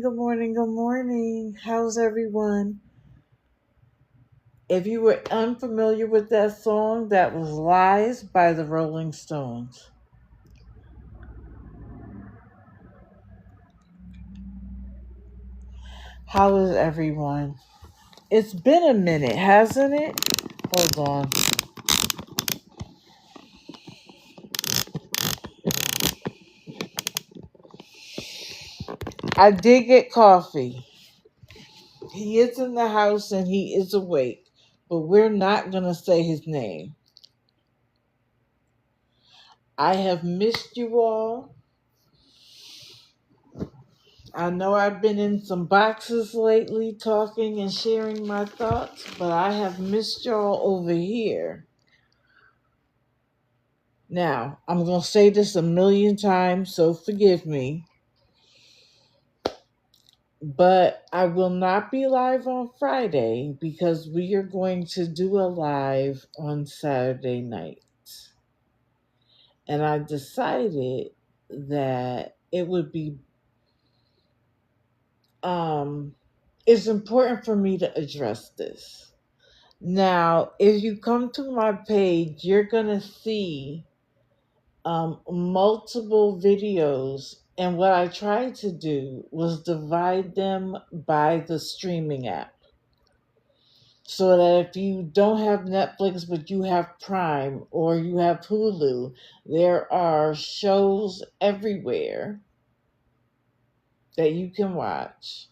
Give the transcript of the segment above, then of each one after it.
good morning, good morning. How's everyone? If you were unfamiliar with that song, that was Lies by the Rolling Stones. How is everyone? It's been a minute, hasn't it? Hold on. I did get coffee. He is in the house and he is awake, but we're not going to say his name. I have missed you all. I know I've been in some boxes lately talking and sharing my thoughts, but I have missed y'all over here. Now, I'm going to say this a million times, so forgive me, but I will not be live on Friday because we are going to do a live on Saturday night. And I decided that it would be it's important for me to address this. Now, if you come to my page, you're going to see multiple videos. And what I tried to do was divide them by the streaming app. So that if you don't have Netflix, but you have Prime or you have Hulu, there are shows everywhere that you can watch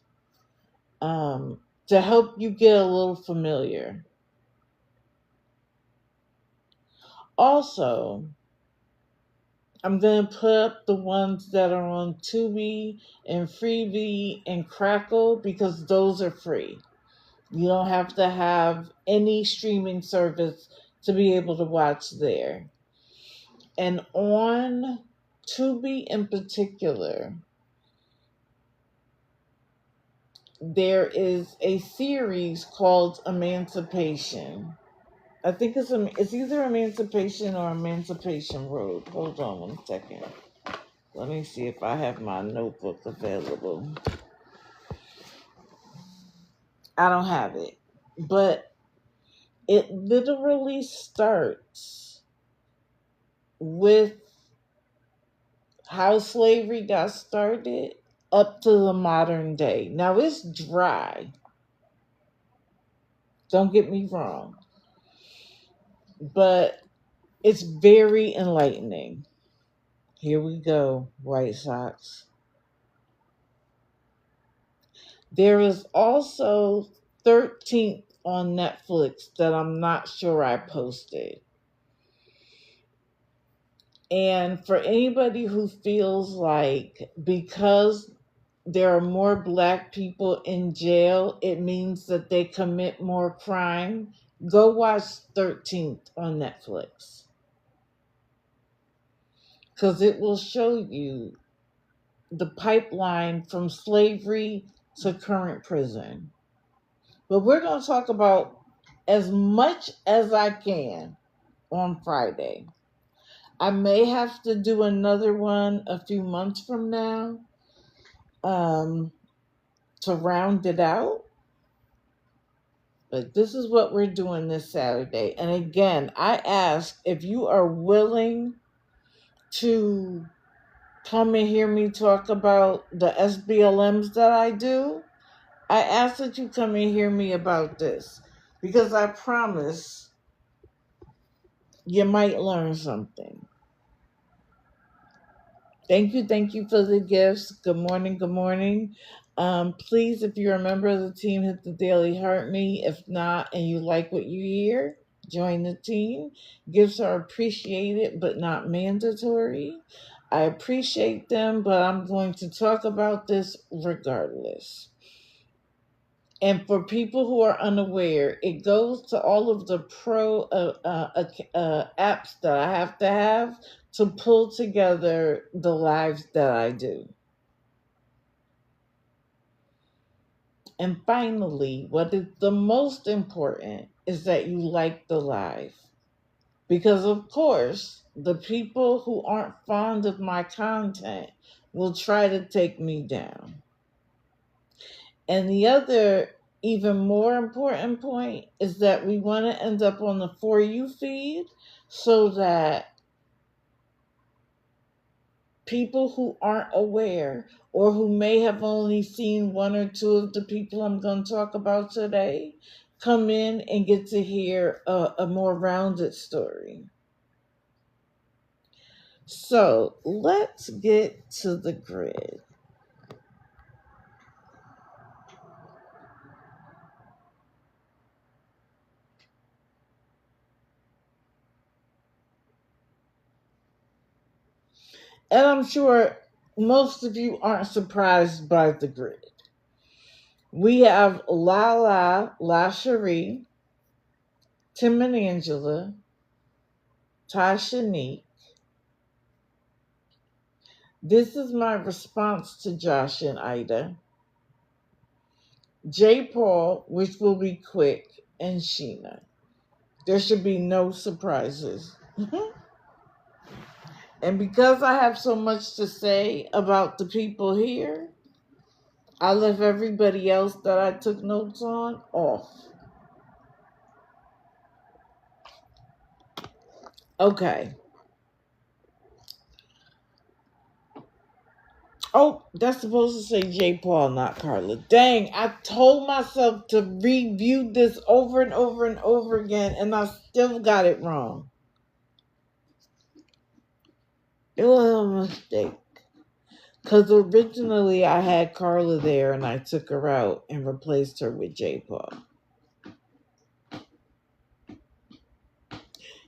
to help you get a little familiar. Also, I'm going to put up the ones that are on Tubi and Freevee and Crackle because those are free. You don't have to have any streaming service to be able to watch there. And on Tubi in particular, there is a series called Emancipation. I think it's either Emancipation or Emancipation Road. Hold on one second. Let me see if I have my notebook available. I don't have it. But it literally starts with how slavery got started up to the modern day. Now, it's dry. Don't get me wrong. But it's very enlightening. Here we go, White Sox. There is also 13th on Netflix that I'm not sure I posted. And for anybody who feels like because there are more Black people in jail, it means that they commit more crime, go watch 13th on Netflix. Because it will show you the pipeline from slavery to current prison. But we're going to talk about as much as I can on Friday. I may have to do another one a few months from now to round it out. But this is what we're doing this Saturday. And again, I ask if you are willing to come and hear me talk about the SBLMs that I do, I ask that you come and hear me about this because I promise you might learn something. Thank you for the gifts. Good morning, good morning. Please, if you're a member of the team, hit the daily heart me. If not, and you like what you hear, join the team. Gifts are appreciated, but not mandatory. I appreciate them, but I'm going to talk about this regardless. And for people who are unaware, it goes to all of the pro apps that I have to pull together the lives that I do. And finally, what is the most important is that you like the live. Because, of course, the people who aren't fond of my content will try to take me down. And the other, even more important point is that we want to end up on the For You feed so that people who aren't aware or who may have only seen one or two of the people I'm going to talk about today come in and get to hear a more rounded story. So let's get to the grid. And I'm sure most of you aren't surprised by the grid. We have Lashairee, Tim and Angela, Tasha Neek. This is my response to Josh and Ida. J. Paul, which will be quick, and Sheena. There should be no surprises. And because I have so much to say about the people here, I left everybody else that I took notes on off. Okay. Oh, that's supposed to say J. Paul, not Carla. Dang, I told myself to review this over and over and over again, and I still got it wrong. It was a mistake. Because originally I had Carla there, and I took her out and replaced her with J. Paul.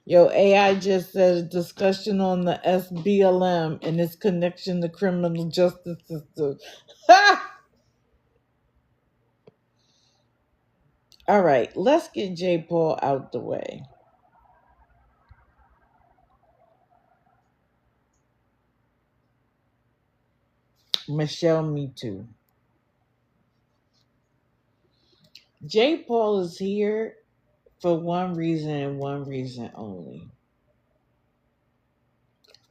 Yo, AI just said a discussion on the SBLM and its connection to criminal justice system. Ha! All right, let's get J. Paul out the way. Michelle, me too. J. Paul is here for one reason and one reason only.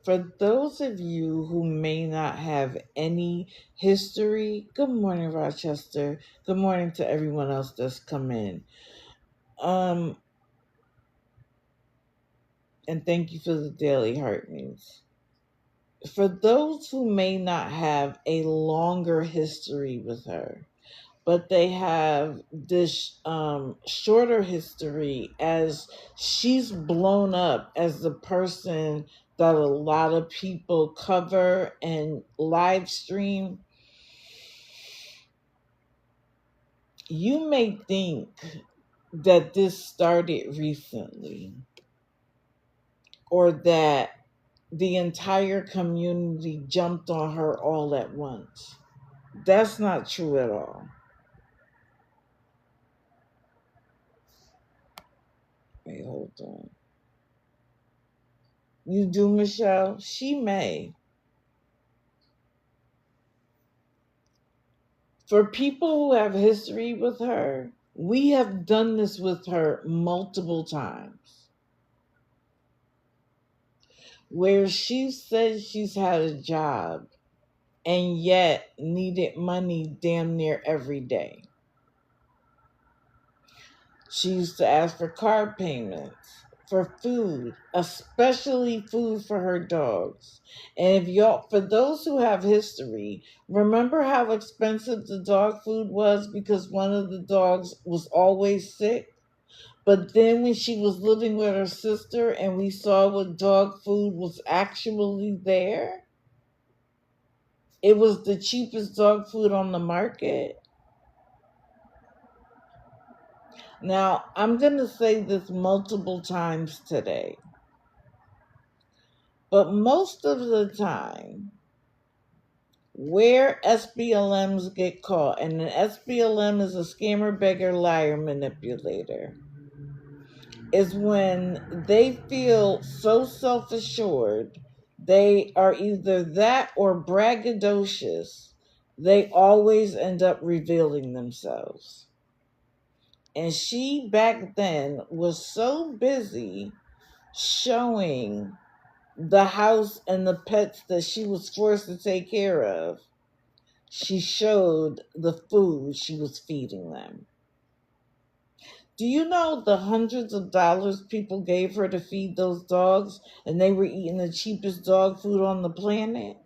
For those of you who may not have any history, good morning, Rochester. Good morning to everyone else that's come in. And thank you for the Daily Heart News. For those who may not have a longer history with her, but they have this shorter history as she's blown up as the person that a lot of people cover and live stream, you may think that this started recently or that the entire community jumped on her all at once. That's not true at all. Wait, hold on. You do, Michelle? She may. For people who have history with her, we have done this with her multiple times. Where she says she's had a job and yet needed money damn near every day. She used to ask for car payments, for food, especially food for her dogs. And if y'all, for those who have history, remember how expensive the dog food was because one of the dogs was always sick? But then when she was living with her sister and we saw what dog food was actually there, it was the cheapest dog food on the market. Now, I'm going to say this multiple times today, but most of the time, where SBLMs get caught, and an SBLM is a scammer, beggar, liar, manipulator, is when they feel so self-assured, they are either that or braggadocious, they always end up revealing themselves. And she back then was so busy showing the house and the pets that she was forced to take care of. she showed the food she was feeding them. Do you know the hundreds of dollars people gave her to feed those dogs, and they were eating the cheapest dog food on the planet?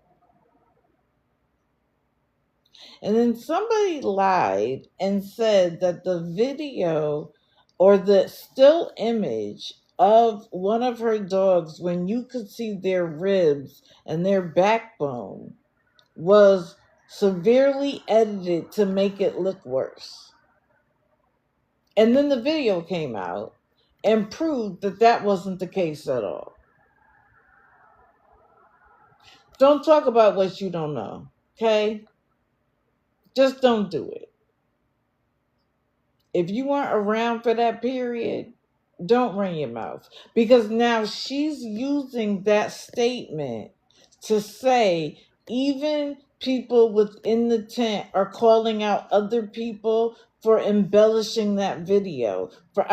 And then somebody lied and said that the video or the still image of one of her dogs, when you could see their ribs and their backbone, was severely edited to make it look worse. And then the video came out and proved that that wasn't the case at all. Don't talk about what you don't know, okay? Just don't do it. If you weren't around for that period, don't run your mouth. Because now she's using that statement to say even people within the tent are calling out other people for embellishing that video, for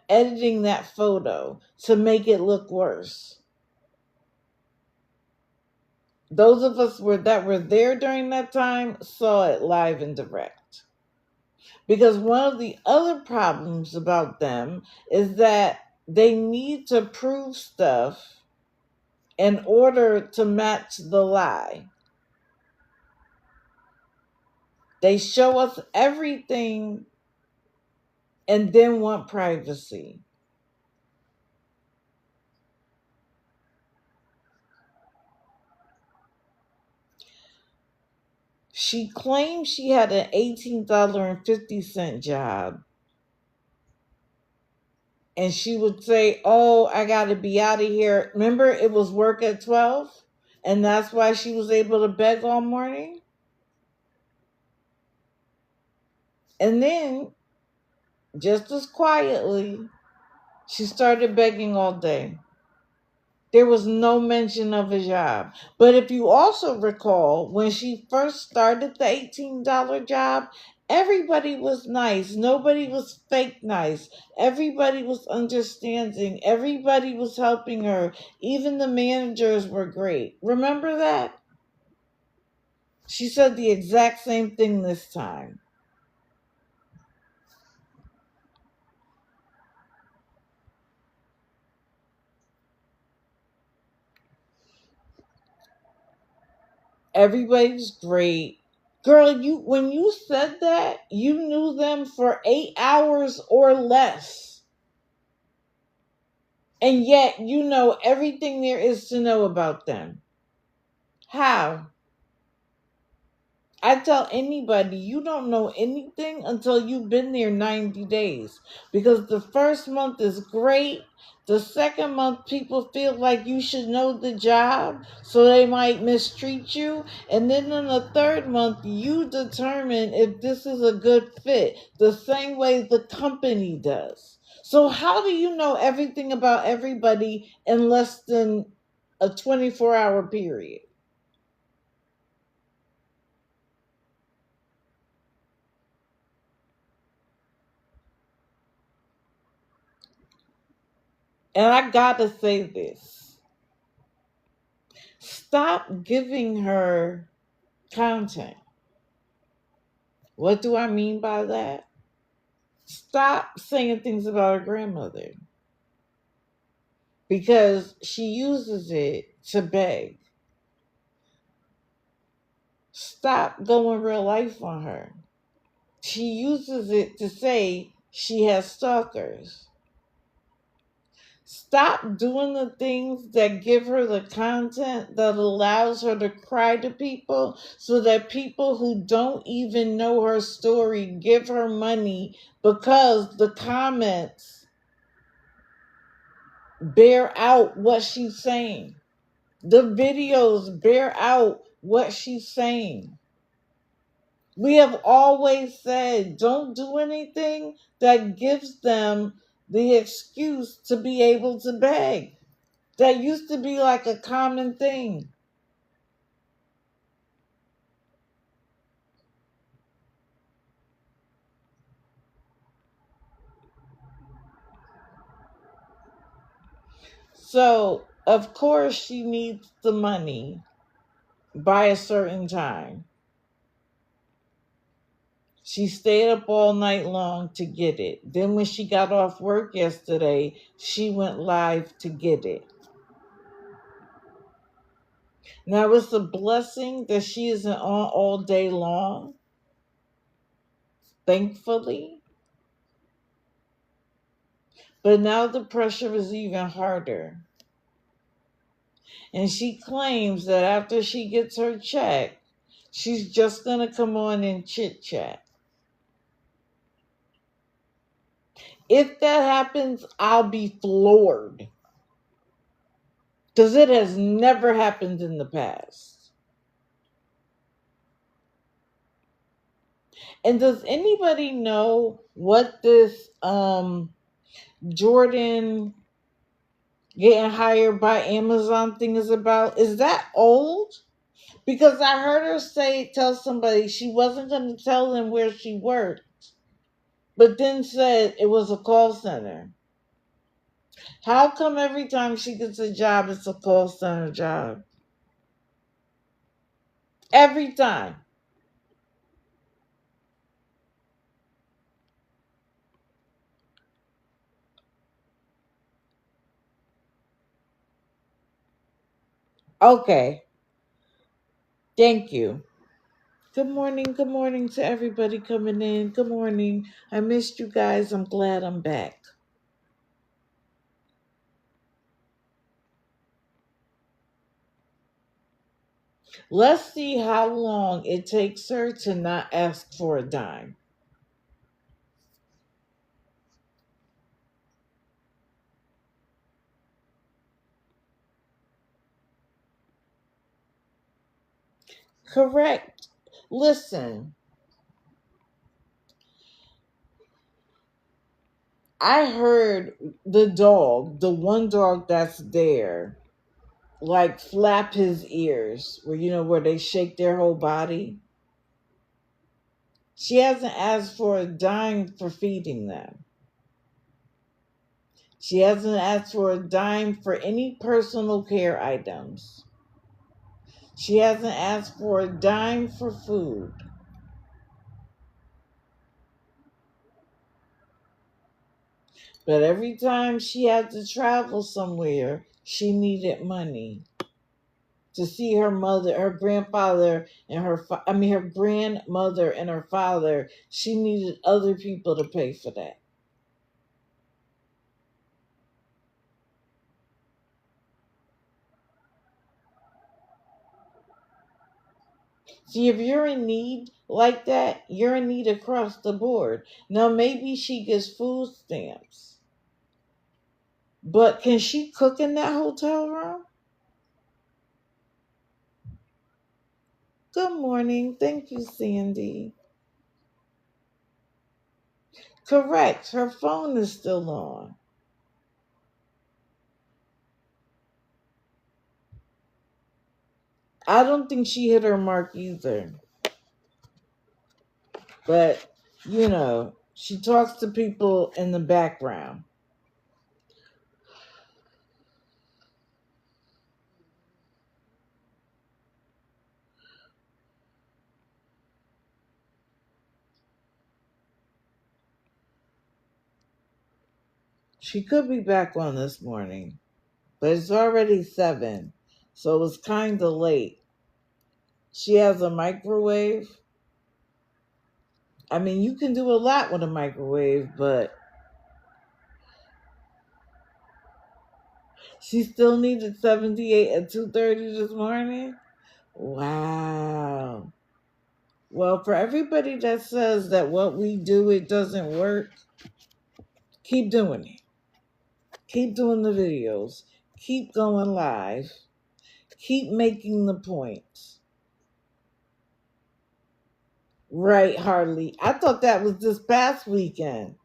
editing that photo to make it look worse. Those of us that were there during that time saw it live and direct. Because one of the other problems about them is that they need to prove stuff in order to match the lie. They show us everything and then want privacy. She claimed she had an $18.50 job. And she would say, "Oh, I got to be out of here." Remember, it was work at 12? And that's why she was able to beg all morning? And then, just as quietly, she started begging all day. There was no mention of a job. But if you also recall, when she first started the $18 job, everybody was nice. Nobody was fake nice. Everybody was understanding. Everybody was helping her. Even the managers were great. Remember that? She said the exact same thing this time. Everybody's great. Girl, when you said that, you knew them for 8 hours or less. And yet you know everything there is to know about them. How? I tell anybody, you don't know anything until you've been there 90 days. Because the first month is great. The second month, people feel like you should know the job, so they might mistreat you. And then in the third month, you determine if this is a good fit, the same way the company does. So how do you know everything about everybody in less than a 24-hour period? And I gotta say this. Stop giving her content. What do I mean by that? Stop saying things about her grandmother because she uses it to beg. Stop going real life on her. She uses it to say she has stalkers. Stop doing the things that give her the content that allows her to cry to people so that people who don't even know her story give her money because the comments bear out what she's saying. The videos bear out what she's saying. We have always said don't do anything that gives them the excuse to be able to beg. That used to be like a common thing. So, of course, she needs the money by a certain time. She stayed up all night long to get it. Then when she got off work yesterday, she went live to get it. Now it's a blessing that she isn't on all day long, thankfully. But now the pressure is even harder. And she claims that after she gets her check, she's just going to come on and chit chat. If that happens, I'll be floored. Because it has never happened in the past. And does anybody know what this Jordan getting hired by Amazon thing is about? Is that old? Because I heard her tell somebody she wasn't going to tell them where she worked, but then said it was a call center. How come every time she gets a job, it's a call center job? Every time. Okay. Thank you. Good morning to everybody coming in. Good morning. I missed you guys. I'm glad I'm back. Let's see how long it takes her to not ask for a dime. Correct. Listen, I heard the one dog that's there, like flap his ears, where they shake their whole body. She hasn't asked for a dime for feeding them. She hasn't asked for a dime for any personal care items. She hasn't asked for a dime for food. But every time she had to travel somewhere, she needed money to see her mother, her grandfather, and her grandmother and her father. She needed other people to pay for that. See, if you're in need like that, you're in need across the board. Now, maybe she gets food stamps, but can she cook in that hotel room? Good morning. Thank you, Sandy. Correct. Her phone is still on. I don't think she hit her mark either. But, she talks to people in the background. She could be back on this morning, but it's already 7, so it's kind of late. She has a microwave. I mean, you can do a lot with a microwave, but she still needed 78 at 2:30 this morning? Wow. Well, for everybody that says that what we do, it doesn't work, keep doing it. Keep doing the videos. Keep going live. Keep making the points. Right, Harley. I thought that was this past weekend.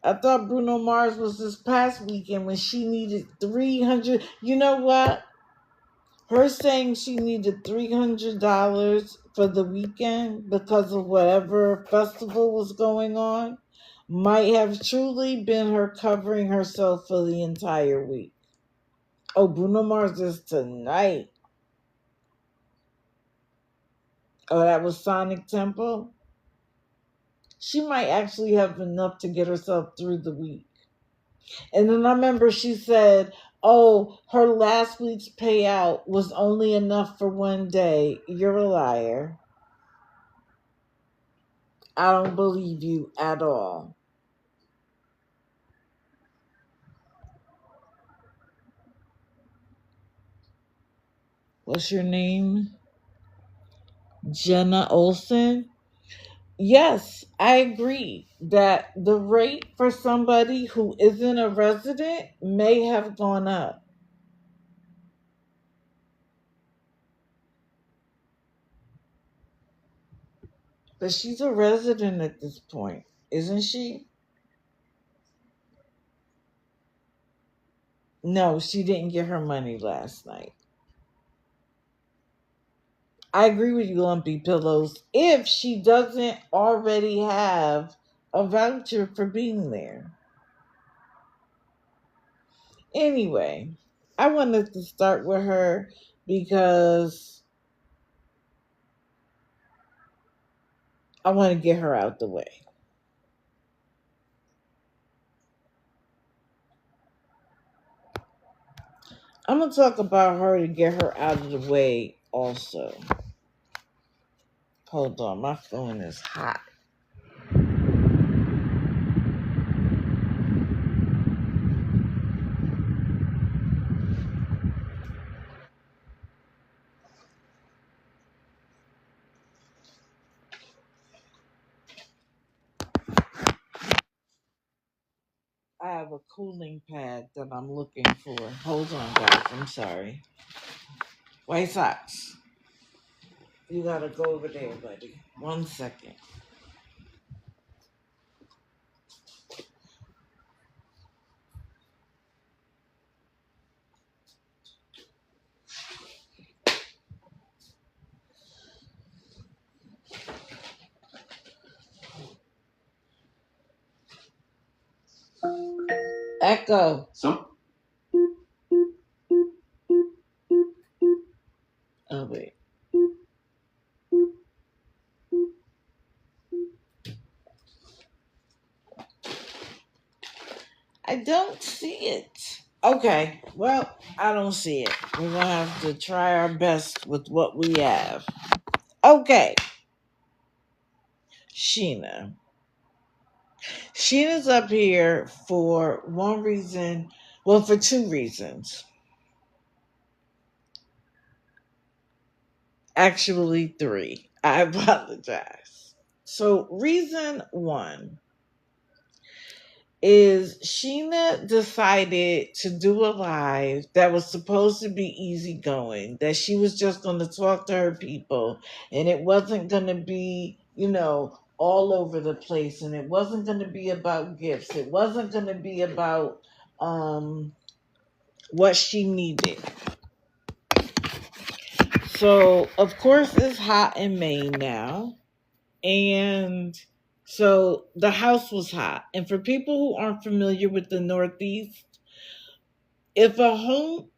I thought Bruno Mars was this past weekend when she needed 300. You know what? Her saying she needed $300 for the weekend because of whatever festival was going on might have truly been her covering herself for the entire week. Oh, Bruno Mars is tonight. Oh, that was Sonic Temple. She might actually have enough to get herself through the week. And then I remember she said, oh, her last week's payout was only enough for one day. You're a liar. I don't believe you at all. What's your name? Jenna Olson? Yes, I agree that the rate for somebody who isn't a resident may have gone up. But she's a resident at this point, isn't she? No, she didn't get her money last night. I agree with you, Lumpy Pillows. If she doesn't already have a voucher for being there. Anyway, I wanted to start with her because I want to get her out the way. I'm going to talk about her to get her out of the way also. Hold on, my phone is hot. I have a cooling pad that I'm looking for. Hold on, guys. I'm sorry. White socks. You gotta go over there, buddy. 1 second. Echo. So? Oh, wait. I don't see it. Okay. Well, I don't see it. We're gonna have to try our best with what we have. Okay. Sheena. Sheena's up here for one reason. Well, for two reasons. Actually, three. I apologize. So, reason one is Sheena decided to do a live that was supposed to be easygoing, that she was just going to talk to her people, and it wasn't going to be, all over the place, and it wasn't going to be about gifts. It wasn't going to be about what she needed. So, of course, it's hot in Maine now. And so the house was hot. And for people who aren't familiar with the Northeast, if a home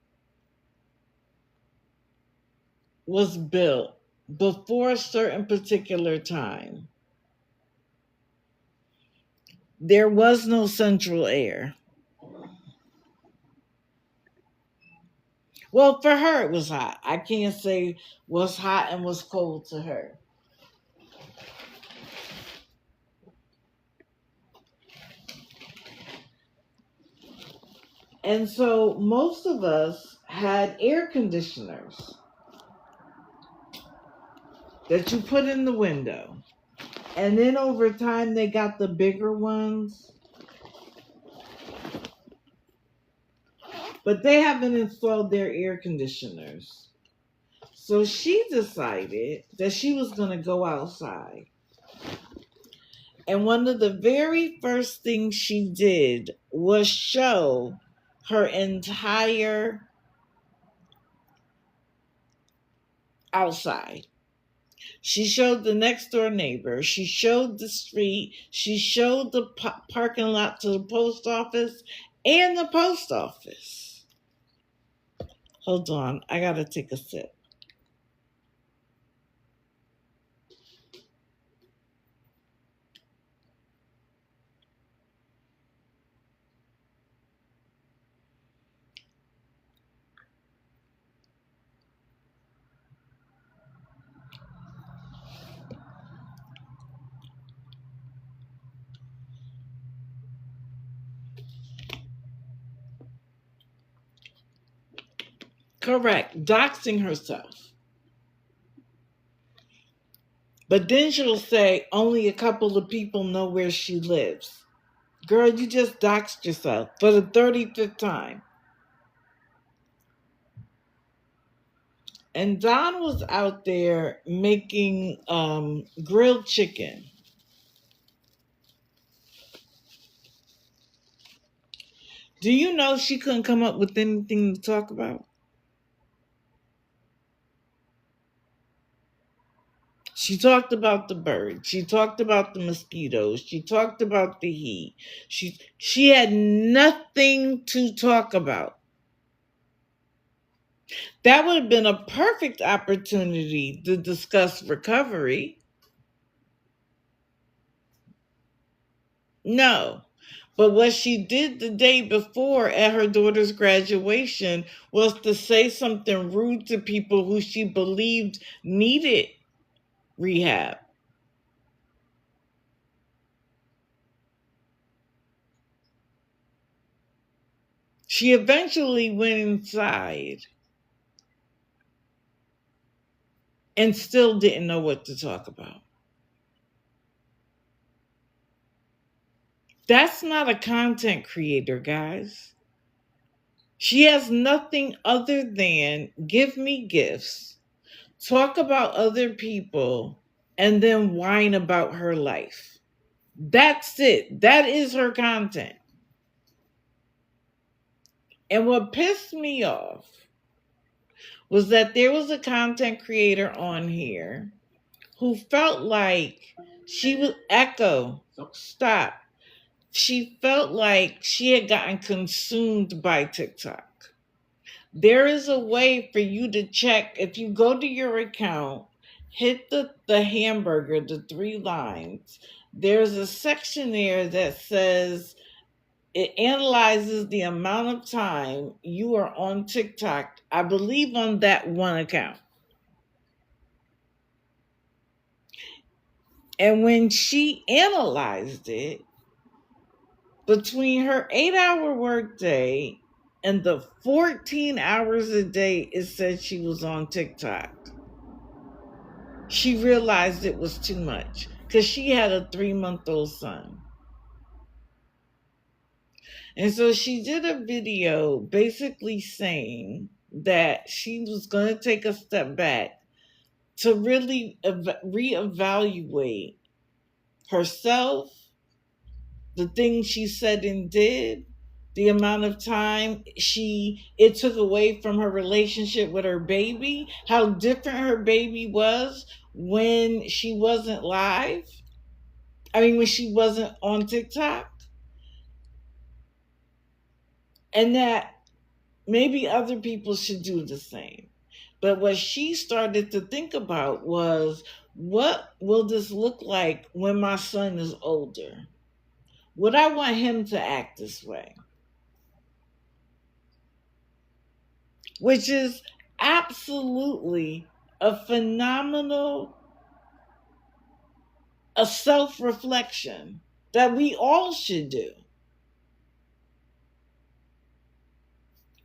was built before a certain particular time, there was no central air. Well, for her, it was hot. I can't say what's hot and what's cold to her. And so most of us had air conditioners that you put in the window. And then over time, they got the bigger ones. But they haven't installed their air conditioners. So she decided that she was going to go outside. And one of the very first things she did was show her entire outside. She showed the next door neighbor. She showed the street. She showed the parking lot to the post office and the post office. Hold on. I got to take a sip. Correct. Doxing herself. But then she'll say only a couple of people know where she lives. Girl, you just doxed yourself for the 35th time. And Don was out there making grilled chicken. Do you know she couldn't come up with anything to talk about? She talked about the birds. She talked about the mosquitoes. She talked about the heat. She had nothing to talk about. That would have been a perfect opportunity to discuss recovery. No. But what she did the day before at her daughter's graduation was to say something rude to people who she believed needed rehab. She eventually went inside and still didn't know what to talk about. That's not a content creator, guys. She has nothing other than give me gifts, talk about other people, and then whine about her life. That's it. That is her content. And what pissed me off was that there was a content creator on here who felt like she was echo. Stop. She felt like she had gotten consumed by TikTok. There is a way for you to check. If you go to your account, hit the hamburger, the 3 lines, there's a section there that says it analyzes the amount of time you are on TikTok, I believe on that one account. And when she analyzed it, between her 8-hour workday and the 14 hours a day it said she was on TikTok, she realized it was too much because she had a 3-month-old son. And so she did a video basically saying that she was going to take a step back to really reevaluate herself, the things she said and did, the amount of time it took away from her relationship with her baby, how different her baby was when she wasn't live. When she wasn't on TikTok. And that maybe other people should do the same. But what she started to think about was, what will this look like when my son is older? Would I want him to act this way? Which is absolutely a phenomenal self-reflection that we all should do.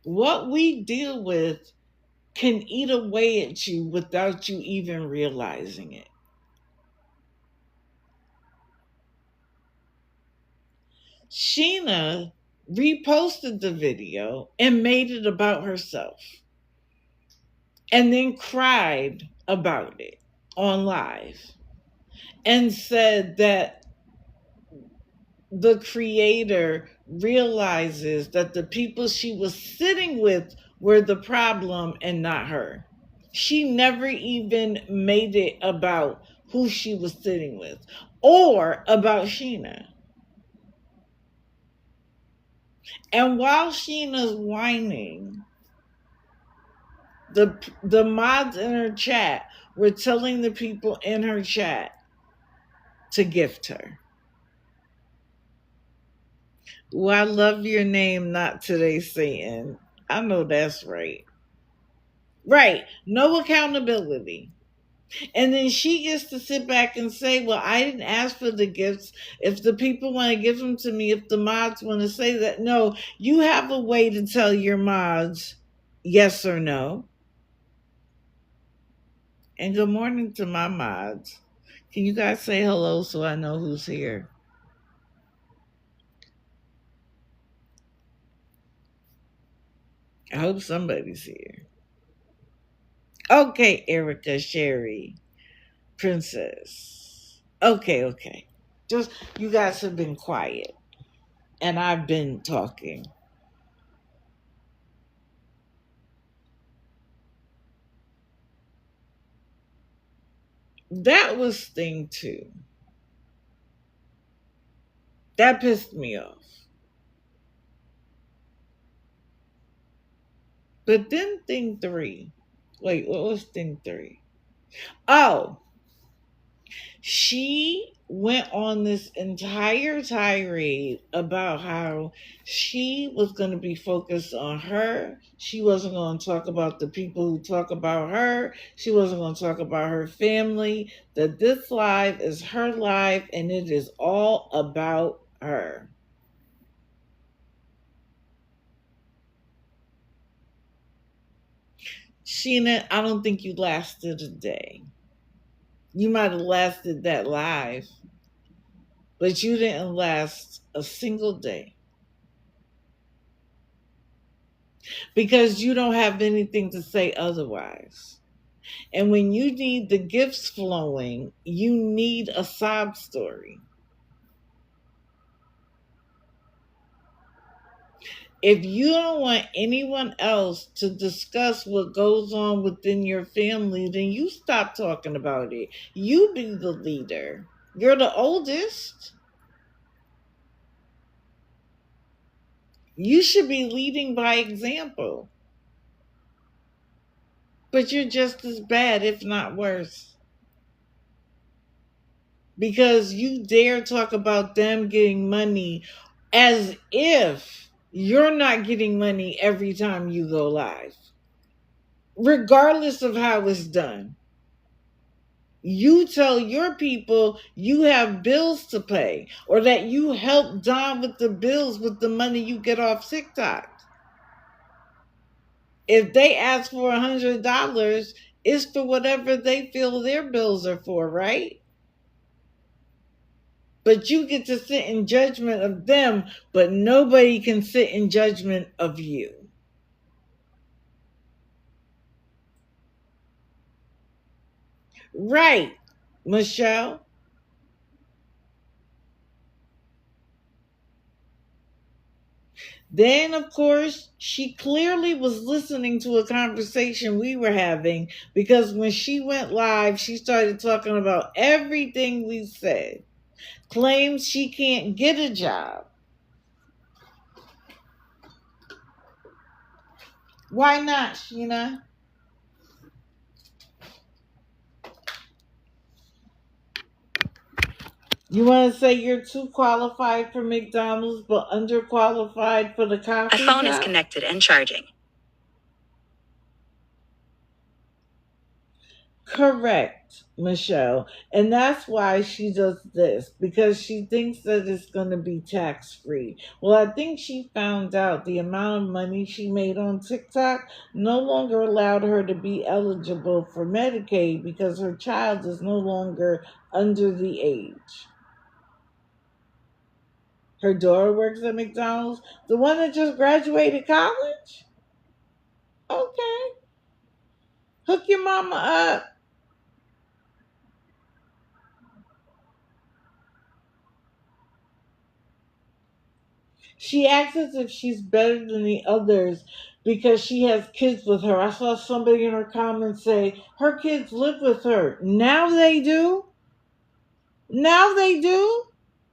What we deal with can eat away at you without you even realizing it. Sheena reposted the video and made it about herself, and then cried about it on live and said that the creator realizes that the people she was sitting with were the problem and not her. She never even made it about who she was sitting with or about Sheena. And while Sheena's whining, the mods in her chat were telling the people in her chat to gift her. Well, I love your name, not today, Satan. I know that's right. Right. No accountability. And then she gets to sit back and say, well, I didn't ask for the gifts. If the people want to give them to me, if the mods want to say that, no, you have a way to tell your mods Yes or no? And good morning to my mods. Can you guys say hello so I know who's here? I hope somebody's here. Okay, Erica, Sherry, Princess. Okay, okay. Just you guys have been quiet and I've been talking. That was thing two. That pissed me off. But then thing three. Wait, what was thing three? Oh, she went on this entire tirade about how she was going to be focused on her. She wasn't going to talk about the people who talk about her. She wasn't going to talk about her family. That this life is her life and it is all about her. Sheena, I don't think you lasted a day. You might have lasted that live, but you didn't last a single day because you don't have anything to say otherwise. And when you need the gifts flowing, you need a sob story. If you don't want anyone else to discuss what goes on within your family, then you stop talking about it. You be the leader. You're the oldest. You should be leading by example. But you're just as bad, if not worse. Because you dare talk about them getting money as if you're not getting money every time you go live, regardless of how it's done. You tell your people you have bills to pay or that you help Don with the bills with the money you get off TikTok. If they ask for $100, it's for whatever they feel their bills are for, right? But you get to sit in judgment of them, but nobody can sit in judgment of you. Right, Michelle? Then, of course, she clearly was listening to a conversation we were having because when she went live, she started talking about everything we said. Claims she can't get a job. Why not, Sheena? You want to say you're too qualified for McDonald's but underqualified for the coffee shop? A phone is connected and charging. Correct, Michelle. And that's why she does this, because she thinks that it's going to be tax free. Well, I think she found out the amount of money she made on TikTok no longer allowed her to be eligible for Medicaid because her child is no longer under the age. Her daughter works at McDonald's, the one that just graduated college? Okay. Hook your mama up. She acts as if she's better than the others because she has kids with her. I saw somebody in her comments say her kids live with her. Now they do? Now they do?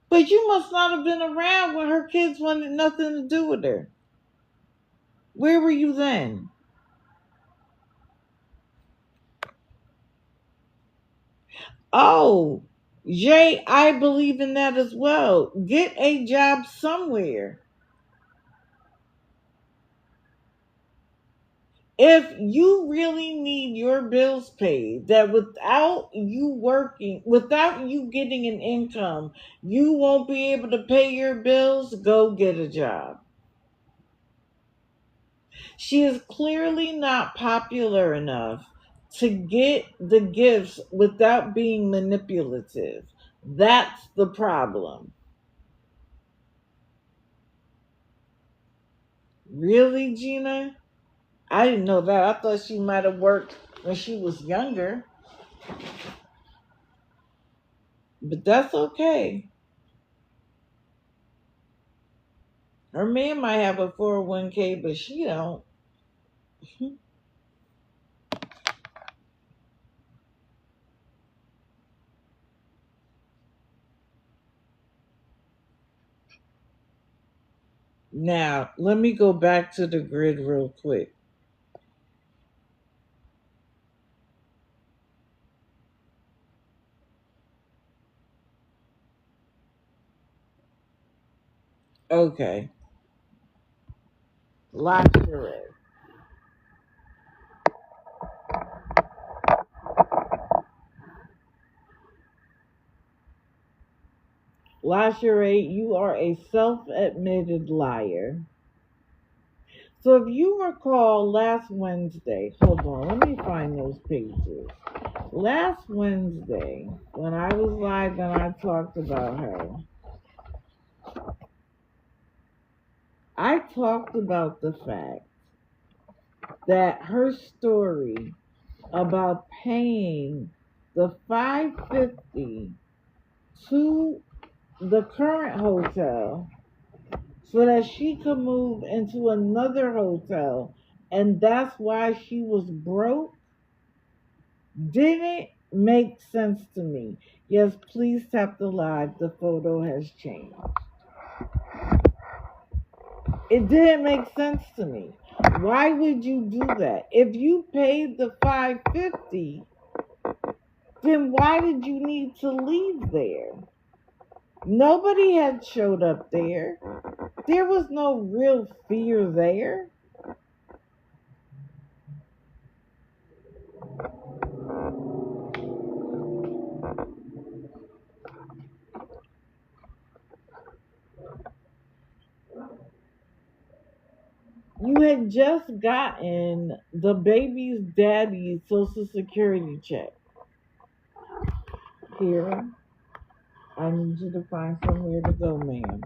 But you must not have been around when her kids wanted nothing to do with her. Where were you then? Oh, Jay, I believe in that as well. Get a job somewhere. If you really need your bills paid, that without you working, without you getting an income, you won't be able to pay your bills, go get a job. She is clearly not popular enough to get the gifts without being manipulative. That's the problem. Really, Gina? I didn't know that. I thought she might have worked when she was younger, but that's okay. Her man might have a 401k, but she don't. Now, let me go back to the grid real quick. Okay. Lashairee. Lashairee, you are a self-admitted liar. So if you recall last Wednesday, hold on, let me find those pages. Last Wednesday, when I was live and I talked about her, I talked about the fact that her story about paying the 550 to the current hotel so that she could move into another hotel, and that's why she was broke, didn't make sense to me. Yes, please tap the live. The photo has changed. It didn't make sense to me. Why would you do that? If you paid the 550, then why did you need to leave there? Nobody had showed up there. There was no real fear there. You had just gotten the baby's daddy's social security check. Here, I need you to find somewhere to go, ma'am.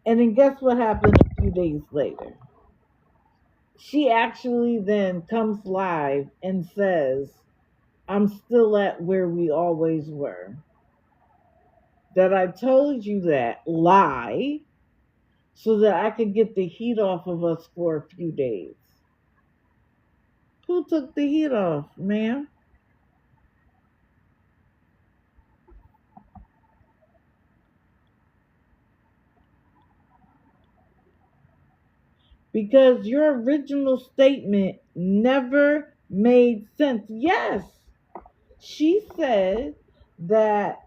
And then guess what happened a few days later? She actually then comes live and says, I'm still at where we always were. That I told you that lie so that I could get the heat off of us for a few days. Who took the heat off, ma'am? Because your original statement never made sense. Yes, she said that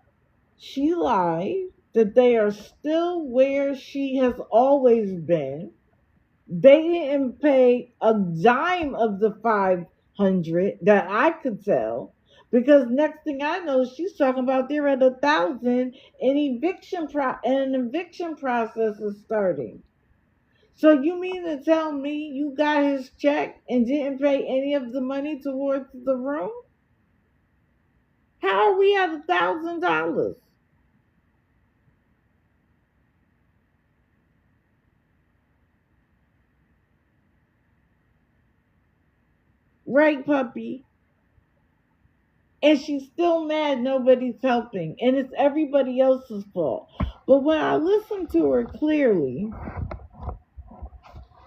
she lied, that they are still where she has always been. They didn't pay a dime of the 500 that I could tell. Because next thing I know, she's talking about they're at 1,000 and an eviction process is starting. So you mean to tell me you got his check and didn't pay any of the money towards the room? How are we at $1,000? Right, puppy? And she's still mad nobody's helping. And it's everybody else's fault. But when I listened to her clearly,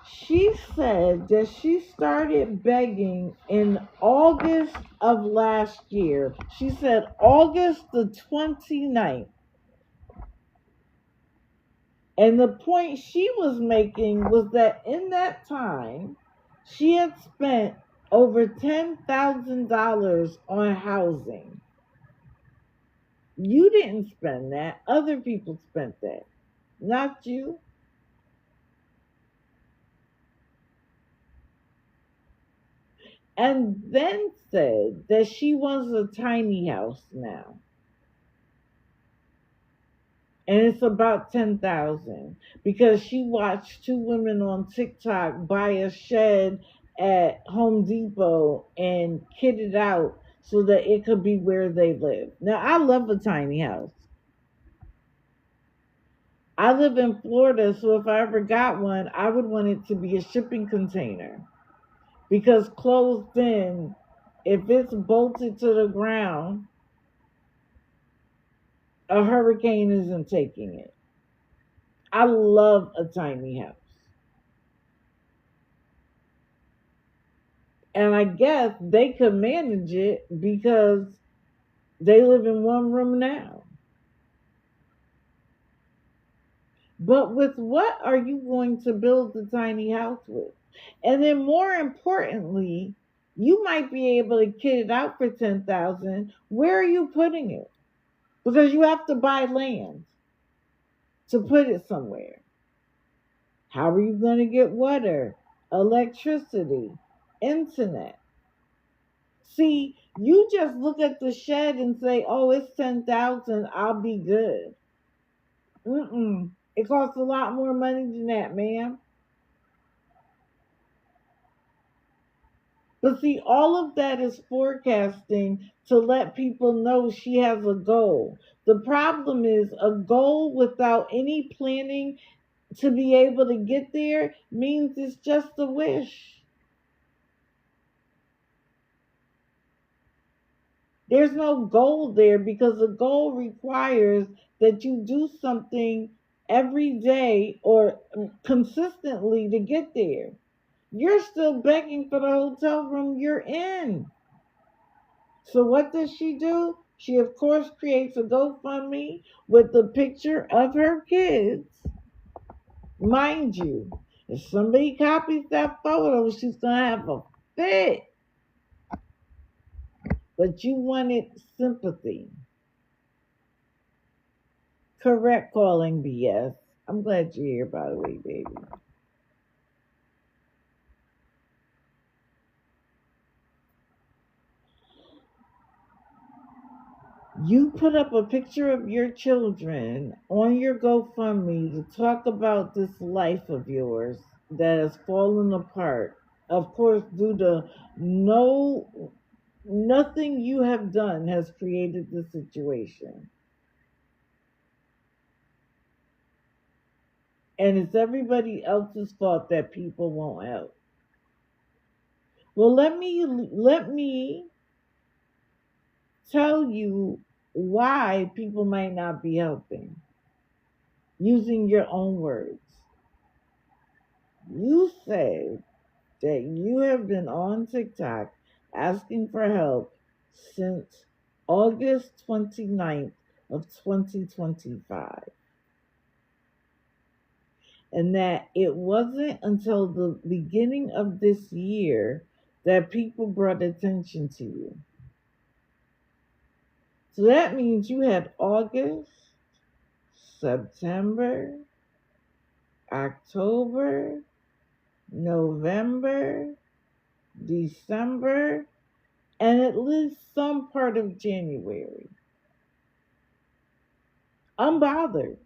she said that she started begging in August of last year. She said August the 29th. And the point she was making was that in that time, she had spent over $10,000 on housing. You didn't spend that. Other people spent that. Not you. and then said that she wants a tiny house now. And it's about 10,000 because she watched two women on TikTok buy a shed at Home Depot and kit it out so that it could be where they live. Now, I love a tiny house. I live in Florida, so if I ever got one, I would want it to be a shipping container because closed in, if it's bolted to the ground, a hurricane isn't taking it. I love a tiny house. And I guess they could manage it because they live in one room now. But with what are you going to build the tiny house with? And then more importantly, you might be able to kit it out for 10,000. Where are you putting it? Because you have to buy land to put it somewhere. How are you going to get water, electricity, internet? See, you just look at the shed and say, "Oh, it's 10,000. I'll be good." Mm-mm. It costs a lot more money than that, ma'am. But see, all of that is forecasting to let people know she has a goal. The problem is a goal without any planning to be able to get there means it's just a wish. There's no goal there because a goal requires that you do something every day or consistently to get there. You're still begging for the hotel room you're in. So what does she do? She of course creates a GoFundMe with the picture of her kids. Mind you, if somebody copies that photo, she's gonna have a fit. But you wanted sympathy. Correct calling BS. I'm glad you're here, by the way, baby. You put up a picture of your children on your GoFundMe to talk about this life of yours that has fallen apart. Of course, due to nothing you have done has created the situation. And it's everybody else's fault that people won't help. Well, let me tell you why people might not be helping using your own words. You say that you have been on TikTok asking for help since August 29th of 2025. And that it wasn't until the beginning of this year that people brought attention to you. So that means you had August, September, October, November, December, and at least some part of January. Unbothered.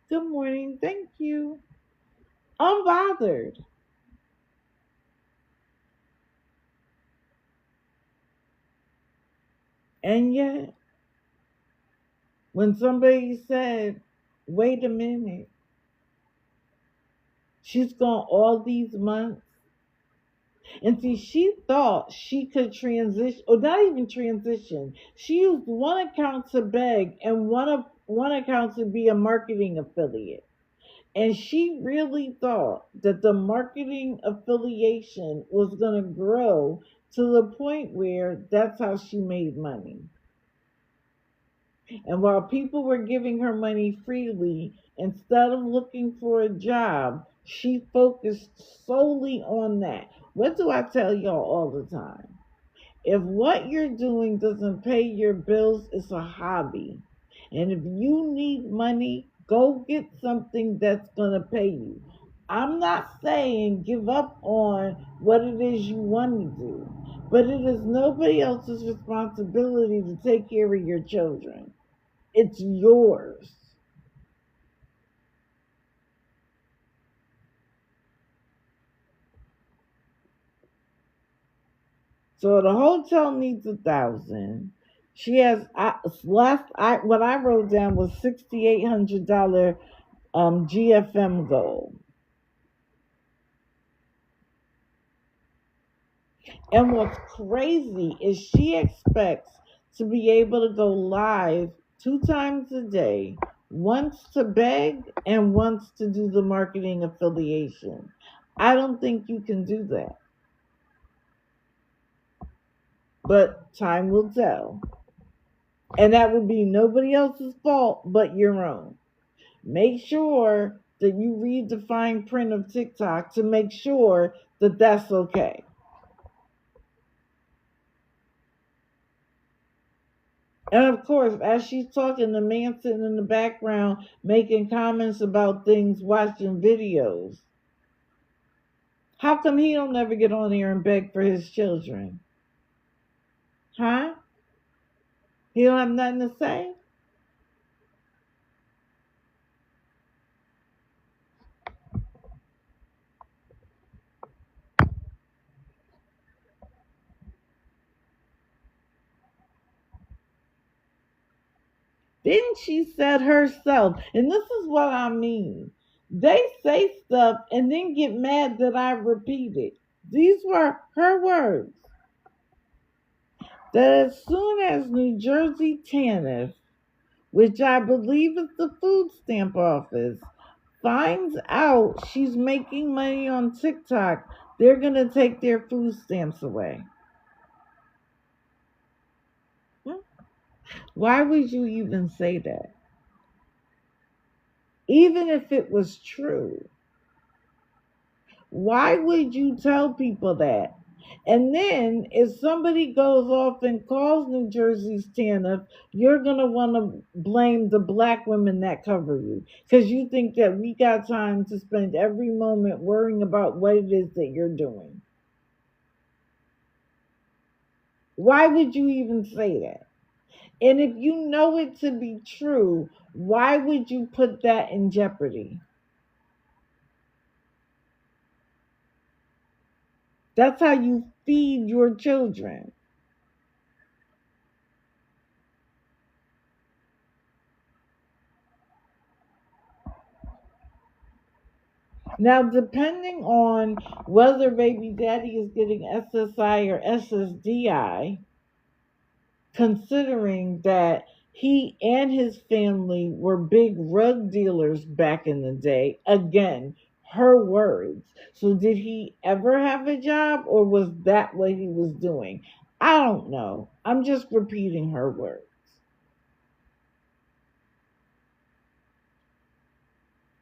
Good morning. Thank you. Unbothered. And yet, when somebody said, wait a minute, she's gone all these months. And see, she thought she could transition, or not even transition. She used one account to beg and one account to be a marketing affiliate. And she really thought that the marketing affiliation was going to grow to the point where that's how she made money. And while people were giving her money freely, instead of looking for a job, she focused solely on that. What do I tell y'all all the time? If what you're doing doesn't pay your bills, it's a hobby. And if you need money, go get something that's going to pay you. I'm not saying give up on what it is you want to do, but it is nobody else's responsibility to take care of your children. It's yours. So the hotel needs 1,000. She has what I wrote down was $6,800 GFM goal. And what's crazy is she expects to be able to go live 2 times a day, once to beg and once to do the marketing affiliation. I don't think you can do that, but time will tell. And that would be nobody else's fault but your own. Make sure that you read the fine print of TikTok to make sure that that's okay. And of course, as she's talking, the man sitting in the background making comments about things, watching videos. How come he don't ever get on here and beg for his children? Huh? He don't have nothing to say? Didn't she said herself, and this is what I mean. They say stuff and then get mad that I repeat it. These were her words. That as soon as New Jersey TANF, which I believe is the food stamp office, finds out she's making money on TikTok, they're going to take their food stamps away. Hmm? Why would you even say that? Even if it was true, why would you tell people that? And then if somebody goes off and calls New Jersey's TANF, you're going to want to blame the black women that cover you because you think that we got time to spend every moment worrying about what it is that you're doing. Why would you even say that? And if you know it to be true, why would you put that in jeopardy? That's how you feed your children. Now, depending on whether baby daddy is getting SSI or SSDI, considering that he and his family were big rug dealers back in the day, again, her words. So, did he ever have a job or was that what he was doing? I don't know. I'm just repeating her words.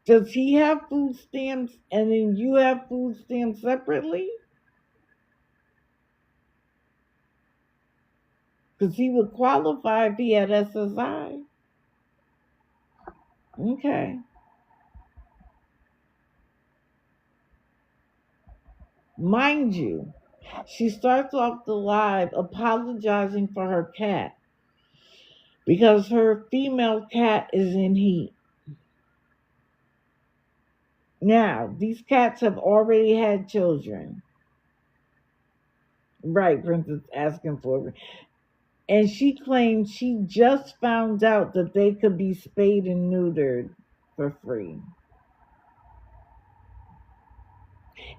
Does he have food stamps and then you have food stamps separately? Because he would qualify if he had SSI. Okay. Mind you, she starts off the live apologizing for her cat because her female cat is in heat. Now, these cats have already had children. Right, Princess asking for it. And she claims she just found out that they could be spayed and neutered for free.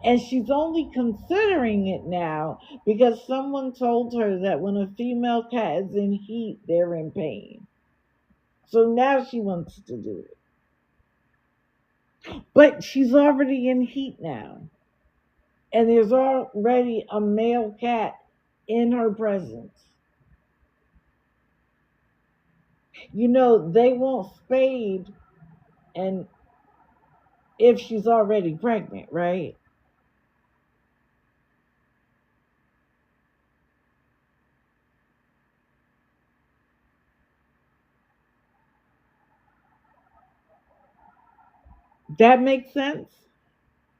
And she's only considering it now because someone told her that when a female cat is in heat, they're in pain. So now she wants to do it. But she's already in heat now. And there's already a male cat in her presence. You know, they won't spade and if she's already pregnant, right? That makes sense?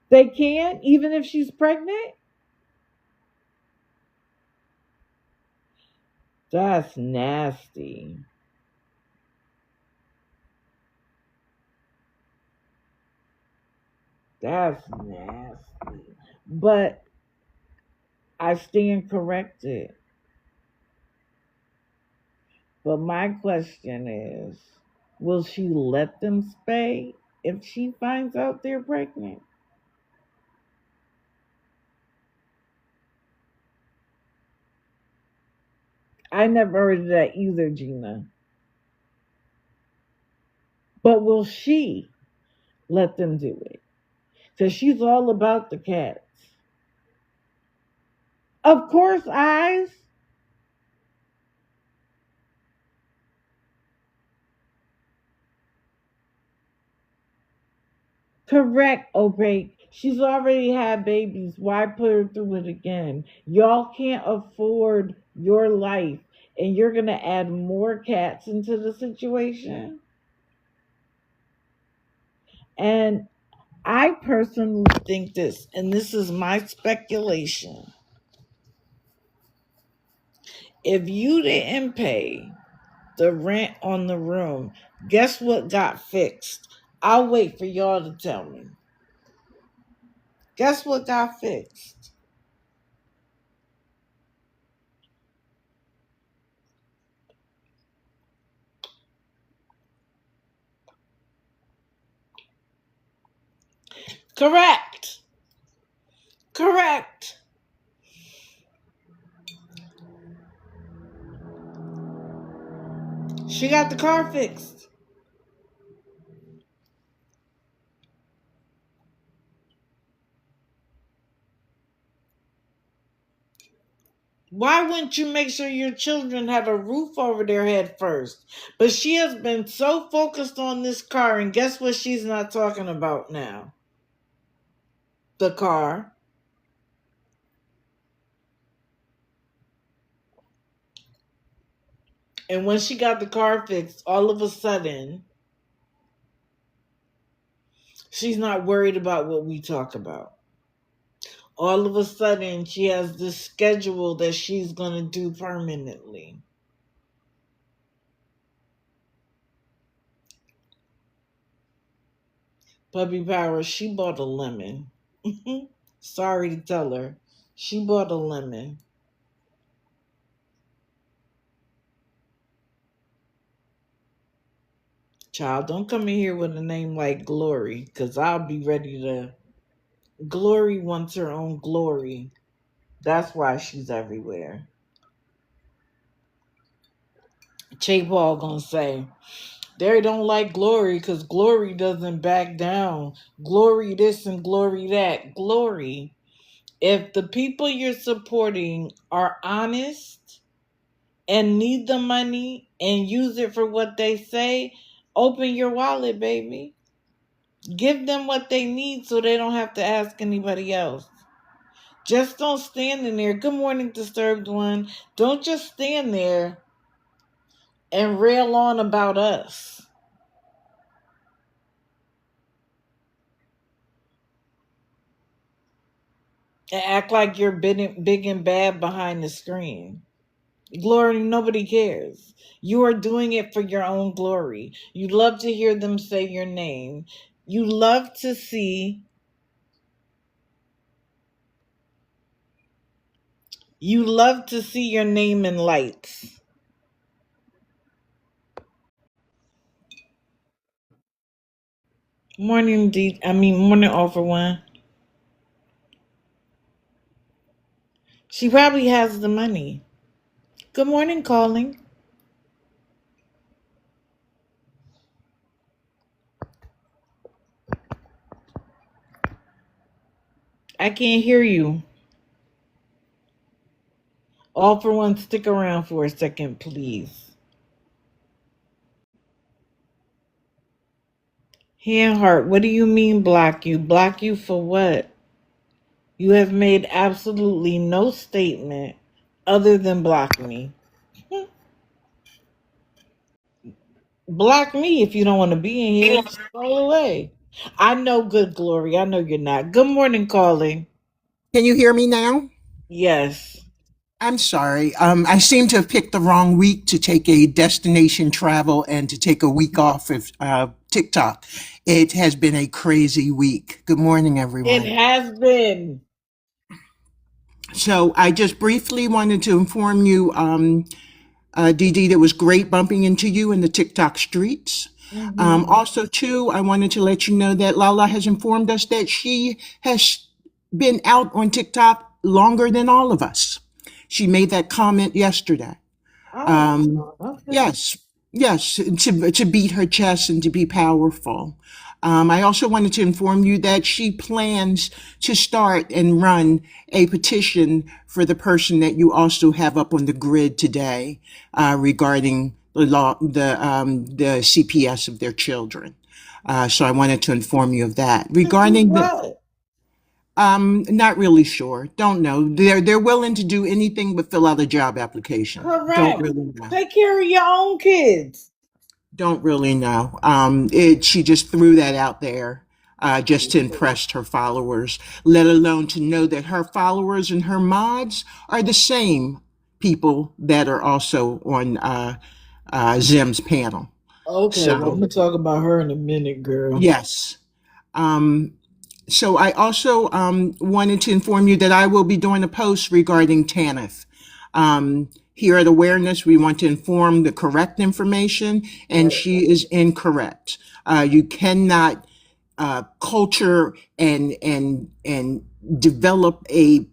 They can, even if she's pregnant? That's nasty. That's nasty. But I stand corrected. But my question is, will she let them spay if she finds out they're pregnant? I never heard of that either, Gina. But will she let them do it? Because she's all about the cats. Of course, eyes. Correct, Obey. She's already had babies. Why put her through it again? Y'all can't afford your life, and you're going to add more cats into the situation? And I personally think this, and this is my speculation. If you didn't pay the rent on the room, guess what got fixed? I'll wait for y'all to tell me. Guess what got fixed? Correct. Correct. She got the car fixed. Why wouldn't you make sure your children have a roof over their head first? But she has been so focused on this car, and guess what she's not talking about now? The car. And when she got the car fixed, all of a sudden, she's not worried about what we talk about. All of a sudden, she has this schedule that she's going to do permanently. Puppy Power, she bought a lemon. Sorry to tell her. She bought a lemon. Child, don't come in here with a name like Glory, because I'll be ready to. Glory wants her own glory. That's why she's everywhere. Che Paul gonna say, they don't like Glory because Glory doesn't back down. Glory this and Glory that. Glory. If the people you're supporting are honest and need the money and use it for what they say, open your wallet, baby. Give them what they need so they don't have to ask anybody else. Just don't stand in there. Good morning, Disturbed One. Don't just stand there and rail on about us. And act like you're big and bad behind the screen. Glory, nobody cares. You are doing it for your own glory. You love to hear them say your name. You love to see your name in lights. Morning all for one. She probably has the money. Good morning, calling. I can't hear you. All for one, stick around for a second, please. Handheart, what do you mean block you? Block you for what? You have made absolutely no statement other than block me. Block me if you don't want to be in here. Just go away. I know, good glory. I know you're not. Good morning, calling. Can you hear me now? Yes. I'm sorry. I seem to have picked the wrong week to take a destination travel and to take a week off of TikTok. It has been a crazy week. Good morning, It everyone. has been. So I just briefly wanted to inform you, DD, that was great bumping into you in the TikTok streets. Hmm. Also, too, I wanted to let you know that Lala has informed us that she has been out on TikTok longer than all of us. She made that comment yesterday. Oh, Um, okay. yes, yes, to beat her chest and to be powerful. I also wanted to inform you that she plans to start and run a petition for the person that you also have up on the grid today regarding the law, the CPS of their children. So I wanted to inform you of that. To do Regarding the, what? not really sure. Don't know. They're willing to do anything but fill out a job application. Don't Correct. really know. Take care of your own kids. Don't really know. She just threw that out there just to impress her followers, let alone to know that her followers and her mods are the same people that are also on Zim's panel. Okay, well, I'm So, gonna talk about her in a minute, girl. yes. Um, So I also wanted to inform you that I will be doing a post regarding TANF. Here at Awareness, we want to inform the correct information, and Right. she is incorrect. You cannot culture and develop a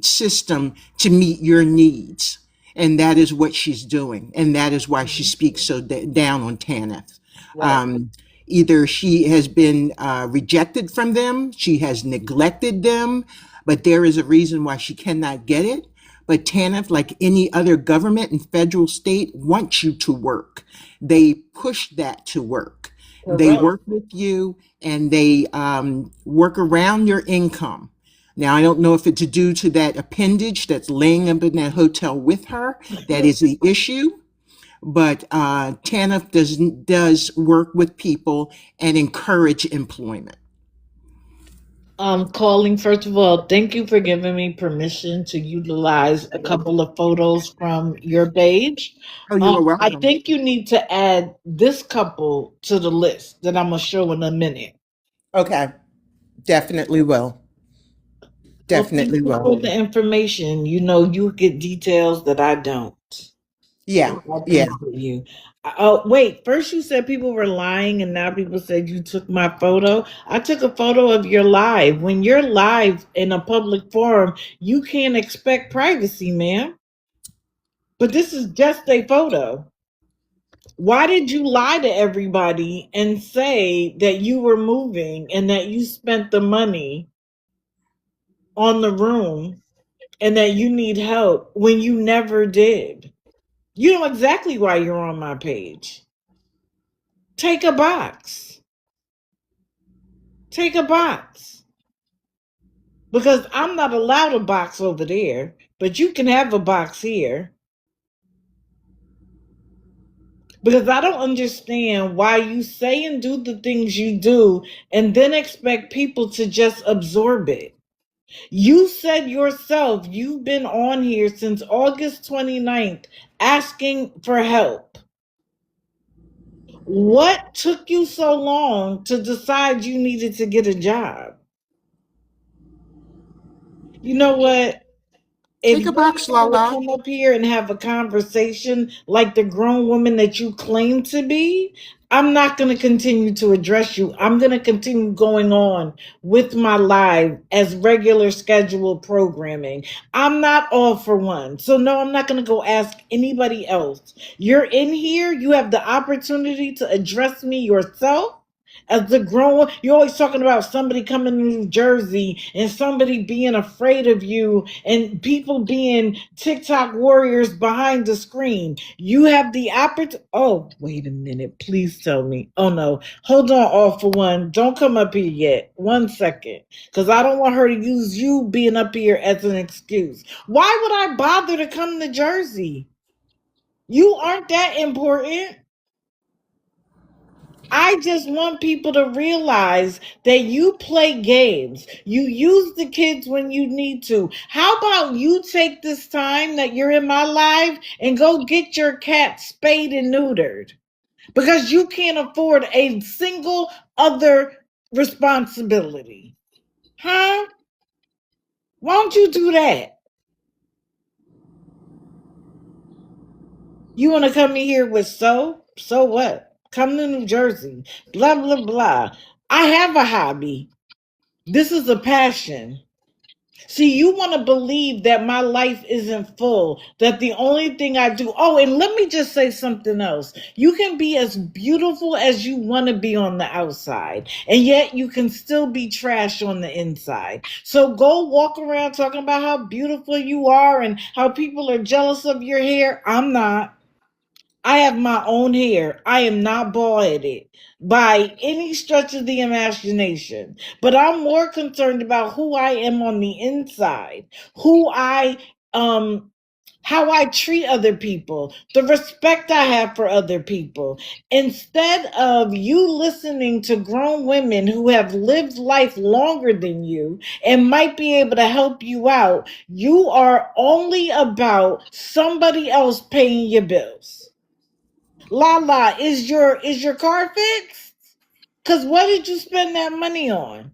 system to meet your needs, and that is what she's doing, and that is why she Mhm. speaks so down on TANF. Right. Um, Either she has been rejected from them, she has neglected them, but there is a reason why she cannot get it. But TANF, like any other government and federal state, wants you to work. They push that to work. They Correct. work with you and they work around your income. Now, I don't know if it's due to that appendage that's laying up in that hotel with her. That is the issue. But TANF does work with people and encourage employment. Calling, first of all, thank you for giving me permission to utilize a couple of photos from your page. Oh, you are I welcome. think you need to add this couple to the list that I'm gonna show in a minute. Okay, definitely will. Well, thank Definitely you for will. the information. You know, you get details that I don't. Yeah, So I yeah. appreciate you. Oh, wait. First, you said people were lying, and now people said you took my photo. I took a photo of your live. When you're live in a public forum, you can't expect privacy, ma'am. But this is just a photo. Why did you lie to everybody and say that you were moving and that you spent the money on the room and that you need help when you never did? You know exactly why you're on my page. Take a box. Take a box. Because I'm not allowed a box over there, but you can have a box here. Because I don't understand why you say and do the things you do and then expect people to just absorb it. You said yourself you've been on here since August 29th asking for help. What took you so long to decide you needed to get a job? You know what? If Take you a don't box, want to Lala. come up here and have a conversation like the grown woman that you claim to be, I'm not going to continue to address you. I'm going to continue going on with my live as regular scheduled programming. I'm not all for one. So, no, I'm not going to go ask anybody else. You're in here, you have the opportunity to address me yourself. As the grown, you're always talking about somebody coming to New Jersey and somebody being afraid of you and people being TikTok warriors behind the screen. You have the opportunity. Oh, wait a minute. Please tell me. Oh, no. Hold on, all for one. Don't come up here yet. 1 second. Because I don't want her to use you being up here as an excuse. Why would I bother to come to Jersey? You aren't that important. I just want people to realize that you play games. You use the kids when you need to. How about you take this time that you're in my life and go get your cat spayed and neutered? Because you can't afford a single other responsibility. Huh? Why don't you do that? You want to come in here with so what? Come to New Jersey. Blah, blah, blah. I have a hobby. This is a passion. See, you want to believe that my life isn't full, that the only thing I do. Oh, and let me just say something else. You can be as beautiful as you want to be on the outside, and yet you can still be trash on the inside. So go walk around talking about how beautiful you are and how people are jealous of your hair. I'm not. I have my own hair. I am not bald headed by any stretch of the imagination. But I'm more concerned about who I am on the inside, who I how I treat other people, the respect I have for other people. Instead of you listening to grown women who have lived life longer than you and might be able to help you out, you are only about somebody else paying your bills. Lala, is your car fixed? Cause what did you spend that money on?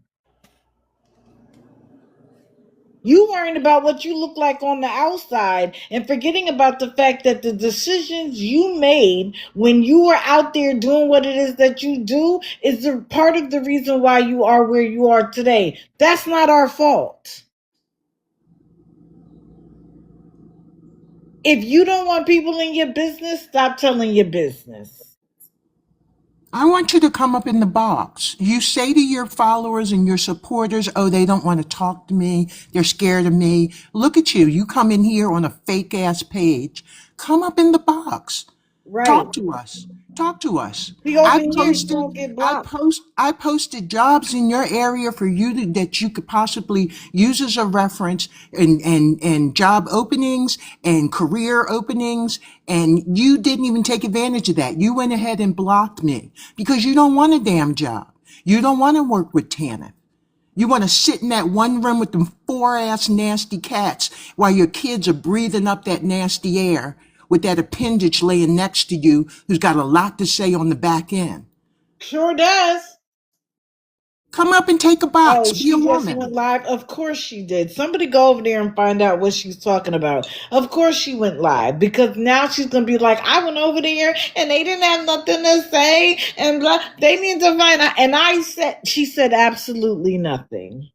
You worrying about what you look like on the outside and forgetting about the fact that the decisions you made when you were out there doing what it is that you do is a part of the reason why you are where you are today. That's not our fault. If you don't want people in your business, stop telling your business. I want you to come up in the box. You say to your followers and your supporters, oh, they don't want to talk to me. They're scared of me. Look at you. You come in here on a fake ass page. Come up in the box. Right. Talk to us. Talk to us. Be over I here, you posted won't get I blocked. post I posted jobs in your area for you that you could possibly use as a reference and job openings and career openings, and you didn't even take advantage of that. You went ahead and blocked me because you don't want a damn job. You don't want to work with Tana. You want to sit in that one room with them four ass nasty cats while your kids are breathing up that nasty air with that appendage laying next to you who's got a lot to say on the back end. Sure does. Come up and take a Oh, box. Be a she just woman. went live? Of course she did. Somebody go over there and find out what she's talking about. Of course she went live because now she's going to be like, I went over there and they didn't have nothing to say and blah. They need to find out. And she said absolutely nothing.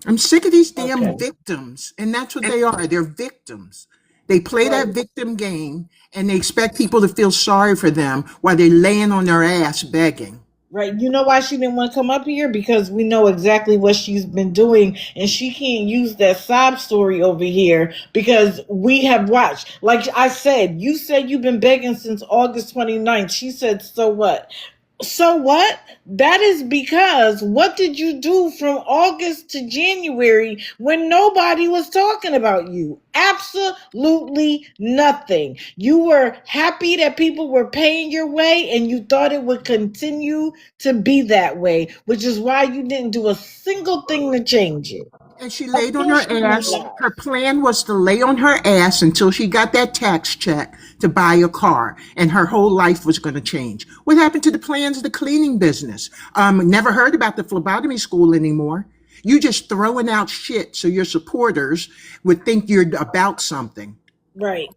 I'm sick of these damn Okay. victims. And that's what they are. They're victims. They play that Right. victim game and they expect people to feel sorry for them while they're laying on their ass begging. Right. You know why she didn't want to come up here? Because we know exactly what she's been doing, and she can't use that sob story over here because we have watched. Like I said, you said you've been begging since August 29th. She said, so what? So what? That is because what did you do from August to January when nobody was talking about you? Absolutely nothing. You were happy that people were paying your way and you thought it would continue to be that way, which is why you didn't do a single thing to change it. And she Of laid on course her she went ass. live. Her plan was to lay on her ass until she got that tax check to buy a car, and her whole life was going to change. What happened to the plans of the cleaning business? Never heard about the phlebotomy school anymore. You just throwing out shit so your supporters would think you're about something. Right.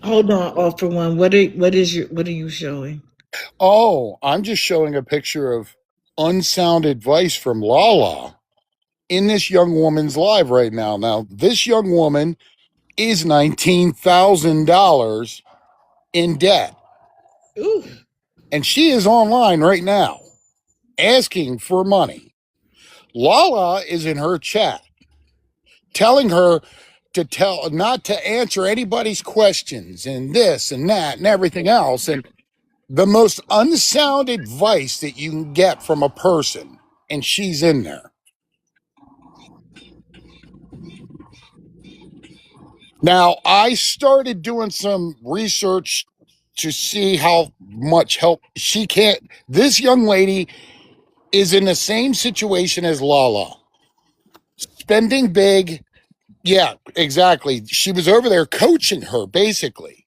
Hold on, all for one. What are you showing? Oh, I'm just showing a picture of unsound advice from Lala in this young woman's live right now. Now, this young woman is $19,000 in debt, Ooh. and she is online right now asking for money. Lala is in her chat telling her to tell not to answer anybody's questions and this and that and everything else. And the most unsound advice that you can get from a person, and she's in there. Now, I started doing some research to see how much help she can't. This young lady is in the same situation as Lala, spending big. Yeah, exactly. She was over there coaching her, basically,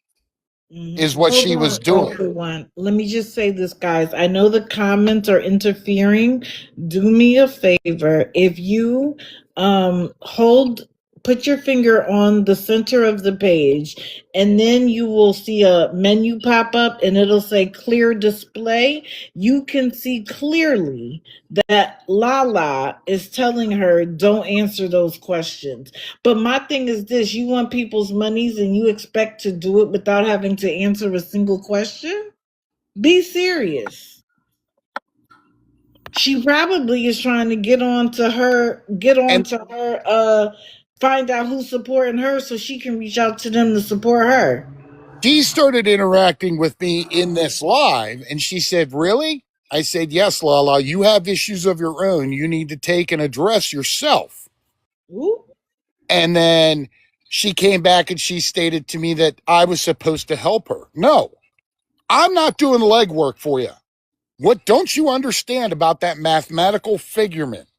is what Hold she was on, doing. everyone. Let me just say this, guys. I know the comments are interfering. Do me a favor. If you hold, put your finger on the center of the page, and then you will see a menu pop up and it'll say clear display. You can see clearly that Lala is telling her, don't answer those questions. But my thing is this, you want people's monies and you expect to do it without having to answer a single question? Be serious. She probably is trying to get on And to her, find out who's supporting her so she can reach out to them to support her. she started interacting with me in this live, and she said, really? I said, yes, Lala, you have issues of your own. You need to take and address yourself. Ooh. And then she came back and she stated to me that I was supposed to help her. No, I'm not doing legwork for you. What don't you understand about that mathematical figurement?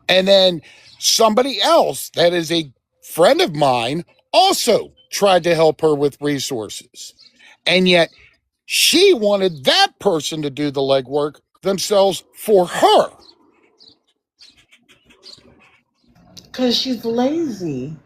And then somebody else that is a friend of mine also tried to help her with resources. And yet she wanted that person to do the legwork themselves for her. Because she's lazy.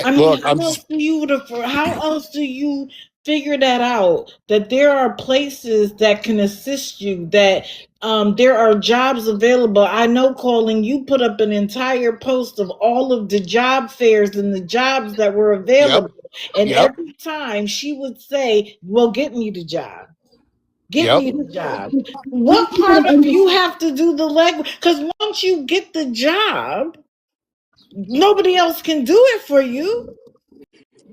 I mean, Look, I'm just, how else do you figure that out? That there are places that can assist you, that there are jobs available. I know, calling, you put up an entire post of all of the job fairs and the jobs that were yep, available. And yep, every time she would say, well, get me the job. Get yep. me the job. What part of you have to do the leg? Because once you get the job, nobody else can do it for you.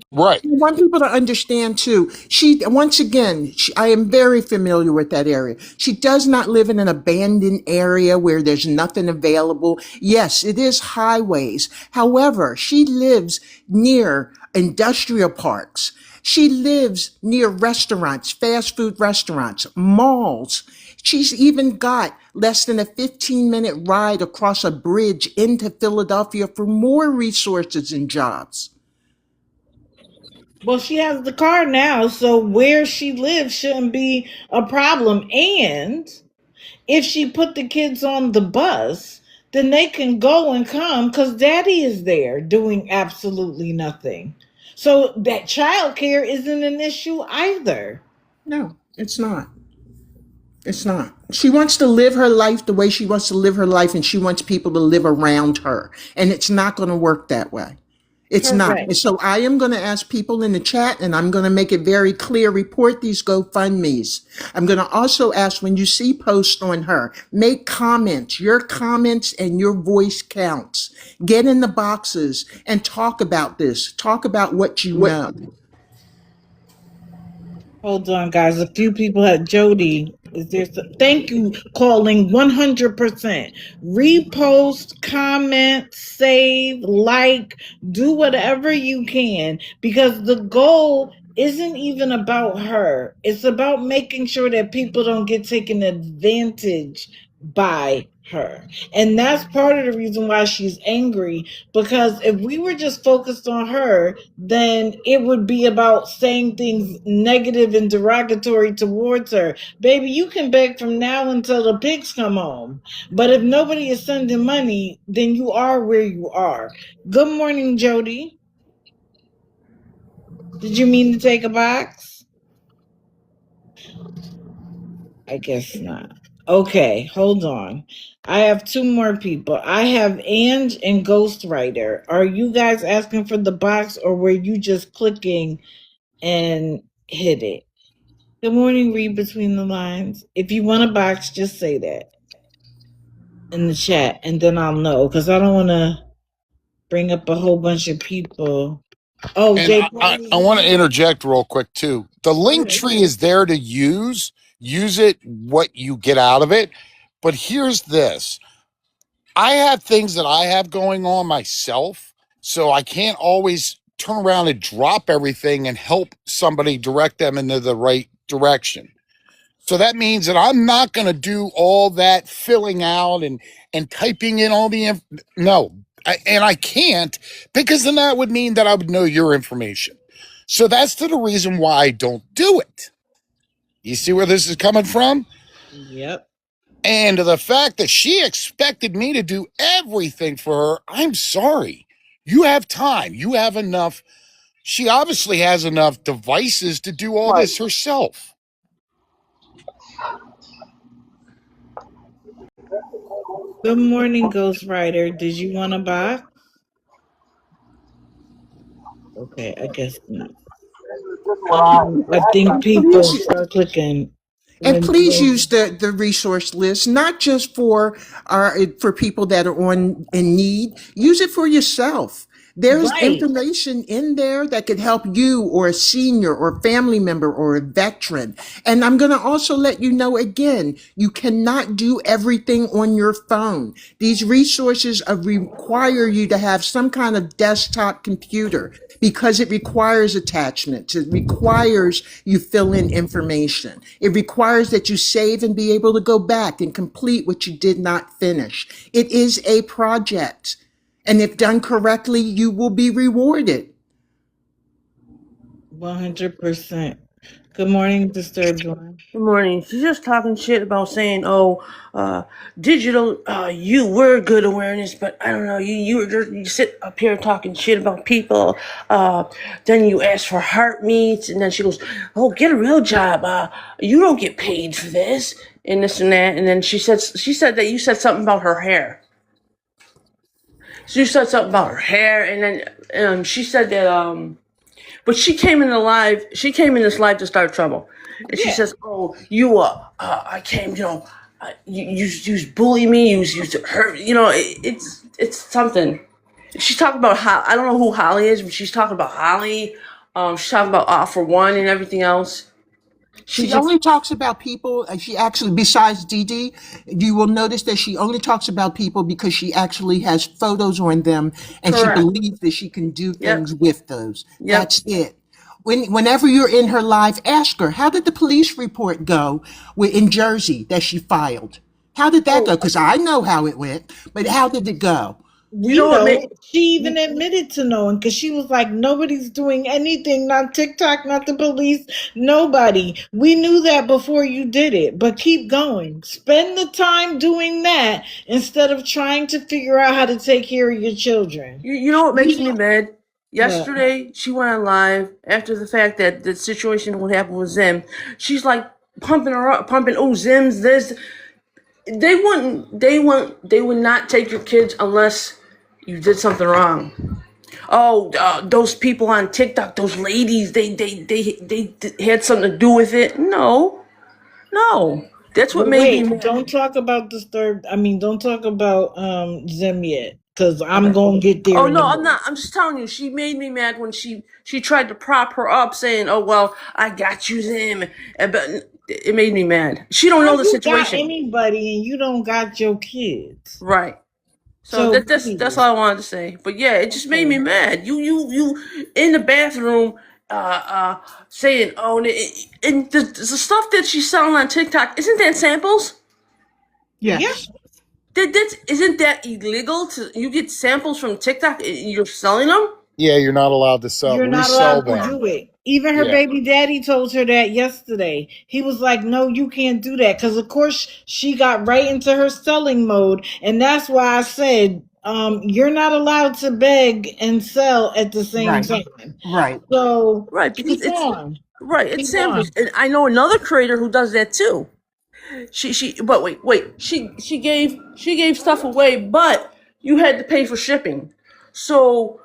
Right. I want people to understand too. She, once again, I am very familiar with that area. She does not live in an abandoned area where there's nothing available. Yes, it is highways. However, she lives near industrial parks. She lives near restaurants, fast food restaurants, malls. She's even got less than a 15-minute ride across a bridge into Philadelphia for more resources and jobs. Well, she has the car now, so where she lives shouldn't be a problem. And if she put the kids on the bus, then they can go and come because daddy is there doing absolutely nothing. So that childcare isn't an issue either. No, it's not. It's not. She wants to live her life the way she wants to live her life, and she wants people to live around her. And it's not going to work that way. It's not. Correct. And so I am going to ask people in the chat, and I'm going to make it very clear, report these GoFundMes. I'm going to also ask, when you see posts on her, make comments. Your comments and your voice counts. Get in the boxes and talk about this. Talk about what you know. Hold on, guys. A few people had Jody. Is there some, thank you, calling 100%. Repost, comment, save, like, do whatever you can because the goal isn't even about her. It's about making sure that people don't get taken advantage by her. And that's part of the reason why she's angry because if we were just focused on her, then it would be about saying things negative and derogatory towards her. Baby, you can beg from now until the pigs come home. But if nobody is sending money, then you are where you are. Good morning, Jody. Did you mean to take a box? I guess not. Okay, hold on. I have two more people. I have Ange and Ghostwriter. Are you guys asking for the box or were you just clicking and hit it? Good morning, read between the lines. If you want a box, just say that in the chat and then I'll know because I don't want to bring up a whole bunch of people. Oh, And Jay I want to interject real quick too. The link Party. tree is there to use. Use it what you get out of it. But here's this. I have things that I have going on myself, so I can't always turn around and drop everything and help somebody direct them into the right direction. So that means that I'm not going to do all that filling out and typing in all the no, and I can't, because then that would mean that I would know your information. So that's the reason why I don't do it. You see where this is coming from? Yep. And the fact that she expected me to do everything for her, I'm sorry. You have time. You have enough. She obviously has enough devices to do all this herself. Good morning, Ghost Rider. Did you want a box? Okay, I guess not. I think people are clicking And when please use the resource list, not just for people that are in need. Use it for yourself. There's right. information in there that could help you or a senior or family member or a veteran. And I'm going to also let you know again, you cannot do everything on your phone. These resources require you to have some kind of desktop computer because it requires attachments. It requires you fill in information. It requires that you save and be able to go back and complete what you did not finish. It is a project. And if done correctly, you will be rewarded. 100%. Good morning, Disturbed One. Good morning. She's just talking shit about saying, digital, you were good awareness, but I don't know, you sit up here talking shit about people, then you ask for heart meets, and then she goes, oh, get a real job, you don't get paid for this, and this and that, and then she said that you said something about her hair. So you said something about her hair, and then, she said that, but she came in this live to start trouble. And she says, oh, I came, you bully me, you hurt, it's something. She's talking about I don't know who Holly is, but she's talking about Holly. She's talking about All for One and everything else. She only talks about people, she actually, besides D.A.D, you will notice that she only talks about people because she actually has photos on them and Correct. she believes that she can do things with those. Yep. That's it. Whenever you're in her live, ask her, how did the police report go in Jersey that she filed? How did that go? Because I know how it went, but how did it go? She even admitted to knowing because she was like, nobody's doing anything, not TikTok, not the police, nobody. We knew that before you did it, but keep going. Spend the time doing that instead of trying to figure out how to take care of your children. You know what makes me mad? Yesterday, she went on live after the fact that the situation what happened with Zim. She's like pumping her up, oh, Zim's this. They would not take your kids unless you did something wrong. Oh, those people on TikTok, those ladies, they had something to do with it. No, that's what made me mad. Don't talk about don't talk about Zim yet, because I'm gonna get there. Oh no, I'm not. I'm just telling you, she made me mad when she tried to prop her up, saying, "Oh well, I got you, Zim," but it made me mad. She don't know the situation. You got anybody, and you don't got your kids, right? So that's all I wanted to say. But yeah, it just made me mad. You in the bathroom, saying, "Oh," and the stuff that she's selling on TikTok, isn't that samples? Yes. Isn't that illegal? You get samples from TikTok, and you're selling them? Yeah, you're not allowed to sell. You're not allowed to do it. Even her baby daddy told her that yesterday. He was like, no, you can't do that. Because, of course, she got right into her selling mode. And that's why I said, you're not allowed to beg and sell at the same time. Right. So, because it's samples. And I know another creator who does that too. But wait. She gave stuff away, but you had to pay for shipping. So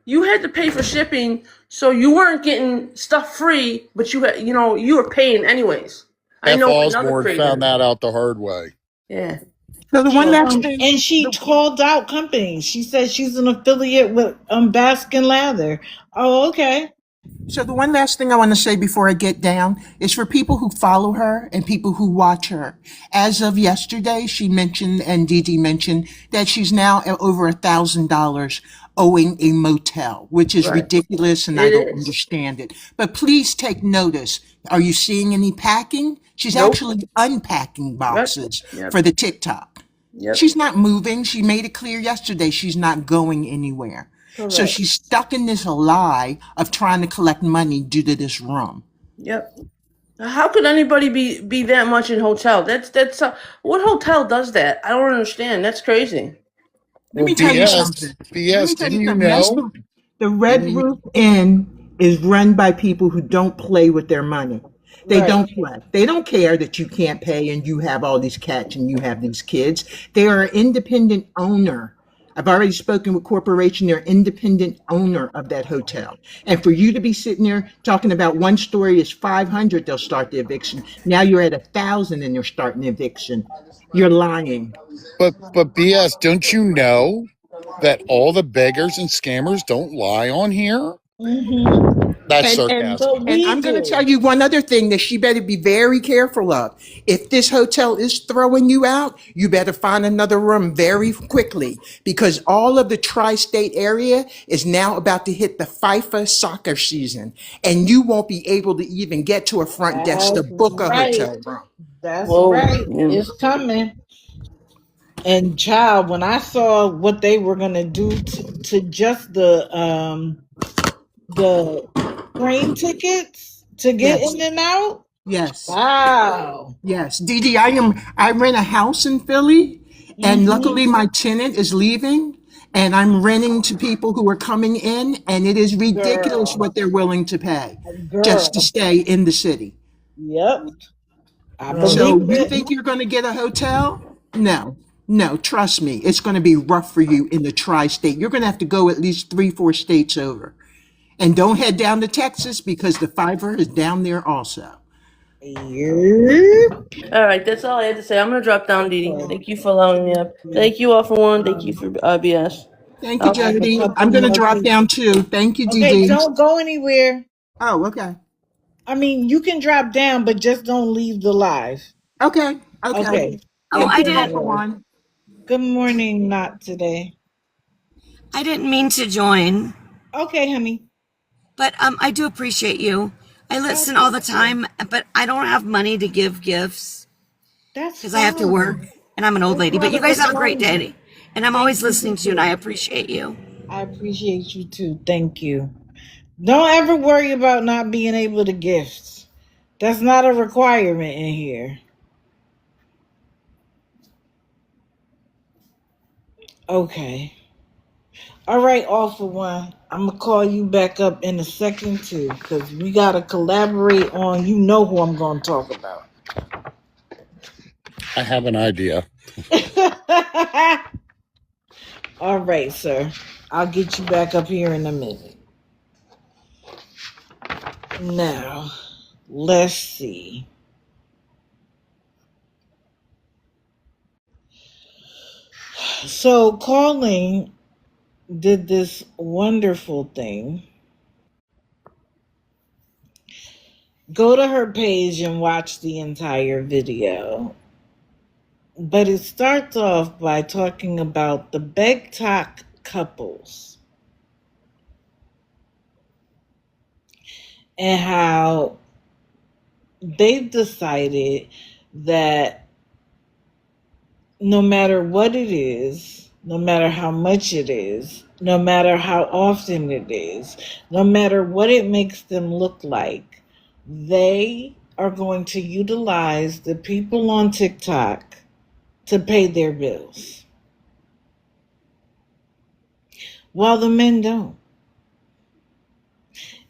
you had to pay for shipping, so you weren't getting stuff free, but you were paying anyways. I know Osborne found that out the hard way. Yeah. So the one and she called out companies. She said she's an affiliate with Baskin Lather. Oh, okay. So the one last thing I want to say before I get down is for people who follow her and people who watch her. As of yesterday, she mentioned, and D.D mentioned, that she's now at over $1,000 owing a motel, which is Right. ridiculous and I It don't is. understand it. But please take notice. Are you seeing any packing? She's Nope. actually unpacking Yep. boxes Yep. for the TikTok. Yep. She's not moving. She made it clear yesterday she's not going anywhere. So Correct. she's stuck in this lie of trying to collect money due to this room. Yep. How could anybody be that much in hotel? That's what hotel does that? I don't understand. That's crazy. Let Well, me tell you something. Let me tell you didn't you something. That's know? the Red Didn't Roof Inn is run by people who don't play with their money. They Right. don't play. They don't care that you can't pay and you have all these cats and you have these kids. They are an independent owner. I've already spoken with corporation. They're independent owner of that hotel. And for you to be sitting there talking about one story is 500, they'll start the eviction. Now you're at 1,000 and they're starting the eviction. You're lying. but BS, don't you know that all the beggars and scammers don't lie on here? Mm-hmm. That's And and sarcasm. But and we I'm going to tell do. you one other thing that she better be very careful of. If this hotel is throwing you out, you better find another room very quickly because all of the tri-state area is now about to hit the FIFA soccer season, and you won't be able to even get to a front desk to That's book a right. hotel room. That's Whoa. right. Yeah. It's coming. And child, when I saw what they were gonna do to just the train tickets to get Yes, in and out, yes. wow. Yes, Dee Dee, I rent a house in Philly, and Mm-hmm. luckily my tenant is leaving, and I'm renting to people who are coming in, and it is ridiculous Girl. what they're willing to pay just to Girl. stay in the city. Yep. I Well, So believe you it. think you're going to get a hotel? No, no, trust me, it's going to be rough for you in the tri-state. You're going to have to go at least 3, 4 states over. And don't head down to Texas because the fiver is down there also. Yep. all right. That's all I had to say. I'm gonna drop down, Didi. Okay. Thank you for allowing me up. Thank you all for one. Thank you for BS. Thank you, I'll I have a Jody. couple I'm going to more drop people. down too. Thank you, Dee Okay, Dee. don't go anywhere. Oh, okay. I mean, you can drop down, but just don't leave the live. Okay, okay. Okay. Oh, Thank Thank I you, you, all didn't. for Joy. one. Good morning, not today. I didn't mean to join, Okay, honey. but I do appreciate you. I Oh, listen all thank the you. time, but I don't have money to give gifts That's because I have to work fine. and I'm an old That's lady. But not you a guys have a great requirement. day, and I'm Thank always you, listening to you, and I too. appreciate you. I appreciate you too. Thank you. Don't ever worry about not being able to gift. That's not a requirement in here. Okay. All right, all for one. I'm gonna call you back up in a second too, because we gotta collaborate on. You know who I'm gonna talk about. I have an idea. All right, sir. I'll get you back up here in a minute. Now, let's see. So, Calling did this wonderful thing. Go to her page and watch the entire video. But it starts off by talking about the Begtok couples and how they've decided that no matter what it is, no matter how much it is, no matter how often it is, no matter what it makes them look like, they are going to utilize the people on TikTok to pay their bills, while the men don't.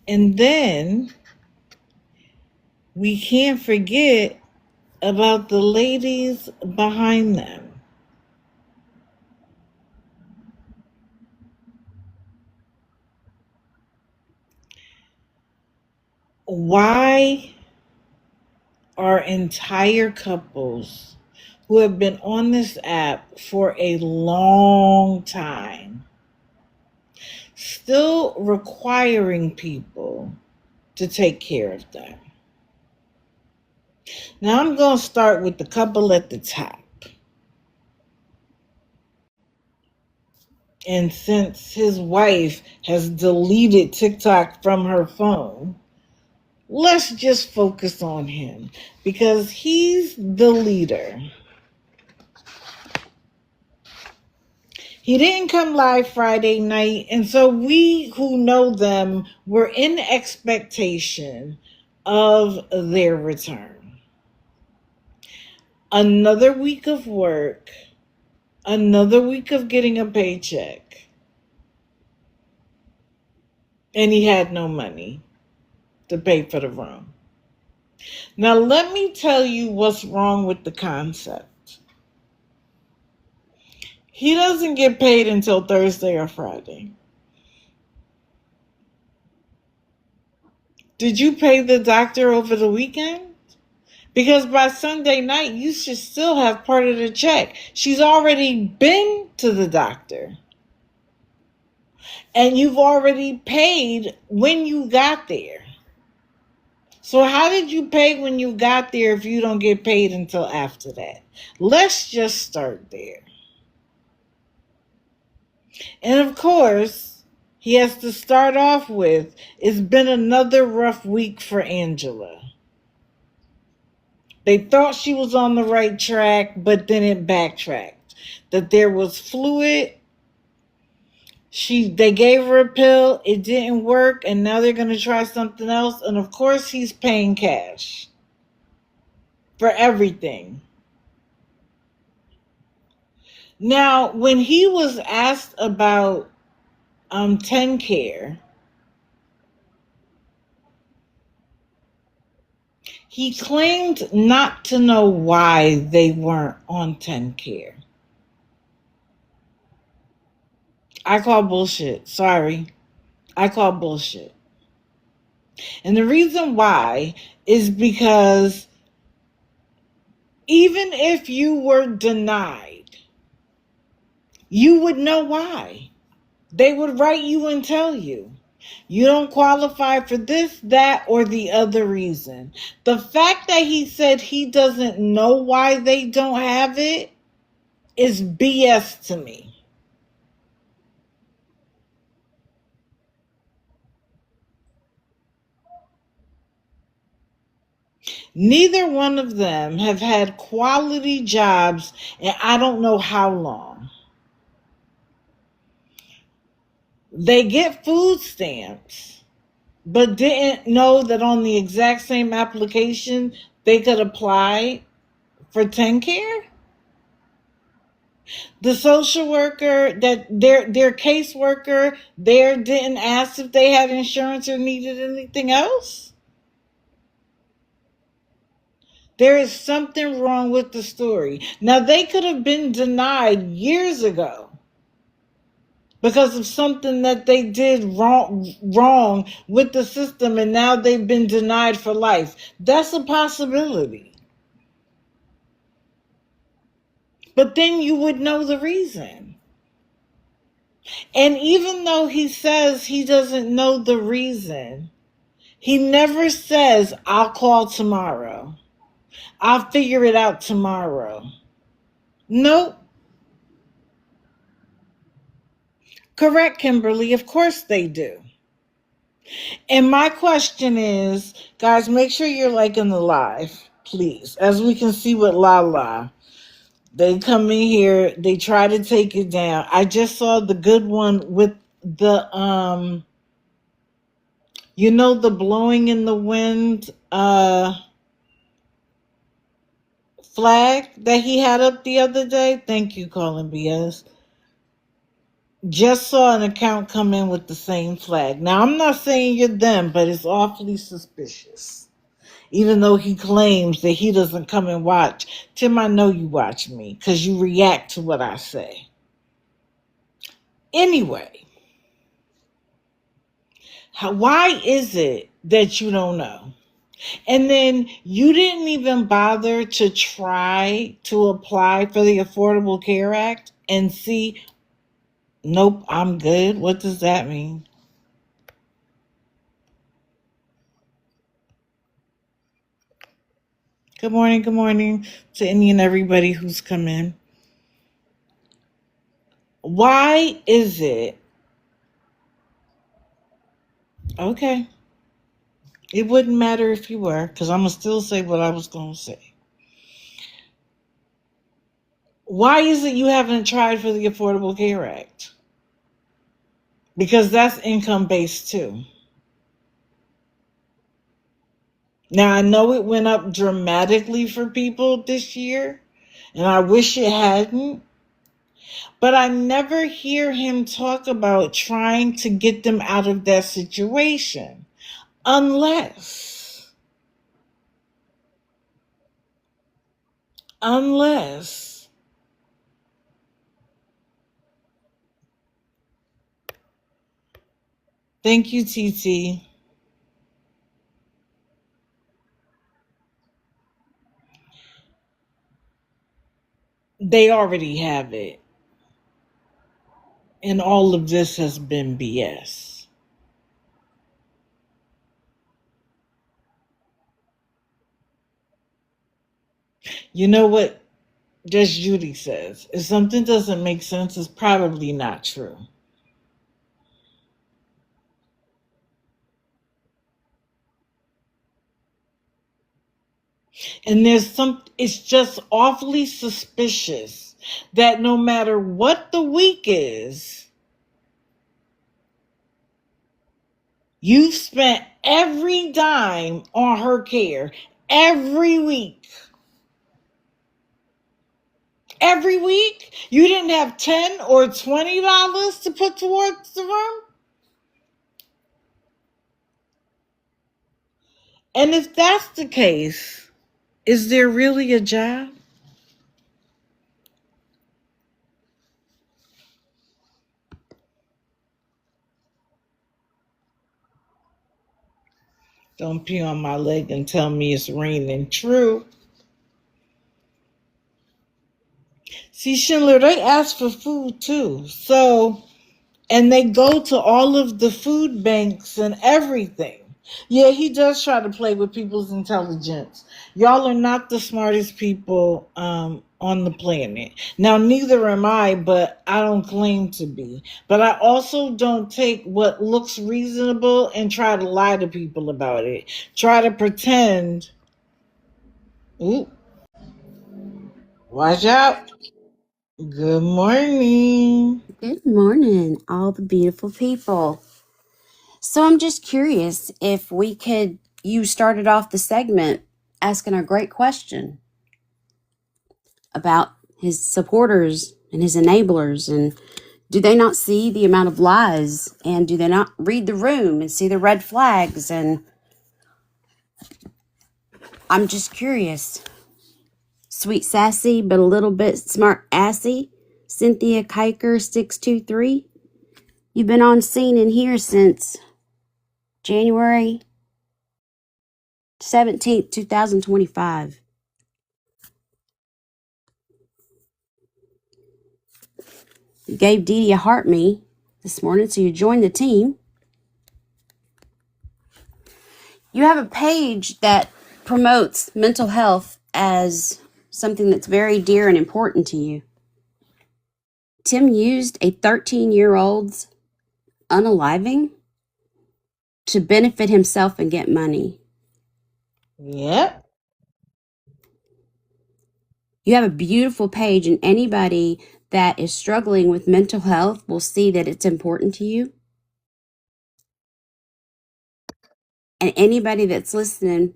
And then we can't forget about the ladies behind them. Why are entire couples who have been on this app for a long time still requiring people to take care of them. Now I'm going to start with the couple at the top. And since his wife has deleted TikTok from her phone, let's just focus on him because he's the leader. He didn't come live Friday night, and so we who know them were in expectation of their return. Another week of work, another week of getting a paycheck, and he had no money to pay for the room. Now, let me tell you what's wrong with the concept. He doesn't get paid until Thursday or Friday. Did you pay the doctor over the weekend? Because by Sunday night, you should still have part of the check. She's already been to the doctor. And you've already paid when you got there. So how did you pay when you got there if you don't get paid until after that? Let's just start there. And of course, he has to start off with, it's been another rough week for Angela. They thought she was on the right track, but then it backtracked. That there was fluid. They gave her a pill, it didn't work, and now they're going to try something else. And of course, he's paying cash for everything. Now, when he was asked about 10 Care, he claimed not to know why they weren't on 10 Care. I call bullshit. Sorry. I call bullshit. And the reason why is because even if you were denied, you would know why. They would write you and tell you. You don't qualify for this, that, or the other reason. The fact that he said he doesn't know why they don't have it is BS to me. Neither one of them have had quality jobs in I don't know how long. They get food stamps, but didn't know that on the exact same application they could apply for 10 Care. The social worker, that their caseworker there didn't ask if they had insurance or needed anything else. There is something wrong with the story. Now, they could have been denied years ago because of something that they did wrong with the system, and now they've been denied for life. That's a possibility. But then you would know the reason. And even though he says he doesn't know the reason, he never says, I'll call tomorrow. I'll figure it out tomorrow. Nope. Correct, Kimberly. Of course they do. And my question is, guys, make sure you're liking the live, please. As we can see with Lala, they come in here, they try to take it down. I just saw the good one with the, the blowing in the wind flag that he had up the other day. Thank you, Colin BS. Just saw an account come in with the same flag. Now, I'm not saying you're them, but it's awfully suspicious. Even though he claims that he doesn't come and watch. Tim, I know you watch me because you react to what I say. Anyway, why is it that you don't know? And then you didn't even bother to try to apply for the Affordable Care Act and see, nope, I'm good. What does that mean? Good morning to any and everybody who's come in. Why is it okay? It wouldn't matter if you were, because I'm gonna still say what I was gonna say. Why is it you haven't tried for the Affordable Care Act? Because that's income based too. Now I know it went up dramatically for people this year, and I wish it hadn't. But I never hear him talk about trying to get them out of that situation. Unless, unless, thank you, TT. They already have it. And all of this has been BS. You know what Just Judy says? If something doesn't make sense, it's probably not true. And it's just awfully suspicious that no matter what the week is, you've spent every dime on her care every week. Every week? You didn't have $10 or $20 to put towards the room? And if that's the case, is there really a job? Don't pee on my leg and tell me it's raining. True. See, Schindler, they ask for food too. So, and they go to all of the food banks and everything. Yeah, he does try to play with people's intelligence. Y'all are not the smartest people on the planet. Now, neither am I, but I don't claim to be. But I also don't take what looks reasonable and try to lie to people about it. Try to pretend. Ooh, watch out. Good morning. Good morning, all the beautiful people. So I'm just curious if you started off the segment asking a great question about his supporters and his enablers, and do they not see the amount of lies, and do they not read the room and see the red flags? And I'm just curious. Sweet Sassy, but a little bit smart assy, Cynthia Kiker 623. You've been on scene in here since January 17th, 2025. You gave D.A.D a heart me this morning, so you joined the team. You have a page that promotes mental health as something that's very dear and important to you. Tim used a 13-year-old's unaliving to benefit himself and get money. Yep. You have a beautiful page, and anybody that is struggling with mental health will see that it's important to you. And anybody that's listening,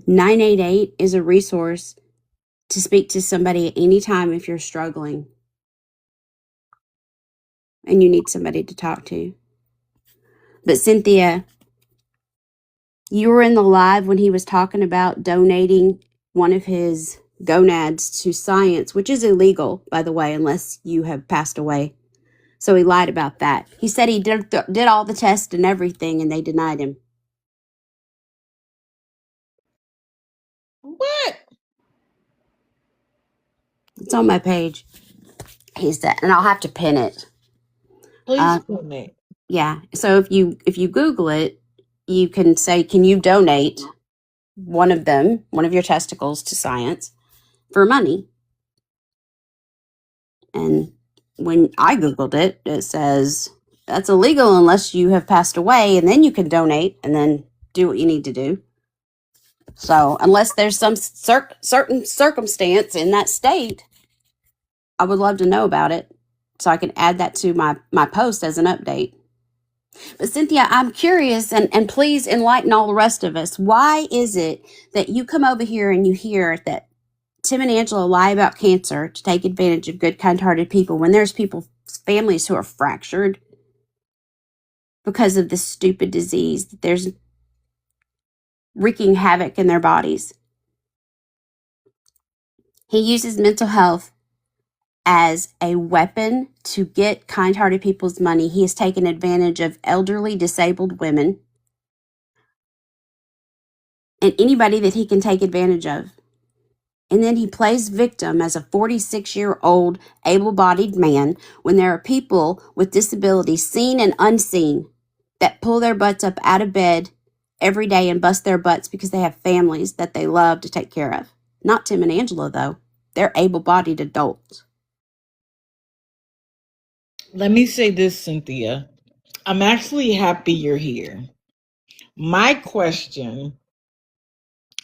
988 is a resource to speak to somebody at any time if you're struggling and you need somebody to talk to. But Cynthia, you were in the live when he was talking about donating one of his gonads to science, which is illegal, by the way, unless you have passed away. So he lied about that. He said he did all the tests and everything, and they denied him. What? It's on my page. He said, and I'll have to pin it. Please put me. Yeah. So if you Google it, you can say, "Can you donate?" one of your testicles to science for money. And when I Googled it, it says that's illegal unless you have passed away, and then you can donate and then do what you need to do. So unless there's some certain circumstance in that state, I would love to know about it so I can add that to my post as an update. But Cynthia, I'm curious, and please enlighten all the rest of us. Why is it that you come over here and you hear that Tim and Angela lie about cancer to take advantage of good, kind-hearted people when there's families who are fractured because of this stupid disease that there's wreaking havoc in their bodies? He uses mental health as a weapon to get kind-hearted people's money. He has taken advantage of elderly, disabled women and anybody that he can take advantage of. And then he plays victim as a 46-year-old able-bodied man when there are people with disabilities, seen and unseen, that pull their butts up out of bed every day and bust their butts because they have families that they love to take care of. Not Tim and Angela, though. They're able-bodied adults. Let me say this, Cynthia. I'm actually happy you're here. My question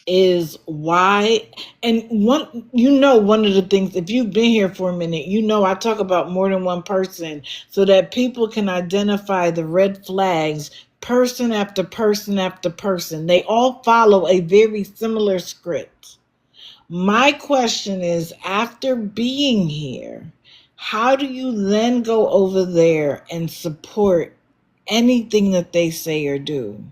is why, and one of the things, if you've been here for a minute, I talk about more than one person so that people can identify the red flags, person after person after person. They all follow a very similar script. My question is, after being here, how do you then go over there and support anything that they say or do?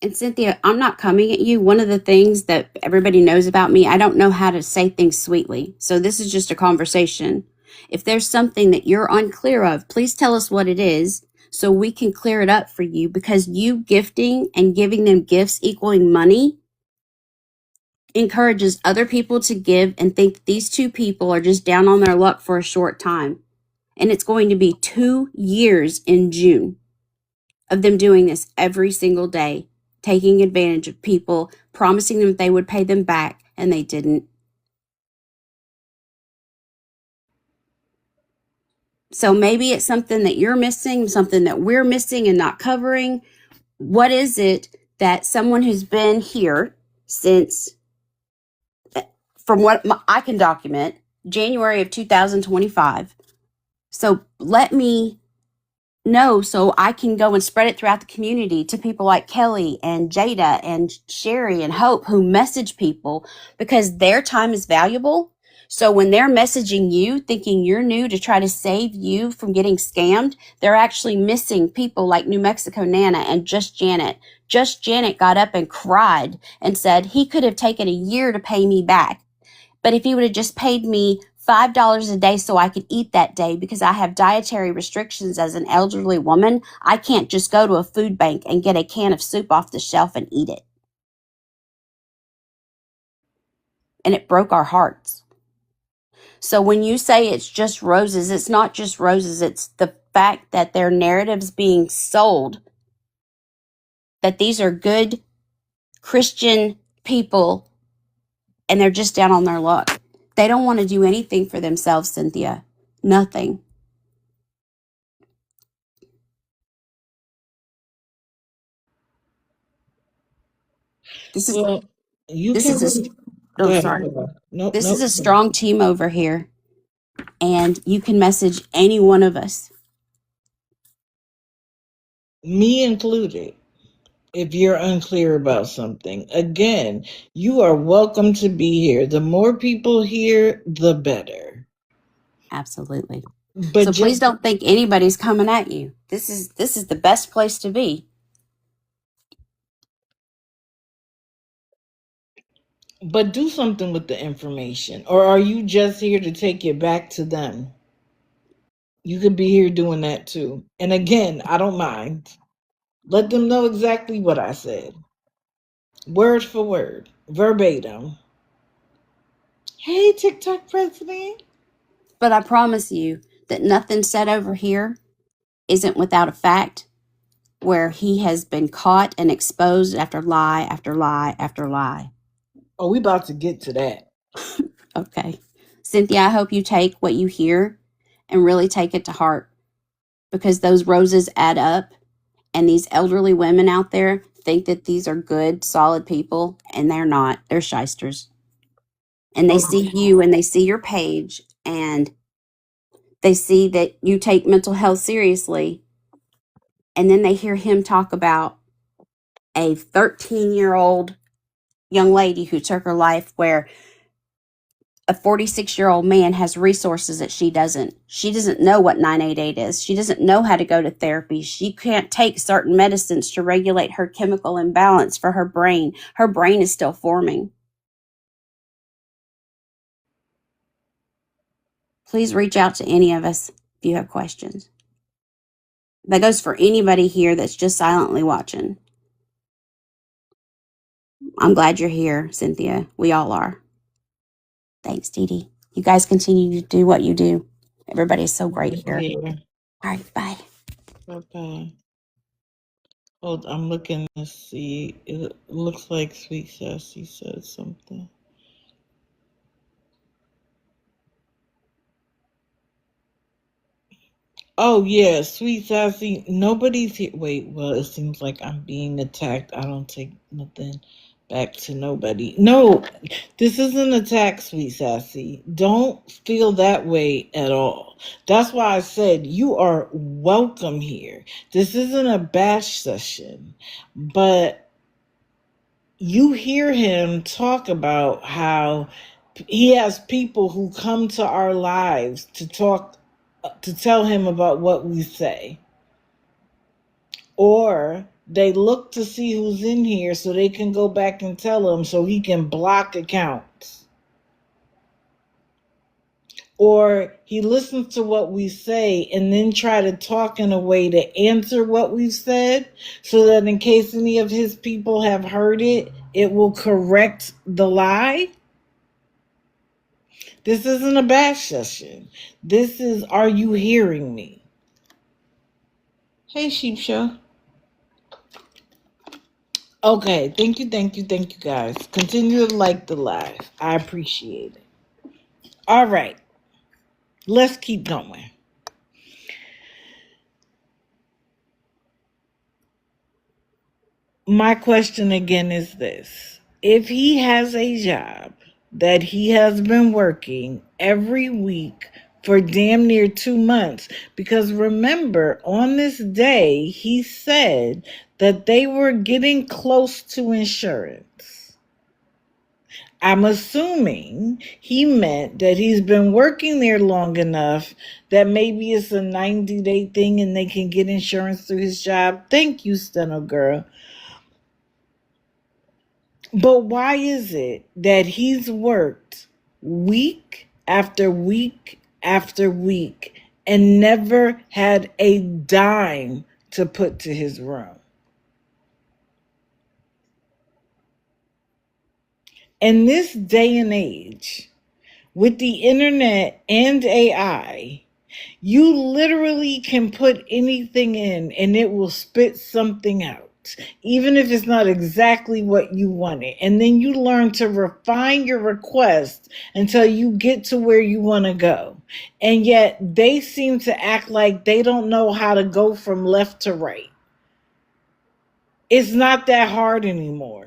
And Cynthia, I'm not coming at you. One of the things that everybody knows about me, I don't know how to say things sweetly. So this is just a conversation. If there's something that you're unclear of, please tell us what it is so we can clear it up for you, because you gifting and giving them gifts equaling money encourages other people to give and think these two people are just down on their luck for a short time. And it's going to be 2 years in June of them doing this every single day, taking advantage of people, promising them they would pay them back, and they didn't. So maybe it's something that you're missing, something that we're missing and not covering. What is it that someone who's been here since, from what I can document, January of 2025? So let me know so I can go and spread it throughout the community to people like Kelly and Jada and Sherry and Hope, who message people because their time is valuable. So when they're messaging you thinking you're new to try to save you from getting scammed, they're actually missing people like New Mexico Nana and Just Janet. Just Janet got up and cried and said he could have taken a year to pay me back. But if he would have just paid me $5 a day so I could eat that day, because I have dietary restrictions as an elderly woman, I can't just go to a food bank and get a can of soup off the shelf and eat it. And it broke our hearts. So when you say it's just roses, it's not just roses. It's the fact that their narrative's being sold, that these are good Christian people and they're just down on their luck. They don't want to do anything for themselves, Cynthia. Nothing. This is Well, you this can. is a Go oh ahead. sorry. Nope, This is nope. a strong team over here, and you can message any one of us. Me included. If you're unclear about something, again, you are welcome to be here. The more people here, the better. Absolutely. But So please just don't think anybody's coming at you. This is the best place to be. but do something with the information. Or are you just here to take it back to them? You could be here doing that too. And again, I don't mind. Let them know exactly what I said. Word for word. Verbatim. Hey, TikTok president. But I promise you that nothing said over here isn't without a fact, where he has been caught and exposed after lie after lie after lie. Oh, we about to get to that. Okay. Cynthia, I hope you take what you hear and really take it to heart, because those roses add up, and these elderly women out there think that these are good, solid people, and they're not. They're shysters. And they see you and they see your page and they see that you take mental health seriously. And then they hear him talk about a 13-year-old young lady who took her life, where a 46-year-old man has resources that she doesn't. She doesn't know what 988 is. She doesn't know how to go to therapy. She can't take certain medicines to regulate her chemical imbalance for her brain. Her brain is still forming. Please reach out to any of us if you have questions. That goes for anybody here that's just silently watching. I'm glad you're here, Cynthia. We all are. Thanks, Dee Dee. You guys continue to do what you do. Everybody's so great here. Yeah. All right, bye. Bye-bye. Hold, I'm looking to see. It looks like Sweet Sassy said something. Oh yeah, Sweet Sassy. Nobody's here. Wait, well, it seems like I'm being attacked. I don't take nothing back to nobody. No, this isn't an attack, Sweet Sassy. Don't feel that way at all. That's why I said you are welcome here. This isn't a bash session, but you hear him talk about how he has people who come to our lives to talk, to tell him about what we say, or they look to see who's in here so they can go back and tell him so he can block accounts, or he listens to what we say and then try to talk in a way to answer what we've said so that in case any of his people have heard it, it will correct the lie. This isn't a bash session. This is, are you hearing me? Hey, Sheep Show. Okay, thank you, guys. Continue to like the live. I appreciate it. All right, let's keep going. My question again is this. If he has a job that he has been working every week for damn near 2 months, because remember, on this day, he said that they were getting close to insurance. I'm assuming he meant that he's been working there long enough that maybe it's a 90-day thing and they can get insurance through his job. Thank you, Steno Girl. But why is it that he's worked week after week after week and never had a dime to put to his room? In this day and age, with the internet and AI, you literally can put anything in and it will spit something out, even if it's not exactly what you wanted. And then you learn to refine your request until you get to where you want to go. And yet they seem to act like they don't know how to go from left to right. It's not that hard anymore.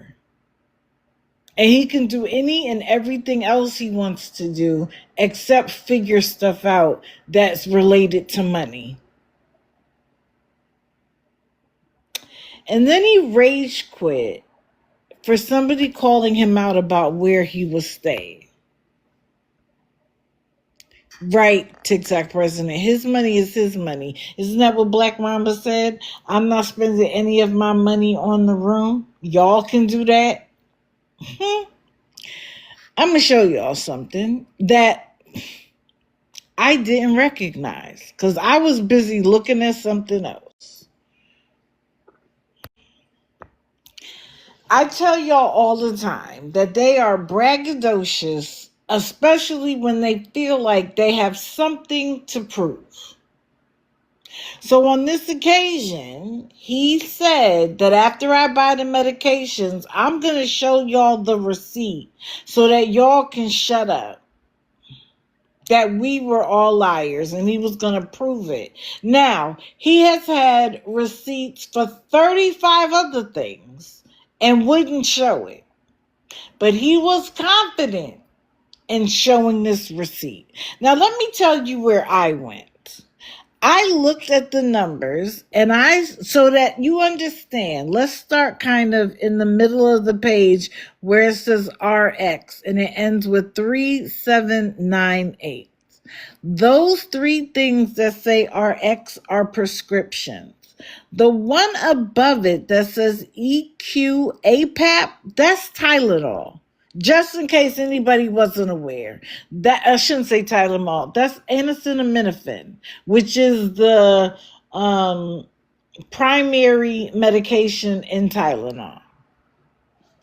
And he can do any and everything else he wants to do except figure stuff out that's related to money. And then he rage quit for somebody calling him out about where he was staying. Right, TikTok president. His money is his money. Isn't that what Black Mamba said? I'm not spending any of my money on the room. Y'all can do that. I'm going to show y'all something that I didn't recognize because I was busy looking at something else. I tell y'all all the time that they are braggadocious, especially when they feel like they have something to prove. So on this occasion, he said that after I buy the medications, I'm going to show y'all the receipt so that y'all can shut up. That we were all liars, and he was going to prove it. Now, he has had receipts for 35 other things and wouldn't show it. But he was confident in showing this receipt. Now, let me tell you where I went. I looked at the numbers and so that you understand, let's start kind of in the middle of the page where it says RX and it ends with 3798. Those three things that say RX are prescriptions. The one above it that says EQ APAP, that's Tylenol. Just in case anybody wasn't aware. That I shouldn't say Tylenol. That's acetaminophen, which is the primary medication in Tylenol.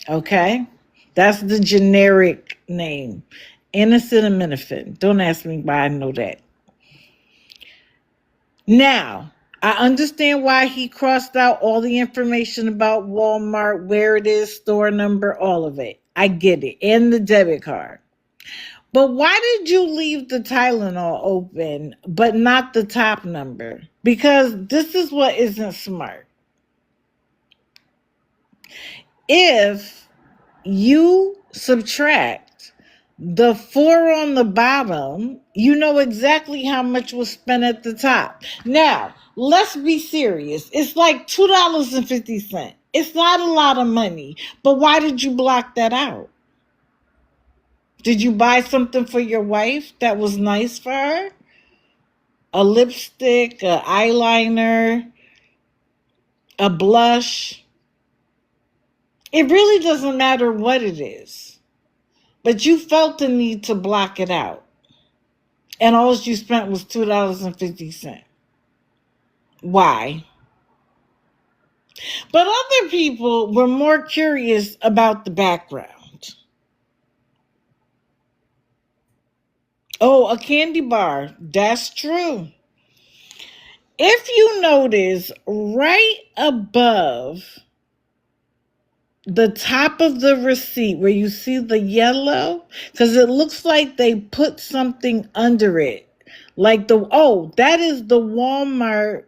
Okay? That's the generic name. Acetaminophen. Don't ask me why I know that. Now, I understand why he crossed out all the information about Walmart, where it is, store number, all of it. I get it. And the debit card. But why did you leave the Tylenol open, but not the top number? Because this is what isn't smart. If you subtract the 4 on the bottom, you know exactly how much was spent at the top. Now, let's be serious. It's like $2.50. It's not a lot of money, but why did you block that out? Did you buy something for your wife that was nice for her? A lipstick, an eyeliner, a blush? It really doesn't matter what it is, but you felt the need to block it out. And all you spent was $2.50. Why? But other people were more curious about the background. Oh, a candy bar. That's true. If you notice, right above the top of the receipt where you see the yellow, because it looks like they put something under it. Like that is the Walmart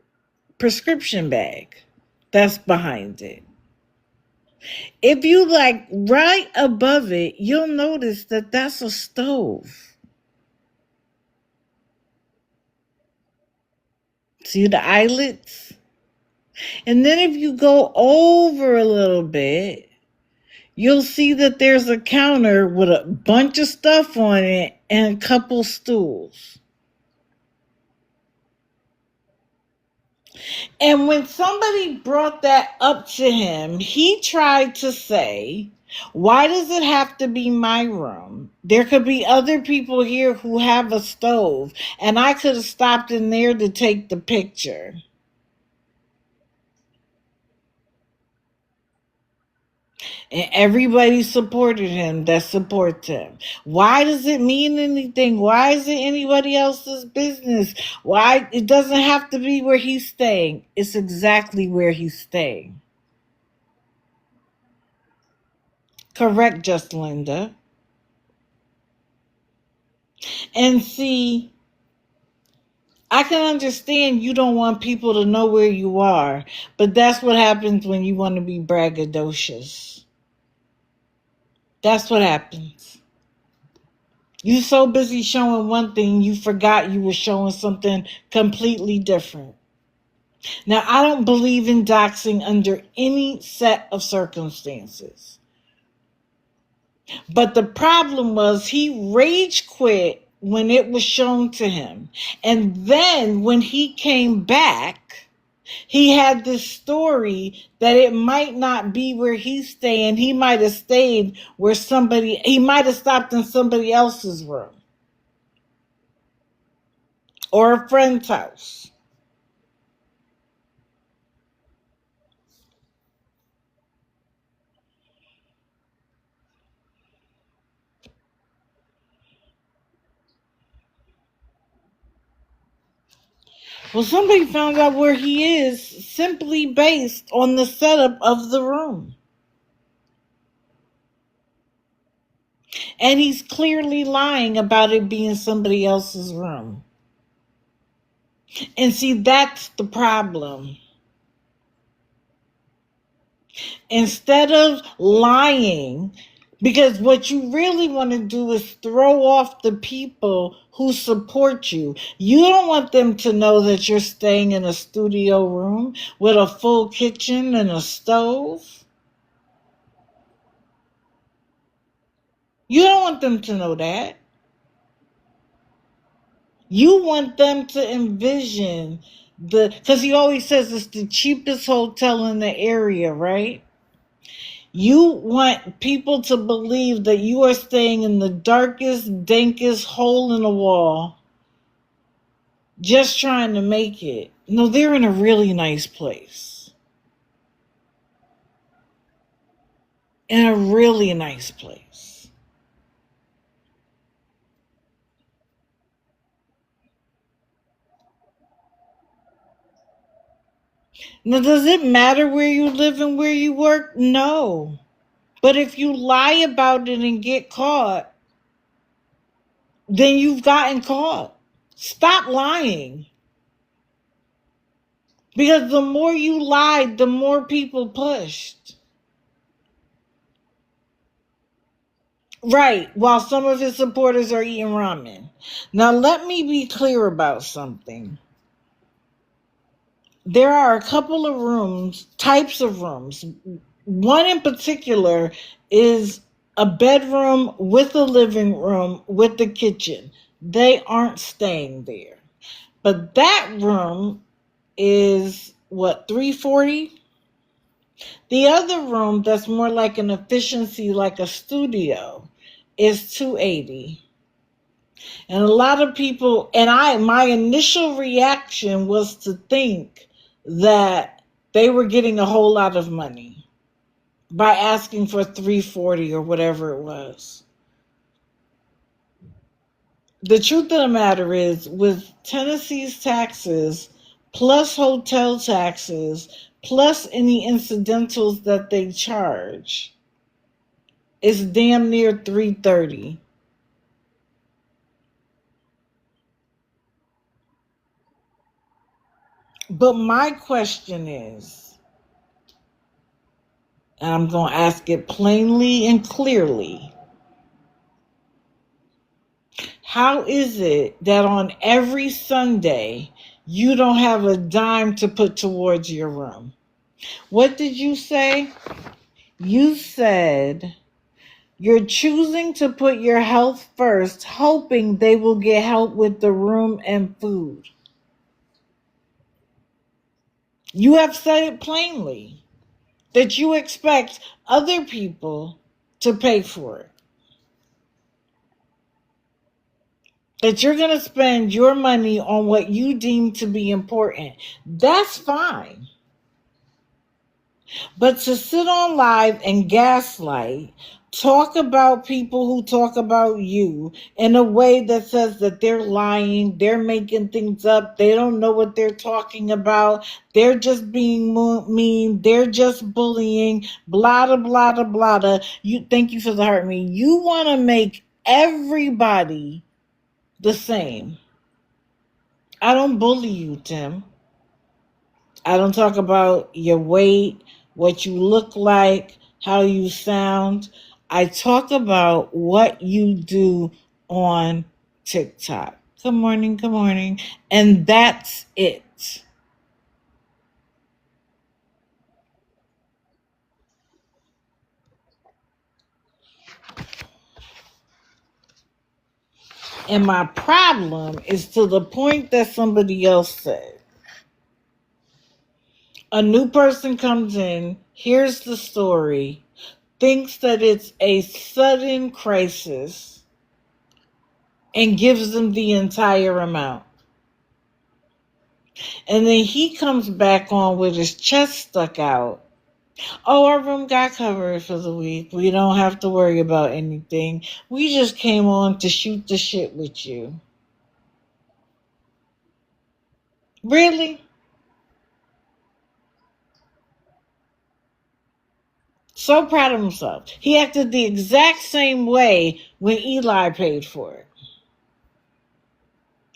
prescription bag that's behind it. If you right above it, you'll notice that that's a stove. See the eyelets? And then if you go over a little bit, you'll see that there's a counter with a bunch of stuff on it and a couple stools. And when somebody brought that up to him, he tried to say, why does it have to be my room? There could be other people here who have a stove, and I could have stopped in there to take the picture. And everybody supported him that supports him. Why does it mean anything? Why is it anybody else's business? Why? It doesn't have to be where he's staying. It's exactly where he's staying. Correct, Just Linda. And see, I can understand you don't want people to know where you are, but that's what happens when you want to be braggadocious. That's what happens. You're so busy showing one thing, you forgot you were showing something completely different. Now, I don't believe in doxing under any set of circumstances. But the problem was he rage quit when it was shown to him. And then when he came back, he had this story that it might not be where he's staying. He might have stayed where he might have stopped in somebody else's room or a friend's house. Well, somebody found out where he is simply based on the setup of the room. And he's clearly lying about it being somebody else's room. And see, that's the problem. Instead of lying, because what you really want to do is throw off the people who support you. You don't want them to know that you're staying in a studio room with a full kitchen and a stove. You don't want them to know that. You want them to envision because he always says it's the cheapest hotel in the area, right? You want people to believe that you are staying in the darkest, dankest hole in the wall, just trying to make it. No, they're in a really nice place. In a really nice place. Now, does it matter where you live and where you work? No. But if you lie about it and get caught, then you've gotten caught. Stop lying. Because the more you lied, the more people pushed. Right, while some of his supporters are eating ramen. Now, let me be clear about something. There are a couple of rooms, types of rooms. One in particular is a bedroom with a living room with the kitchen. They aren't staying there. But that room is what, $340? The other room that's more like an efficiency, like a studio, is $280. And a lot of people, and my initial reaction was to think that they were getting a whole lot of money by asking for $340 or whatever it was. The truth of the matter is, with Tennessee's taxes, plus hotel taxes, plus any incidentals that they charge, it's damn near $330. But my question is, and I'm going to ask it plainly and clearly, how is it that on every Sunday you don't have a dime to put towards your room? What did you say? You said you're choosing to put your health first, hoping they will get help with the room and food. You have said it plainly that you expect other people to pay for it. That you're going to spend your money on what you deem to be important. That's fine. But to sit on live and gaslight, talk about people who talk about you in a way that says that they're lying, they're making things up, they don't know what they're talking about, they're just being mean, they're just bullying, blah, blah, blah, blah, blah. Thank you for the heart me. You want to make everybody the same. I don't bully you, Tim. I don't talk about your weight, what you look like, how you sound. I talk about what you do on TikTok. Good morning, good morning. And that's it. And my problem is to the point that somebody else said. A new person comes in, hears the story, thinks that it's a sudden crisis, and gives them the entire amount. And then he comes back on with his chest stuck out. Oh, our room got covered for the week. We don't have to worry about anything. We just came on to shoot the shit with you. Really? So proud of himself. He acted the exact same way when Eli paid for it.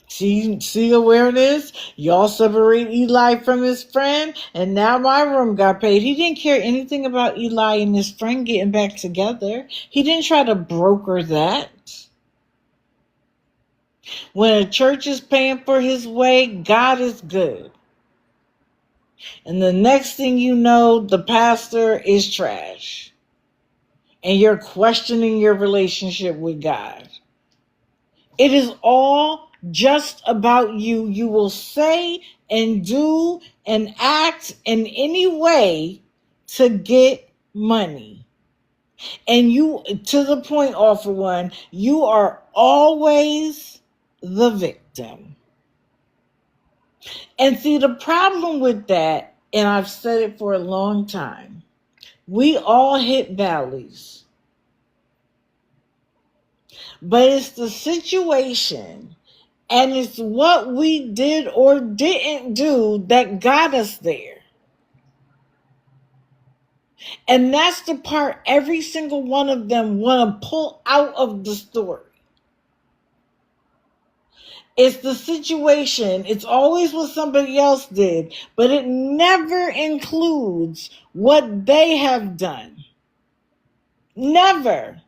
See where it is? Y'all separate Eli from his friend, and now my room got paid. He didn't care anything about Eli and his friend getting back together. He didn't try to broker that. When a church is paying for his way, God is good. And the next thing you know, the pastor is trash. And you're questioning your relationship with God. It is all just about you. You will say and do and act in any way to get money. And you, to the point, all for one, you are always the victim. And see, the problem with that, and I've said it for a long time, we all hit valleys. But it's the situation and it's what we did or didn't do that got us there. And that's the part every single one of them want to pull out of the story. It's the situation. It's always what somebody else did, but it never includes what they have done. Never.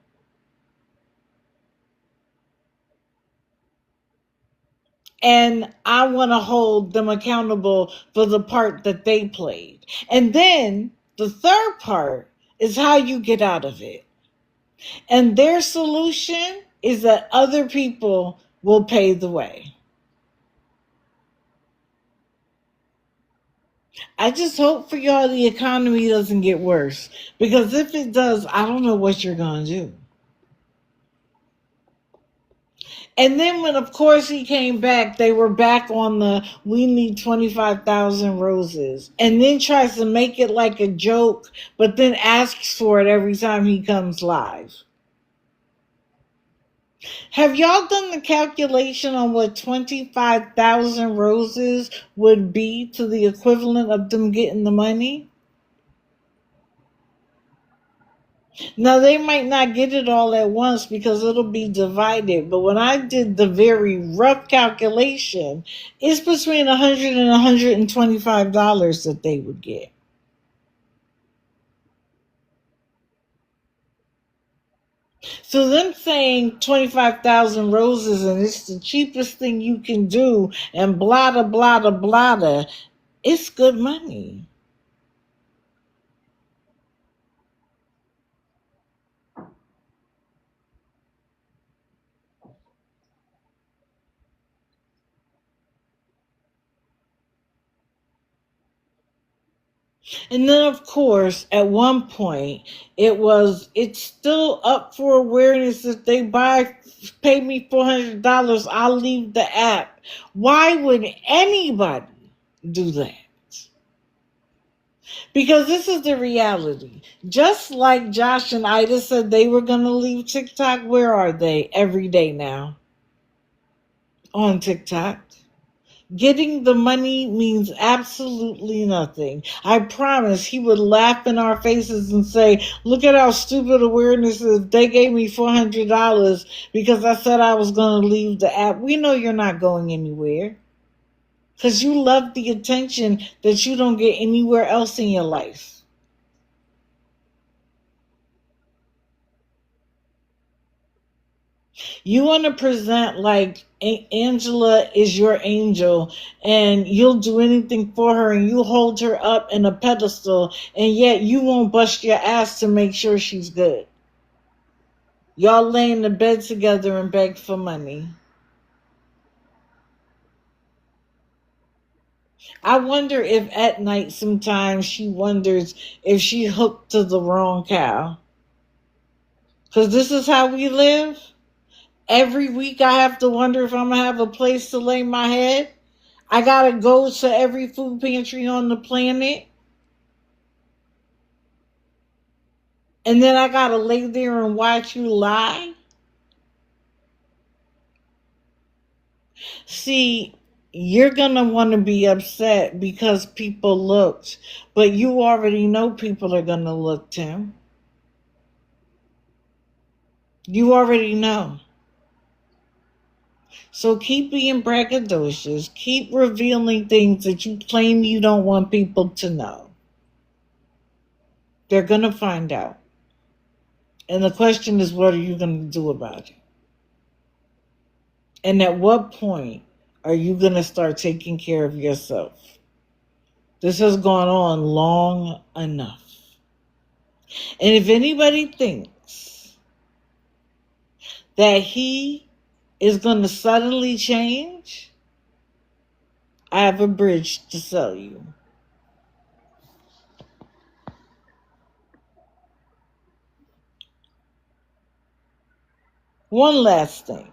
And I want to hold them accountable for the part that they played. And then the third part is how you get out of it. And their solution is that other people will pay the way. I just hope for y'all the economy doesn't get worse. Because if it does, I don't know what you're going to do. And then when, of course, he came back, they were back on the we need 25,000 roses. And then tries to make it like a joke, but then asks for it every time he comes live. Have y'all done the calculation on what 25,000 roses would be to the equivalent of them getting the money? Now, they might not get it all at once because it'll be divided. But when I did the very rough calculation, it's between $100 and $125 that they would get. So them saying 25,000 roses and it's the cheapest thing you can do and blah, blah, blah, blah, blah, it's good money. And then, of course, at one point, it's still up for awareness. If they pay me $400, I'll leave the app. Why would anybody do that? Because this is the reality. Just like Josh and Ida said they were going to leave TikTok, where are they every day now? On TikTok. Getting the money means absolutely nothing. I promise he would laugh in our faces and say, look at how stupid awareness is. They gave me $400 because I said I was going to leave the app. We know you're not going anywhere because you love the attention that you don't get anywhere else in your life. You want to present like Angela is your angel and you'll do anything for her and you hold her up in a pedestal and yet you won't bust your ass to make sure she's good. Y'all lay in the bed together and beg for money. I wonder if at night sometimes she wonders if she hooked to the wrong cow. Because this is how we live. Every week I have to wonder if I'm going to have a place to lay my head. I got to go to every food pantry on the planet. And then I got to lay there and watch you lie. See, you're going to want to be upset because people looked, but you already know people are going to look, Tim. You already know. So keep being braggadocious. Keep revealing things that you claim you don't want people to know. They're going to find out. And the question is, what are you going to do about it? And at what point are you going to start taking care of yourself? This has gone on long enough. And if anybody thinks that he is going to suddenly change, I have a bridge to sell you. One last thing.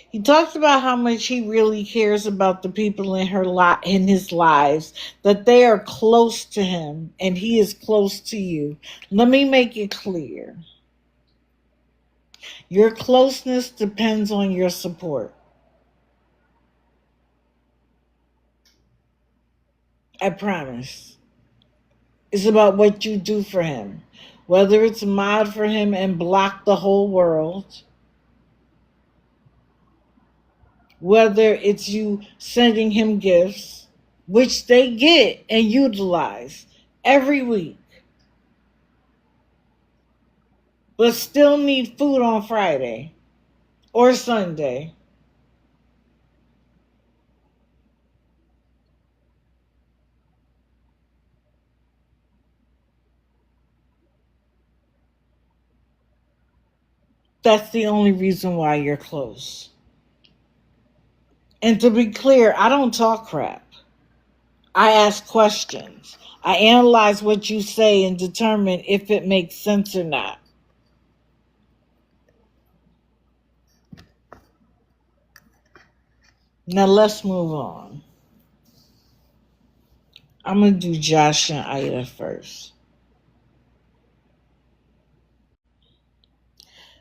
He talks about how much he really cares about the people in his lives, that they are close to him and he is close to you. Let me make it clear. Your closeness depends on your support. I promise. It's about what you do for him. Whether it's mod for him and block the whole world, whether it's you sending him gifts, which they get and utilize every week, but still need food on Friday or Sunday. That's the only reason why you're close. And to be clear, I don't talk crap. I ask questions. I analyze what you say and determine if it makes sense or not. Now let's move on. I'm going to do Josh and Aida first.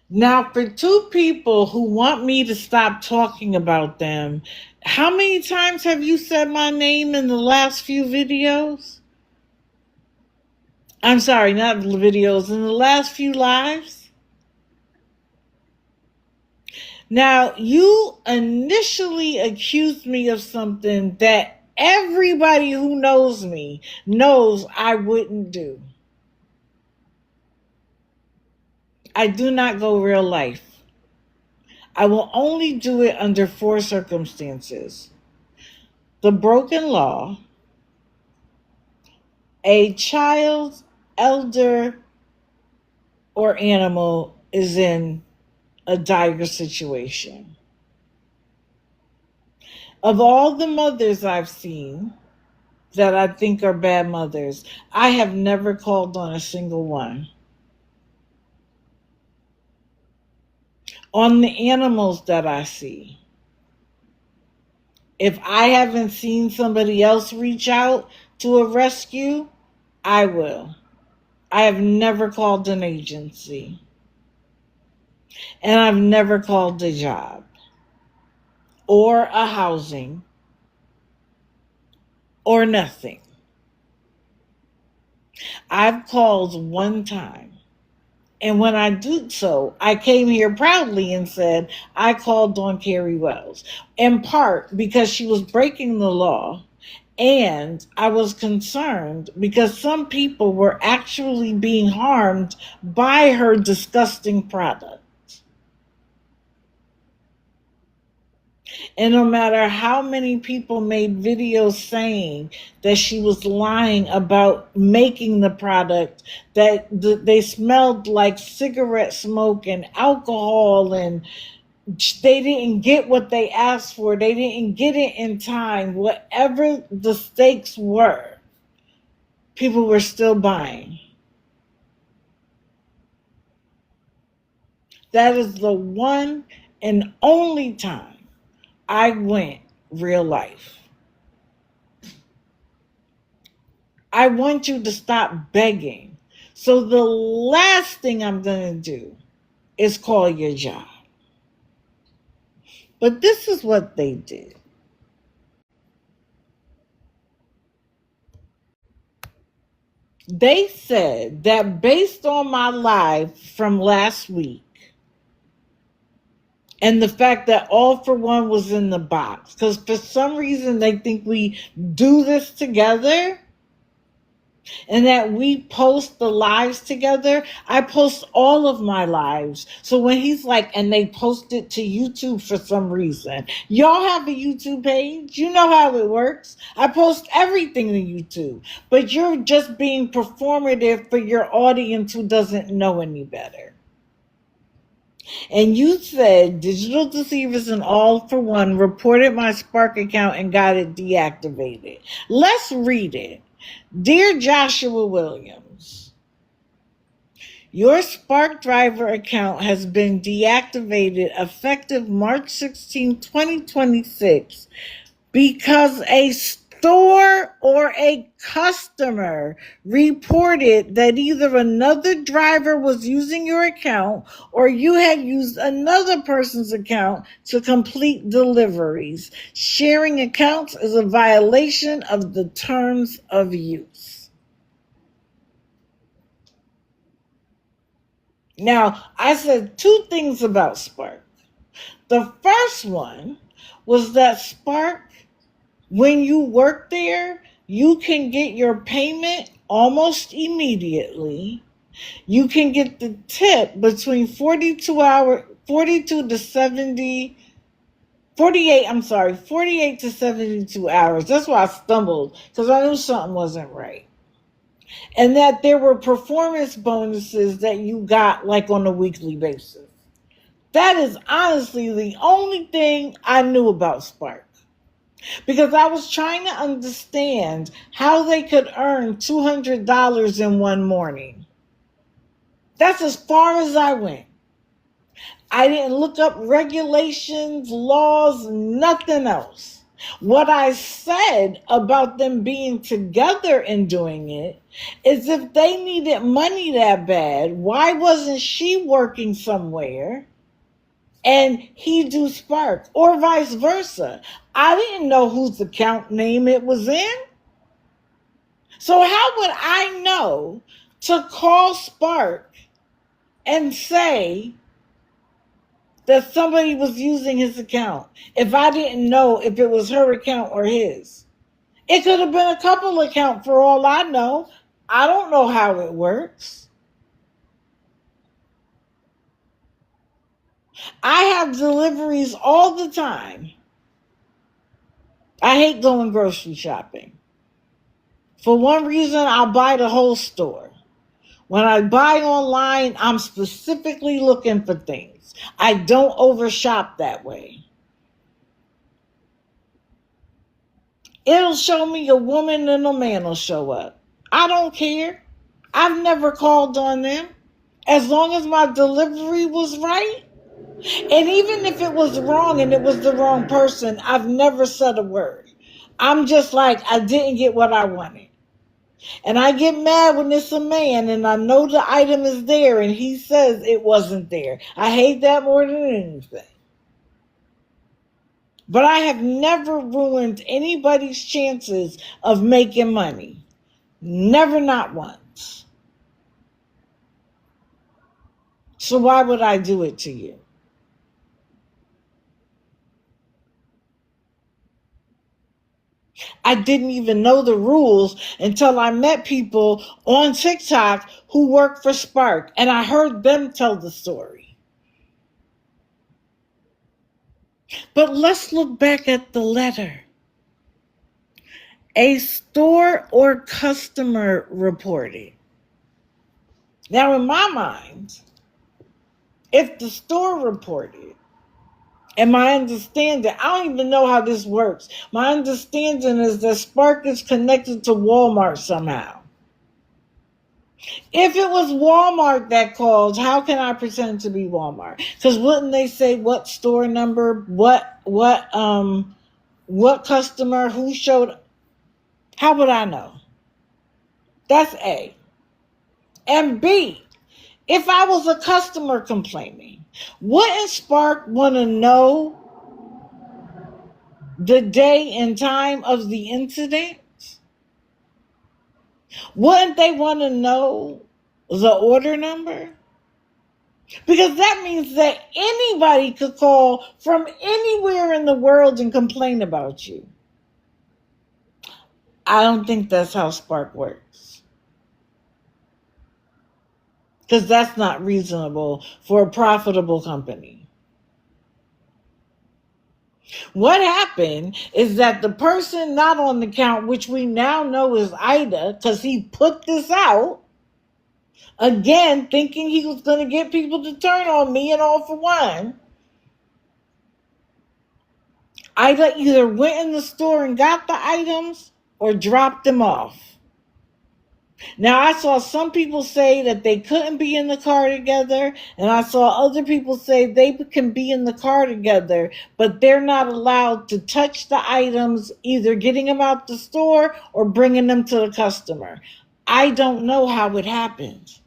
Now, for two people who want me to stop talking about them, how many times have you said my name in the last few videos? I'm sorry, not videos, in the last few lives? Now, you initially accused me of something that everybody who knows me knows I wouldn't do. I do not go real life. I will only do it under 4 circumstances: the broken law, a child, elder, or animal is in a dire situation. Of all the mothers I've seen that I think are bad mothers, I have never called on a single one. On the animals that I see, if I haven't seen somebody else reach out to a rescue, I will. I have never called an agency. And I've never called a job or a housing or nothing. I've called one time. And when I did so, I came here proudly and said, I called on Carrie Wells, in part because she was breaking the law. And I was concerned because some people were actually being harmed by her disgusting product. And no matter how many people made videos saying that she was lying about making the product, that they smelled like cigarette smoke and alcohol, and they didn't get what they asked for, they didn't get it in time, whatever the stakes were, people were still buying. That is the one and only time I went real life. I want you to stop begging. So the last thing I'm going to do is call your job. But this is what they did. They said that based on my live from last week and the fact that All for One was in the box, because for some reason they think we do this together and that we post the lives together. I post all of my lives. So when he's like, and they post it to YouTube for some reason, y'all have a YouTube page. You know how it works. I post everything to YouTube, but you're just being performative for your audience who doesn't know any better. And you said Digital Deceivers and All for One reported my Spark account and got it deactivated. Let's read it. Dear Joshua Williams, your Spark Driver account has been deactivated effective March 16, 2026 because a store or a customer reported that either another driver was using your account or you had used another person's account to complete deliveries. Sharing accounts is a violation of the terms of use. Now, I said two things about Spark. The first one was that Spark, when you work there, you can get your payment almost immediately. You can get the tip between 48 to 72 hours. That's why I stumbled, because I knew something wasn't right. And that there were performance bonuses that you got like on a weekly basis. That is honestly the only thing I knew about Spark. Because I was trying to understand how they could earn $200 in one morning. That's as far as I went. I didn't look up regulations, laws, nothing else. What I said about them being together and doing it is if they needed money that bad, why wasn't she working somewhere and he do Spark, or vice versa? I didn't know whose account name it was in. So how would I know to call Spark and say that somebody was using his account if I didn't know if it was her account or his? It could have been a couple account for all I know. I don't know how it works. I have deliveries all the time. I hate going grocery shopping. For one reason, I'll buy the whole store. When I buy online, I'm specifically looking for things. I don't overshop that way. It'll show me a woman and a man will show up. I don't care. I've never called on them. As long as my delivery was right, and even if it was wrong and it was the wrong person, I've never said a word. I'm just like, I didn't get what I wanted. And I get mad when it's a man and I know the item is there and he says it wasn't there. I hate that more than anything. But I have never ruined anybody's chances of making money. Never, not once. So why would I do it to you? I didn't even know the rules until I met people on TikTok who work for Spark, and I heard them tell the story. But let's look back at the letter. A store or customer reported. Now, in my mind, if the store reported, and my understanding, I don't even know how this works. My understanding is that Spark is connected to Walmart somehow. If it was Walmart that called, how can I pretend to be Walmart? Because wouldn't they say what store number, what customer, who showed? How would I know? That's A. And B, if I was a customer complaining, wouldn't Spark want to know the day and time of the incident? Wouldn't they want to know the order number? Because that means that anybody could call from anywhere in the world and complain about you. I don't think that's how Spark works. Because that's not reasonable for a profitable company. What happened is that the person not on the count, which we now know is Aida, because he put this out, again, thinking he was going to get people to turn on me and All for One. Aida either went in the store and got the items or dropped them off. Now, I saw some people say that they couldn't be in the car together, and I saw other people say they can be in the car together, but they're not allowed to touch the items, either getting them out the store or bringing them to the customer. I don't know how it happened,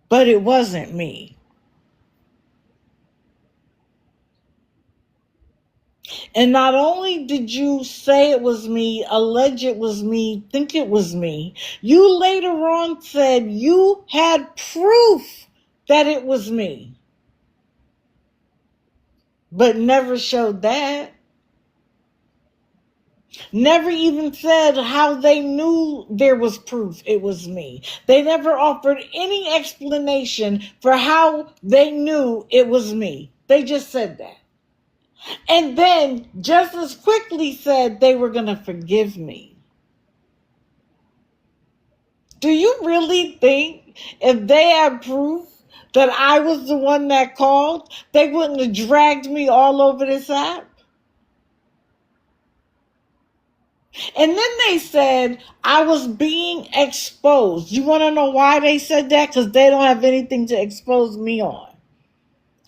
but it wasn't me. And not only did you say it was me, allege it was me, think it was me, you later on said you had proof that it was me, but never showed that. Never even said how they knew there was proof it was me. They never offered any explanation for how they knew it was me. They just said that. And then just as quickly said they were going to forgive me. Do you really think if they had proof that I was the one that called, they wouldn't have dragged me all over this app? And then they said I was being exposed. You want to know why they said that? Because they don't have anything to expose me on.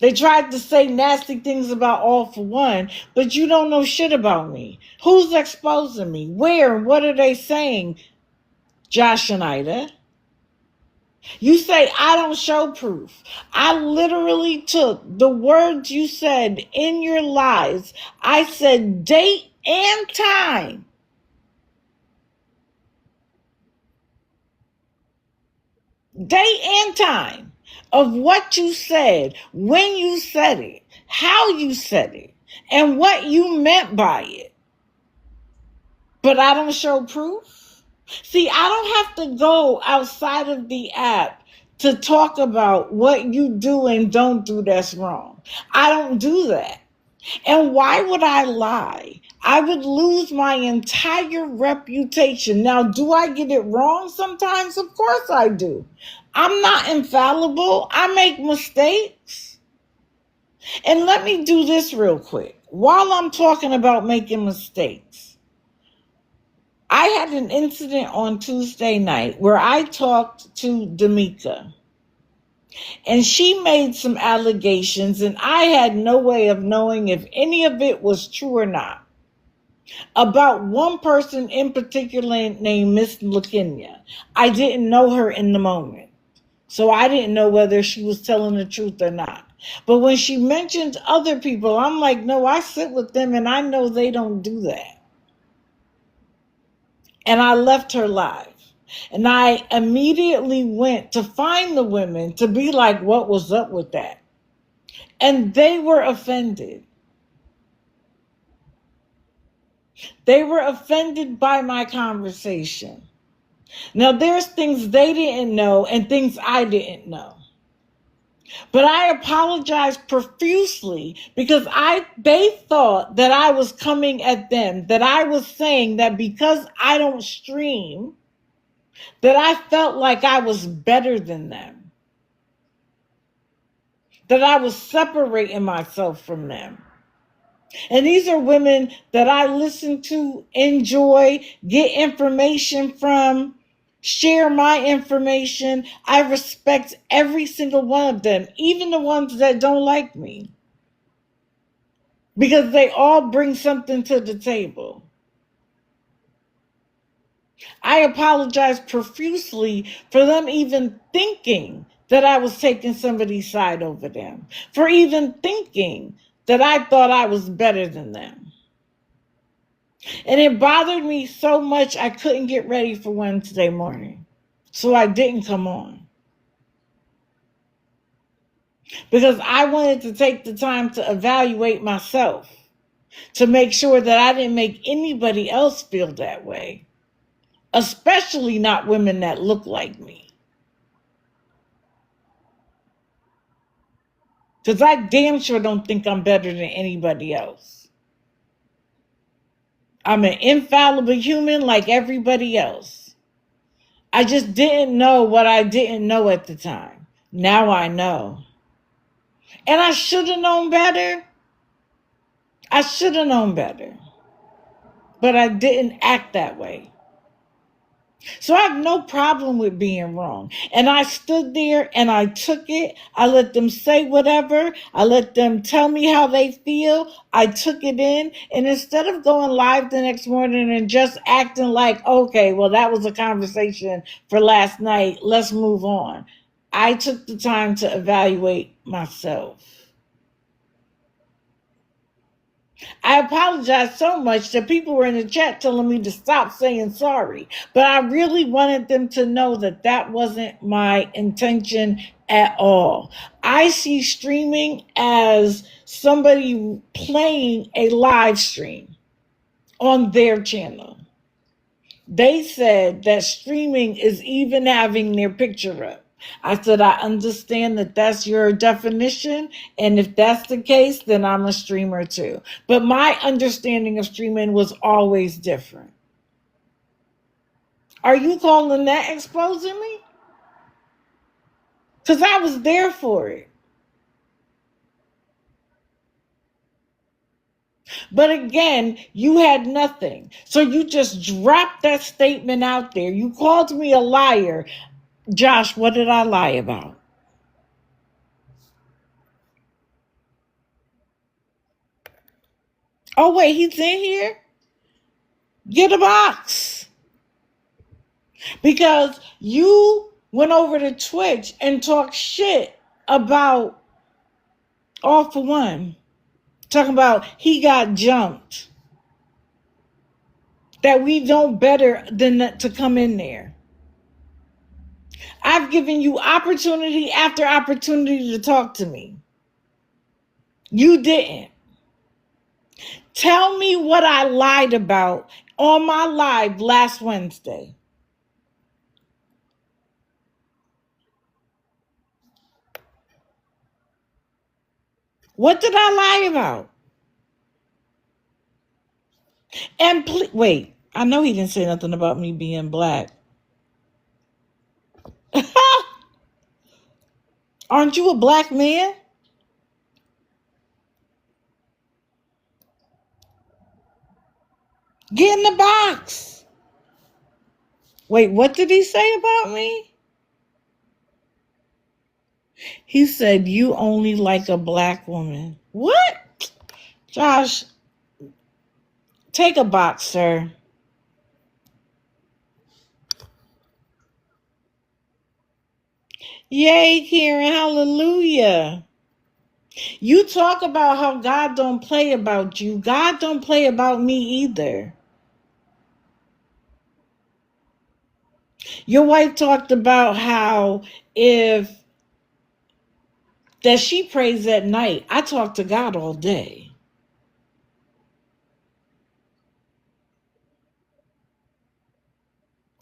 They tried to say nasty things about All for One, but you don't know shit about me. Who's exposing me? Where? What are they saying, Josh and Aida? You say I don't show proof. I literally took the words you said in your lies. I said date and time. Date and time of what you said, when you said it, how you said it, and what you meant by it. But I don't show proof. See, I don't have to go outside of the app to talk about what you do and don't do that's wrong. I don't do that. And why would I lie? I would lose my entire reputation. Now, do I get it wrong sometimes? Of course I do. I'm not infallible. I make mistakes. And let me do this real quick. While I'm talking about making mistakes, I had an incident on Tuesday night where I talked to D'Amica. And she made some allegations, and I had no way of knowing if any of it was true or not. About one person in particular named Miss LaKenya. I didn't know her in the moment, so I didn't know whether she was telling the truth or not. But when she mentioned other people, I'm like, no, I sit with them, and I know they don't do that. And I left her live. And I immediately went to find the women to be like, what was up with that? And they were offended. They were offended by my conversation. Now, there's things they didn't know and things I didn't know. But I apologized profusely because they thought that I was coming at them, that I was saying that because I don't stream, that I felt like I was better than them, that I was separating myself from them. And these are women that I listen to, enjoy, get information from, share my information. I respect every single one of them, even the ones that don't like me, because they all bring something to the table. I apologize profusely for them even thinking that I was taking somebody's side over them, for even thinking that I thought I was better than them. And it bothered me so much I couldn't get ready for Wednesday morning. So I didn't come on. Because I wanted to take the time to evaluate myself, to make sure that I didn't make anybody else feel that way, especially not women that look like me. Because I damn sure don't think I'm better than anybody else. I'm an infallible human like everybody else. I just didn't know what I didn't know at the time. Now I know. And I should have known better. I should have known better. But I didn't act that way. So I have no problem with being wrong. And I stood there and I took it. I let them say whatever. I let them tell me how they feel. I took it in. And instead of going live the next morning and just acting like, okay, well, that was a conversation for last night, let's move on, I took the time to evaluate myself. I apologized so much that people were in the chat telling me to stop saying sorry. But I really wanted them to know that that wasn't my intention at all. I see streaming as somebody playing a live stream on their channel. They said that streaming is even having their picture up. I said, I understand that that's your definition. And if that's the case, then I'm a streamer too. But my understanding of streaming was always different. Are you calling that exposing me? Because I was there for it. But again, you had nothing. So you just dropped that statement out there. You called me a liar. Josh, what did I lie about? Oh, wait, he's in here? Get a box. Because you went over to Twitch and talked shit about All For One. Talking about he got jumped. That we don't better than to come in there. I've given you opportunity after opportunity to talk to me. You didn't. Tell me what I lied about on my live last Wednesday. What did I lie about? And wait, I know he didn't say nothing about me being black. Aren't you a black man? Get in the box. Wait, what did he say about me? He said, you only like a black woman. What? Josh, take a box, sir. Yay, Karen, hallelujah. You talk about how God don't play about you. God don't play about me either. Your wife talked about how that she prays at night. I talk to God all day.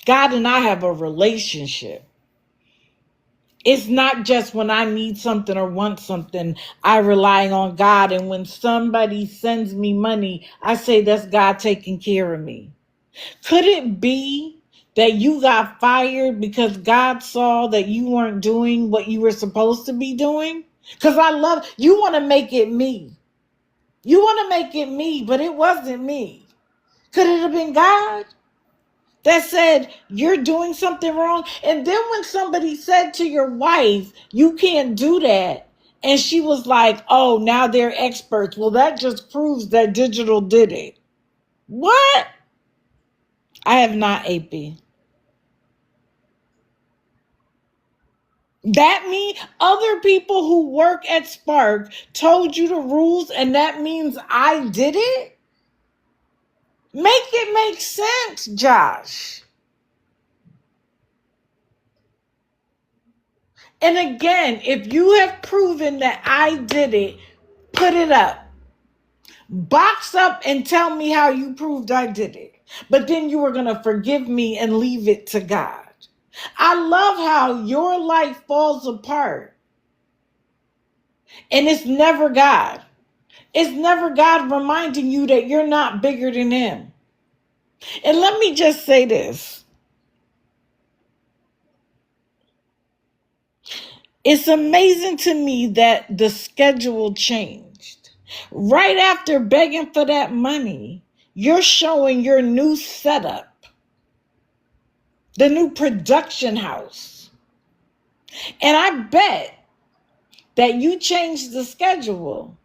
God and I have a relationship. It's not just when I need something or want something, I rely on God. And when somebody sends me money, I say that's God taking care of me. Could it be that you got fired because God saw that you weren't doing what you were supposed to be doing? Because you want to make it me. You want to make it me, but it wasn't me. Could it have been God that said, you're doing something wrong? And then when somebody said to your wife, you can't do that, and she was like, oh, now they're experts. Well, that just proves that digital did it. What? I have not, AP. That mean other people who work at Spark told you the rules and that means I did it? Make it make sense, Josh. And again, if you have proven that I did it, put it up. Box up and tell me how you proved I did it. But then you were going to forgive me and leave it to God. I love how your life falls apart. And it's never God. It's never God reminding you that you're not bigger than him. And let me just say this. It's amazing to me that the schedule changed. Right after begging for that money, you're showing your new setup, the new production house. And I bet that you changed the schedule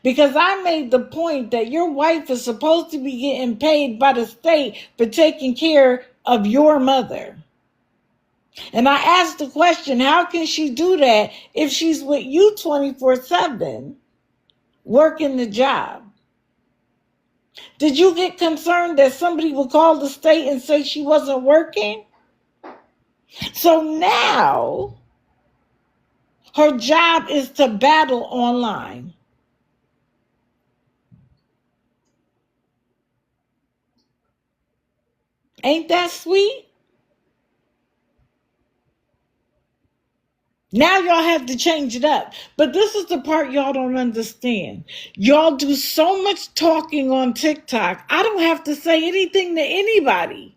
because I made the point that your wife is supposed to be getting paid by the state for taking care of your mother. And I asked the question, how can she do that if she's with you 24/7, working the job? Did you get concerned that somebody would call the state and say she wasn't working? So now her job is to battle online. Ain't that sweet? Now y'all have to change it up. But this is the part y'all don't understand. Y'all do so much talking on TikTok. I don't have to say anything to anybody.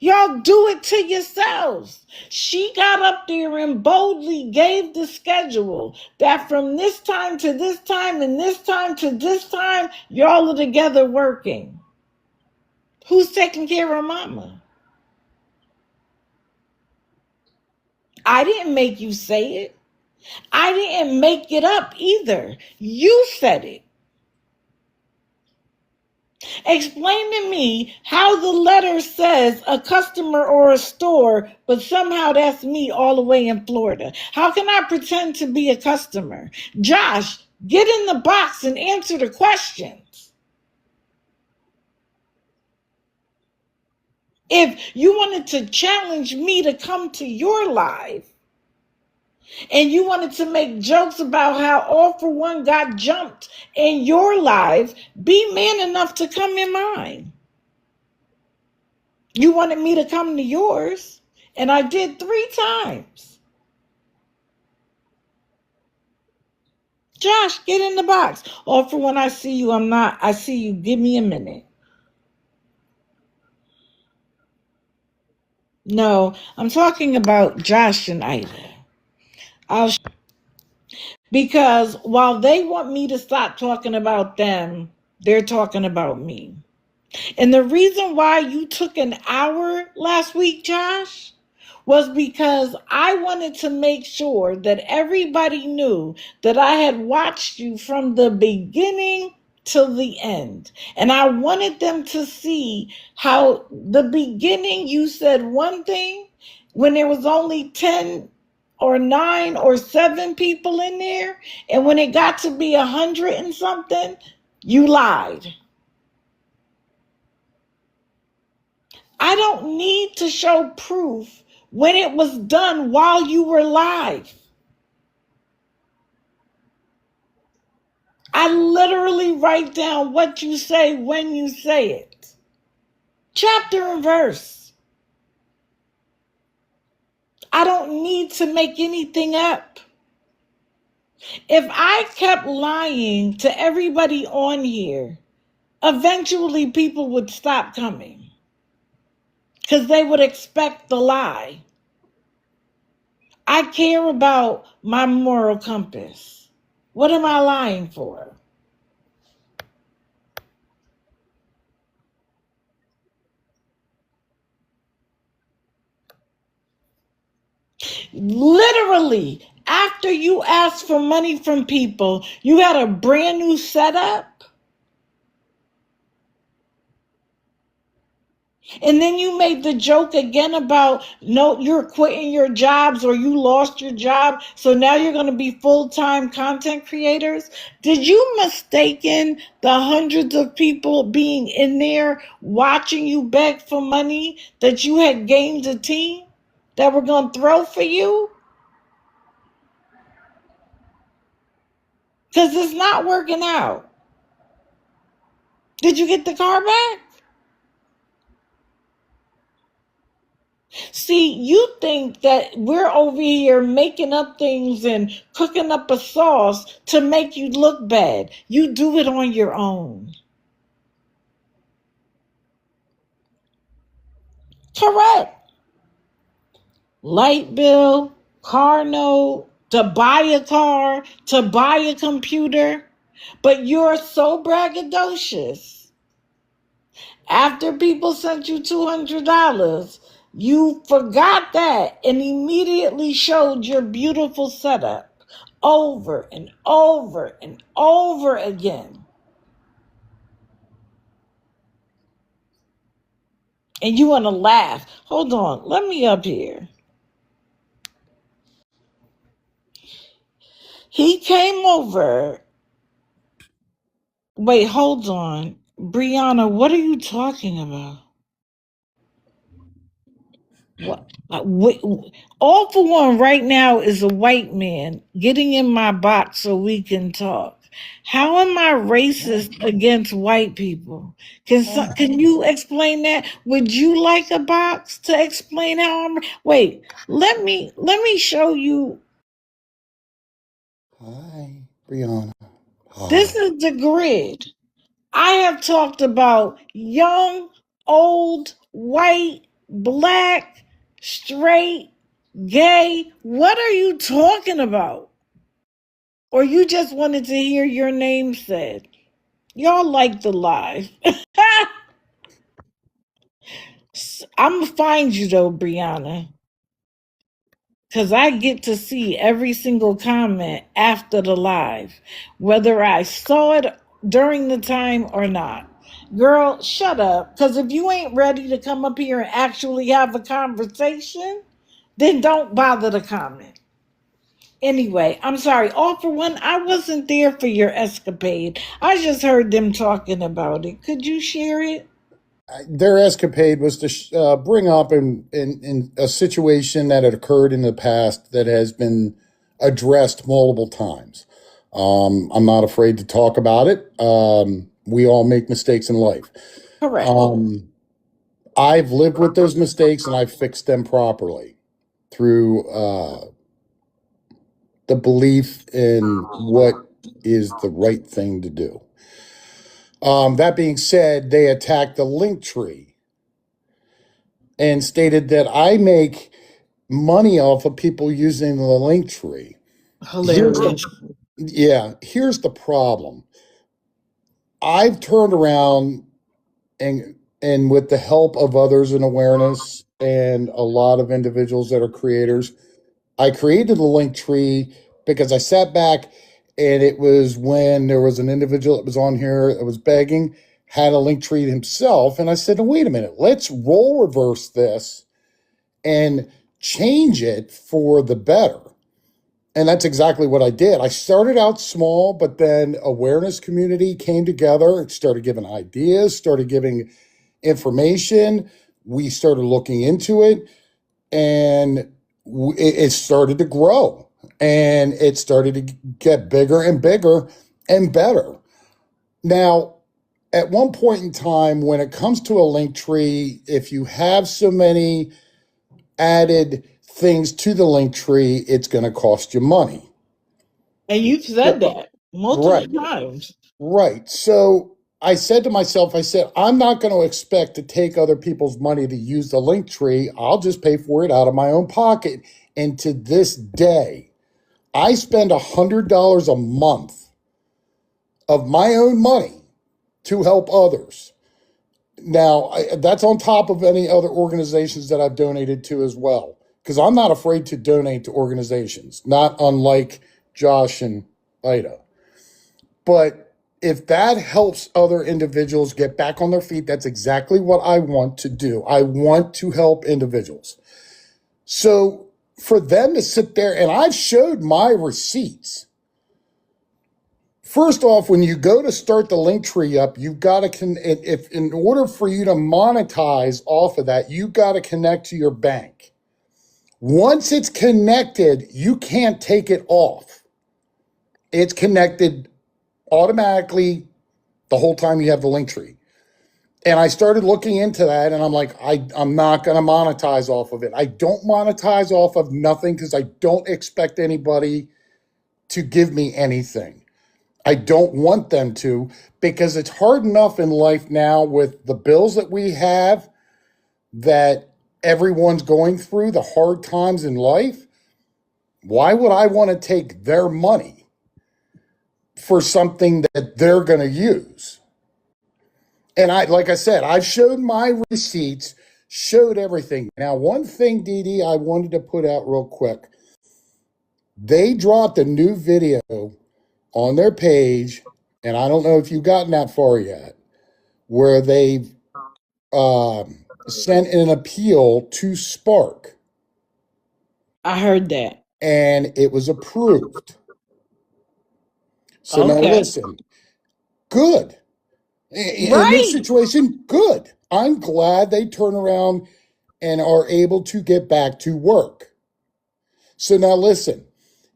Y'all do it to yourselves. She got up there and boldly gave the schedule that from this time to this time and this time to this time, y'all are together working. Who's taking care of mama? I didn't make you say it. I didn't make it up either. You said it. Explain to me how the letter says a customer or a store, but somehow that's me all the way in Florida. How can I pretend to be a customer? Josh, get in the box and answer the questions. If you wanted to challenge me to come to your live, and you wanted to make jokes about how All for One got jumped in your life, be man enough to come in mine. You wanted me to come to yours, and I did 3 times. Josh, get in the box. All for One, I see you. I see you. Give me a minute. No, I'm talking about Josh and Ida. Because while they want me to stop talking about them, they're talking about me. And the reason why you took an hour last week, Josh, was because I wanted to make sure that everybody knew that I had watched you from the beginning till the end. And I wanted them to see how the beginning you said one thing when there was only 10 or 9 or 7 people in there. And when it got to be 100 and something, you lied. I don't need to show proof when it was done while you were live. I literally write down what you say when you say it. Chapter and verse. I don't need to make anything up. If I kept lying to everybody on here, eventually people would stop coming because they would expect the lie. I care about my moral compass. What am I lying for? Literally, after you asked for money from people, you had a brand new setup. And then you made the joke again about no, you're quitting your jobs or you lost your job, so now you're going to be full-time content creators. Did you mistaken the hundreds of people being in there watching you beg for money that you had gained a team that were going to throw for you? Because it's not working out. Did you get the car back? See, you think that we're over here making up things and cooking up a sauce to make you look bad. You do it on your own. Correct. Light bill, car note, to buy a car, to buy a computer. But you're so braggadocious. After people sent you $200, you forgot that and immediately showed your beautiful setup over and over and over again. And you want to laugh. Hold on, let me up here. He came over. Wait, hold on. Brianna, what are you talking about? What? All for one right now is a white man getting in my box so we can talk. How am I racist against white people? Can you explain that? Would you like a box to explain how I'm? Wait, let me show you. Hi, Brianna. This Hi. is the grid. I have talked about young, old, white, black, straight, gay. What are you talking about? Or you just wanted to hear your name said? Y'all like the live. I'm gonna find you though, Brianna. Because I get to see every single comment after the live, whether I saw it during the time or not. Girl, shut up. Because if you ain't ready to come up here and actually have a conversation, then don't bother to comment. Anyway, I'm sorry. All for one, I wasn't there for your escapade. I just heard them talking about it. Could you share it? Their escapade was to bring up in a situation that had occurred in the past that has been addressed multiple times. I'm not afraid to talk about it. We all make mistakes in life. Correct. I've lived with those mistakes and I've fixed them properly through the belief in what is the right thing to do. That being said, they attacked the link tree and stated that I make money off of people using the link tree. Hilarious. Here's the problem. I've turned around and with the help of others in awareness and a lot of individuals that are creators, I created the link tree because I sat back and it was when there was an individual that was on here that was begging, had a link tree himself. And I said, no, wait a minute, let's role reverse this and change it for the better. And that's exactly what I did. I started out small, but then awareness community came together. It started giving ideas, started giving information. We started looking into it and it started to grow and it started to get bigger and bigger and better. Now, at one point in time, when it comes to a link tree, if you have so many added things to the link tree, it's going to cost you money. And you've said that multiple Right. times. Right. So I said to myself, I'm not going to expect to take other people's money to use the link tree. I'll just pay for it out of my own pocket. And to this day, I spend $100 a month of my own money to help others. Now, that's on top of any other organizations that I've donated to as well, because I'm not afraid to donate to organizations, not unlike Josh and Ida. But if that helps other individuals get back on their feet, that's exactly what I want to do. I want to help individuals. So for them to sit there, and I've showed my receipts. First off, when you go to start the link tree up, you've got to, if in order for you to monetize off of that, you've got to connect to your bank. Once it's connected, you can't take it off. It's connected automatically the whole time you have the link tree. And I started looking into that, and I'm like, I'm not going to monetize off of it. I don't monetize off of nothing because I don't expect anybody to give me anything. I don't want them to, because it's hard enough in life now with the bills that we have that everyone's going through, the hard times in life. Why would I want to take their money for something that they're going to use? And like I said, I've showed my receipts, showed everything. Now, one thing, D.D, I wanted to put out real quick. They dropped a new video on their page, and I don't know if you've gotten that far yet, where they've sent an appeal to Spark, I heard that. and it was approved. So now Okay. listen, good. In this Right. situation, good. I'm glad they turn around and are able to get back to work. So now listen,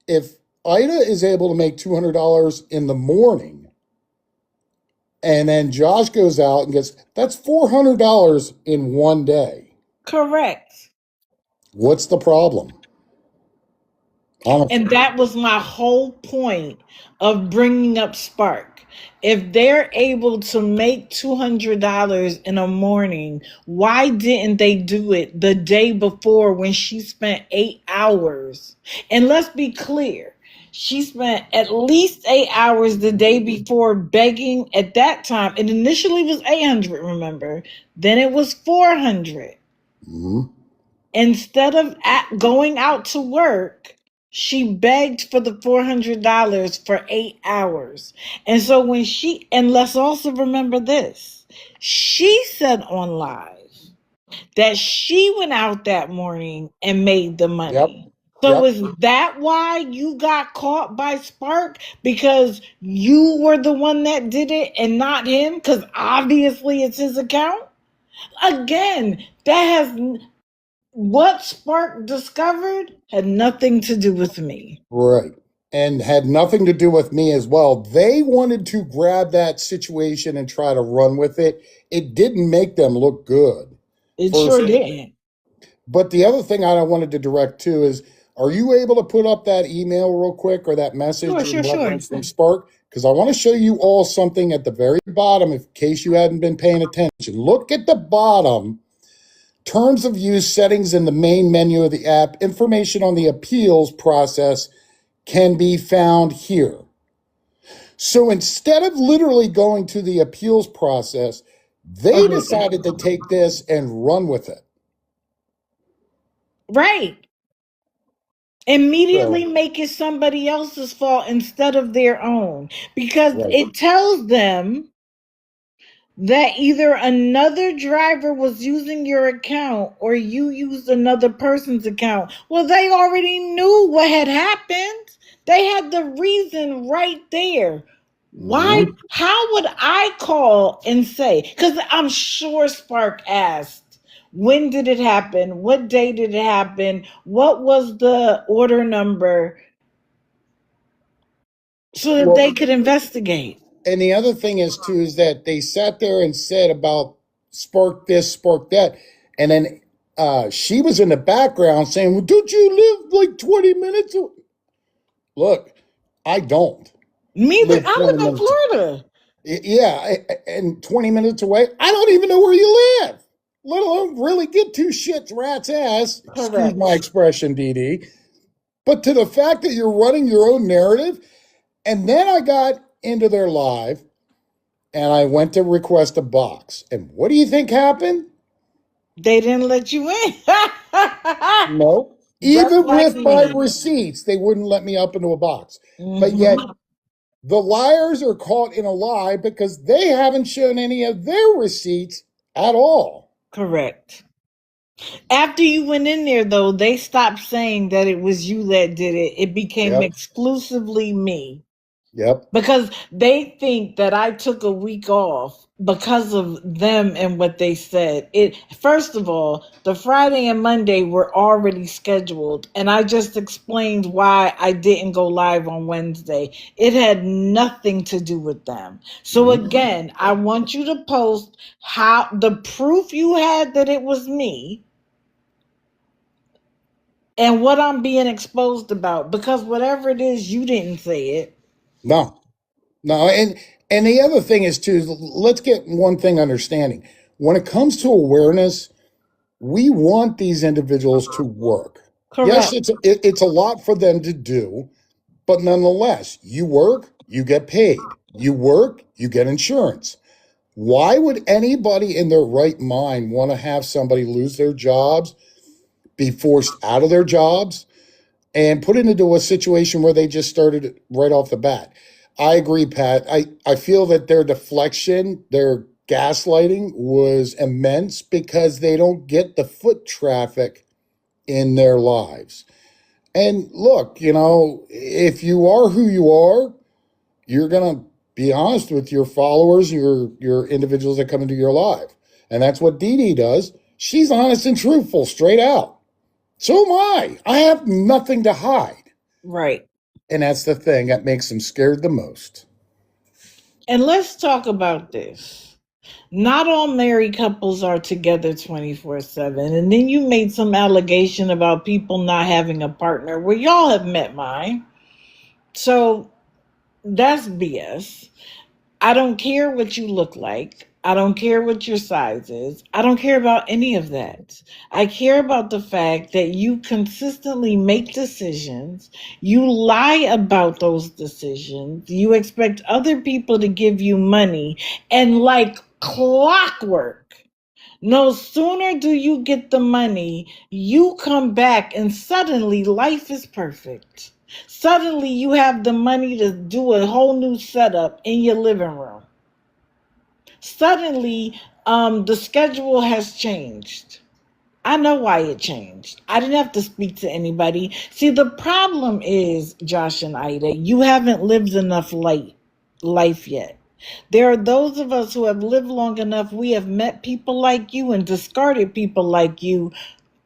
if Ida is able to make $200 in the morning, and then Josh goes out and gets, that's $400 in one day. Correct. What's the problem? Honestly. And that was my whole point of bringing up Spark. If they're able to make $200 in a morning, why didn't they do it the day before when she spent 8 hours? And let's be clear, she spent at least 8 hours the day before begging. At that time, it initially was 800, remember? Then it was 400. Mhm. Instead of going out to work, she begged for the $400 for 8 hours. And so and let's also remember this, she said on live that she went out that morning and made the money. Yep. So Yep. is that why you got caught by Spark? Because you were the one that did it and not him? Because obviously it's his account? Again, that has what Spark discovered had nothing to do with me. Right. And had nothing to do with me as well. They wanted to grab that situation and try to run with it. It didn't make them look good. It First, sure didn't. but the other thing I wanted to direct to is, are you able to put up that email real quick or that message Sure. from Spark? Because I want to show you all something at the very bottom in case you hadn't been paying attention. Look at the bottom. Terms of use, settings in the main menu of the app. Information on the appeals process can be found here. So instead of literally going to the appeals process, they decided to take this and run with it. Right. Immediately So, make it somebody else's fault instead of their own. Because right. it tells them that either another driver was using your account or you used another person's account. Well, they already knew what had happened. They had the reason right there. Why? Mhm. How would I call and say? Because I'm sure Spark asked, when did it happen? What day did it happen? What was the order number? So that Well, they could investigate. and the other thing is too is that they sat there and said about spark this, spark that, and then she was in the background saying, "Well, don't you live like 20 minutes?" Look, I don't Me, live I 20 live in minutes. Florida. Yeah, and 20 minutes away, I don't even know where you live, let alone really get two shits rat's ass. Excuse Correct. my expression, DD. But to the fact that you're running your own narrative, and then I got into their live and I went to request a box. And what do you think happened? They didn't let you in. No. Just Even like with my me. receipts, they wouldn't let me up into a box. But yet, The liars are caught in a lie because they haven't shown any of their receipts at all. Correct. After you went in there, though, they stopped saying that it was you that did it. It became Yep. exclusively me. Yep. Because they think that I took a week off because of them and what they said. It first of all, the Friday and Monday were already scheduled, and I just explained why I didn't go live on Wednesday. It had nothing to do with them. So again, I want you to post how the proof you had that it was me and what I'm being exposed about, because whatever it is, you didn't say it. No. No, and the other thing is too, let's get one thing understanding. When it comes to awareness, we want these individuals to work. Yes, Correct. it's a lot for them to do, but nonetheless, you work, you get paid. You work, you get insurance. Why would anybody in their right mind want to have somebody lose their jobs, be forced out of their jobs, and put it into a situation where they just started it right off the bat? I agree, Pat. I feel that their deflection, their gaslighting was immense because they don't get the foot traffic in their lives. And look, if you are who you are, you're going to be honest with your followers, your individuals that come into your life. And that's what D.A.D does. She's honest and truthful, straight out. So am I. I have nothing to hide. Right. And that's the thing that makes them scared the most. And let's talk about this. Not all married couples are together 24/7. And then you made some allegation about people not having a partner. Well, y'all have met mine. So that's BS. I don't care what you look like. I don't care what your size is. I don't care about any of that. I care about the fact that you consistently make decisions. You lie about those decisions. You expect other people to give you money. And like clockwork, no sooner do you get the money, you come back and suddenly life is perfect. Suddenly you have the money to do a whole new setup in your living room. Suddenly, the schedule has changed. I know why it changed. I didn't have to speak to anybody. See, the problem is, Josh and Ida, you haven't lived enough life yet. There are those of us who have lived long enough. We have met people like you and discarded people like you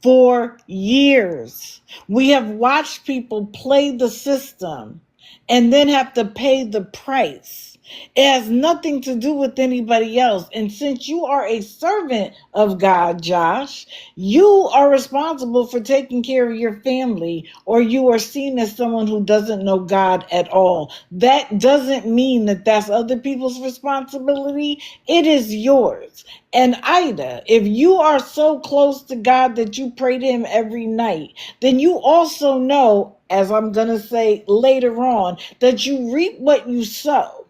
for years. We have watched people play the system and then have to pay the price. It has nothing to do with anybody else. And since you are a servant of God, Josh, you are responsible for taking care of your family, or you are seen as someone who doesn't know God at all. That doesn't mean that that's other people's responsibility. It is yours. And Ida, if you are so close to God that you pray to him every night, then you also know, as I'm going to say later on, that you reap what you sow.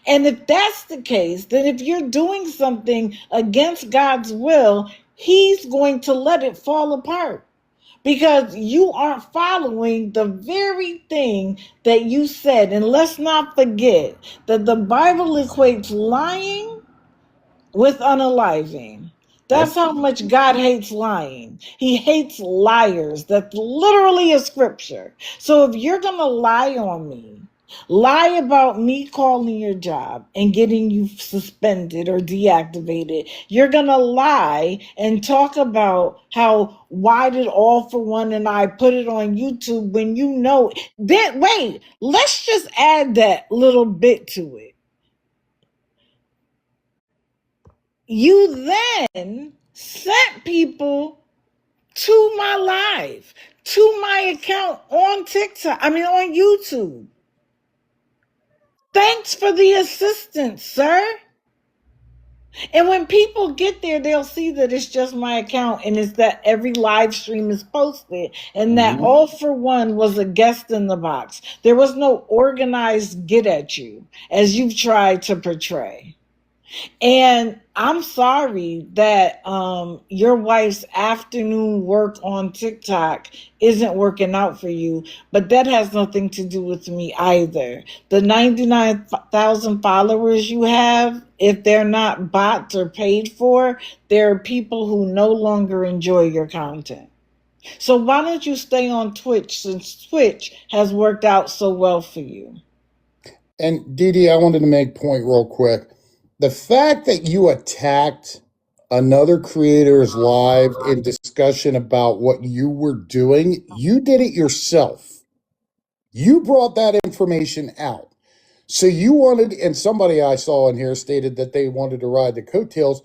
And if that's the case, then if you're doing something against God's will, he's going to let it fall apart because you aren't following the very thing that you said. And let's not forget that the Bible equates lying with unaliving. That's Yep. how much God hates lying. He hates liars. That's literally a scripture. So if you're going to lie on me, lie about me calling your job and getting you suspended or deactivated, you're going to lie and talk about how, why did All for One and I put it on YouTube when you know. Then, wait, let's just add that little bit to it. You then sent people to my live, to my account on on YouTube. Thanks for the assistance, sir. And when people get there, they'll see that it's just my account and it's that every live stream is posted and that All for One was a guest in the box. There was no organized get at you as you've tried to portray. And I'm sorry that your wife's afternoon work on TikTok isn't working out for you, but that has nothing to do with me either. The 99,000 followers you have, if they're not bots or paid for, they're people who no longer enjoy your content. So why don't you stay on Twitch since Twitch has worked out so well for you? And Dee, I wanted to make a point real quick. The fact that you attacked another creator's live in discussion about what you were doing, you did it yourself. You brought that information out. So you wanted, and somebody I saw in here stated that they wanted to ride the coattails,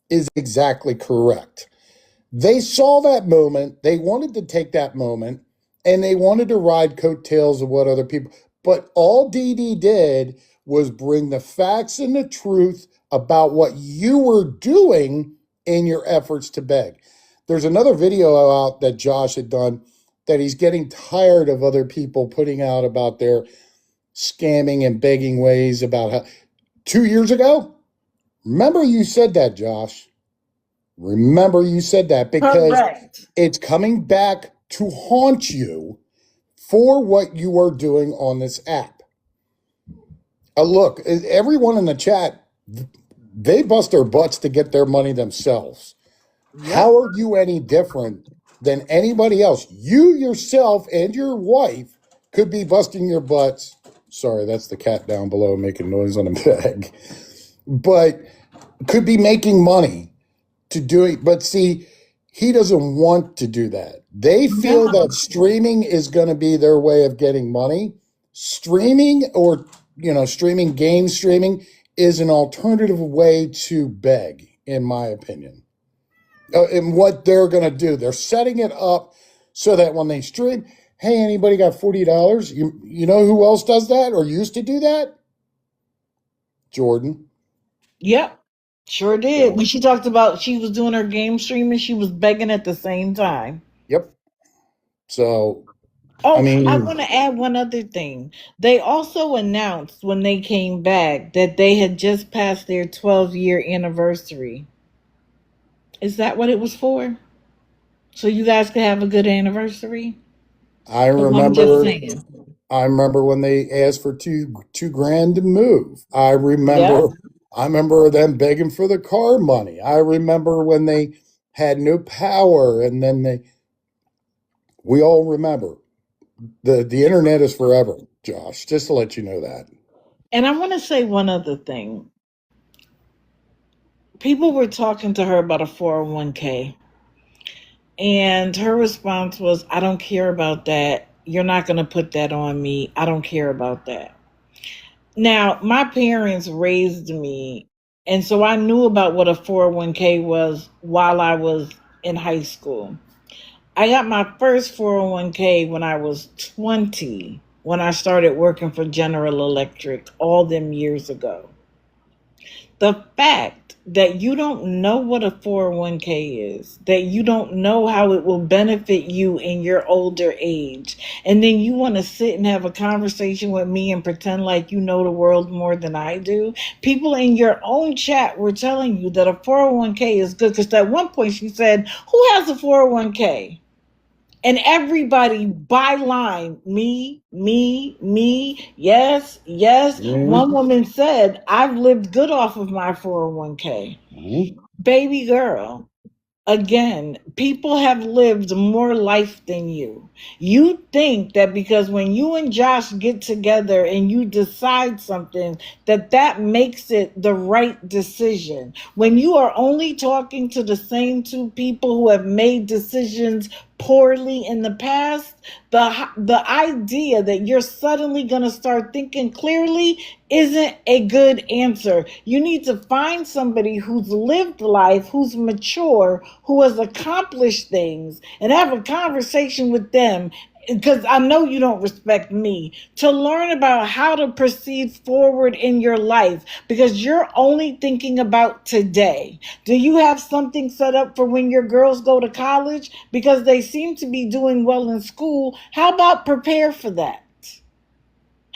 is exactly correct. They saw that moment, they wanted to take that moment, and they wanted to ride coattails of what other people, but all D.D did was bring the facts and the truth about what you were doing in your efforts to beg. There's another video out that Josh had done that he's getting tired of other people putting out about their scamming and begging ways about how 2 years ago. Remember you said that, Josh. Remember you said that because Correct. it's coming back to haunt you for what you are doing on this app. Look, everyone in the chat, they bust their butts to get their money themselves. Yep. How are you any different than anybody else? You yourself and your wife could be busting your butts. Sorry, that's the cat down below making noise on a bag. But could be making money to do it. But see, he doesn't want to do that. They feel that streaming is going to be their way of getting money. Streaming or, streaming, game streaming is an alternative way to beg, in my opinion. And what they're going to do, they're setting it up so that when they stream, hey, anybody got $40? You know who else does that or used to do that? Jordan. Yep. Sure did. When she talked about she was doing her game streaming, she was begging at the same time. Yep. So, Oh, I mean, I want to add one other thing. They also announced when they came back that they had just passed their 12-year anniversary. Is that what it was for? So you guys could have a good anniversary? I 'Cause I'm just remember saying. I remember when they asked for two grand to move. Yep. I remember them begging for the car money. I remember when they had no power and then we all remember. The internet is forever, Josh, just to let you know that. And I want to say one other thing. People were talking to her about a 401k. And her response was, I don't care about that. You're not going to put that on me. I don't care about that. Now, my parents raised me, and so I knew about what a 401k was while I was in high school. I got my first 401k when I was 20, when I started working for General Electric all them years ago. The fact that you don't know what a 401k is, that you don't know how it will benefit you in your older age, and then you want to sit and have a conversation with me and pretend like you know the world more than I do. People in your own chat were telling you that a 401k is good because at one point she said, who has a 401k? And everybody by line, me, yes, yes. One woman said, I've lived good off of my 401k. Baby girl, again, people have lived more life than you. You think that because when you and Josh get together and you decide something, that makes it the right decision. When you are only talking to the same two people who have made decisions poorly in the past, the idea that you're suddenly going to start thinking clearly isn't a good answer. You need to find somebody who's lived life, who's mature, who has accomplished things, and have a conversation with them, because I know you don't respect me, to learn about how to proceed forward in your life, because you're only thinking about today. Do you have something set up for when your girls go to college? Because they seem to be doing well in school. How about prepare for that?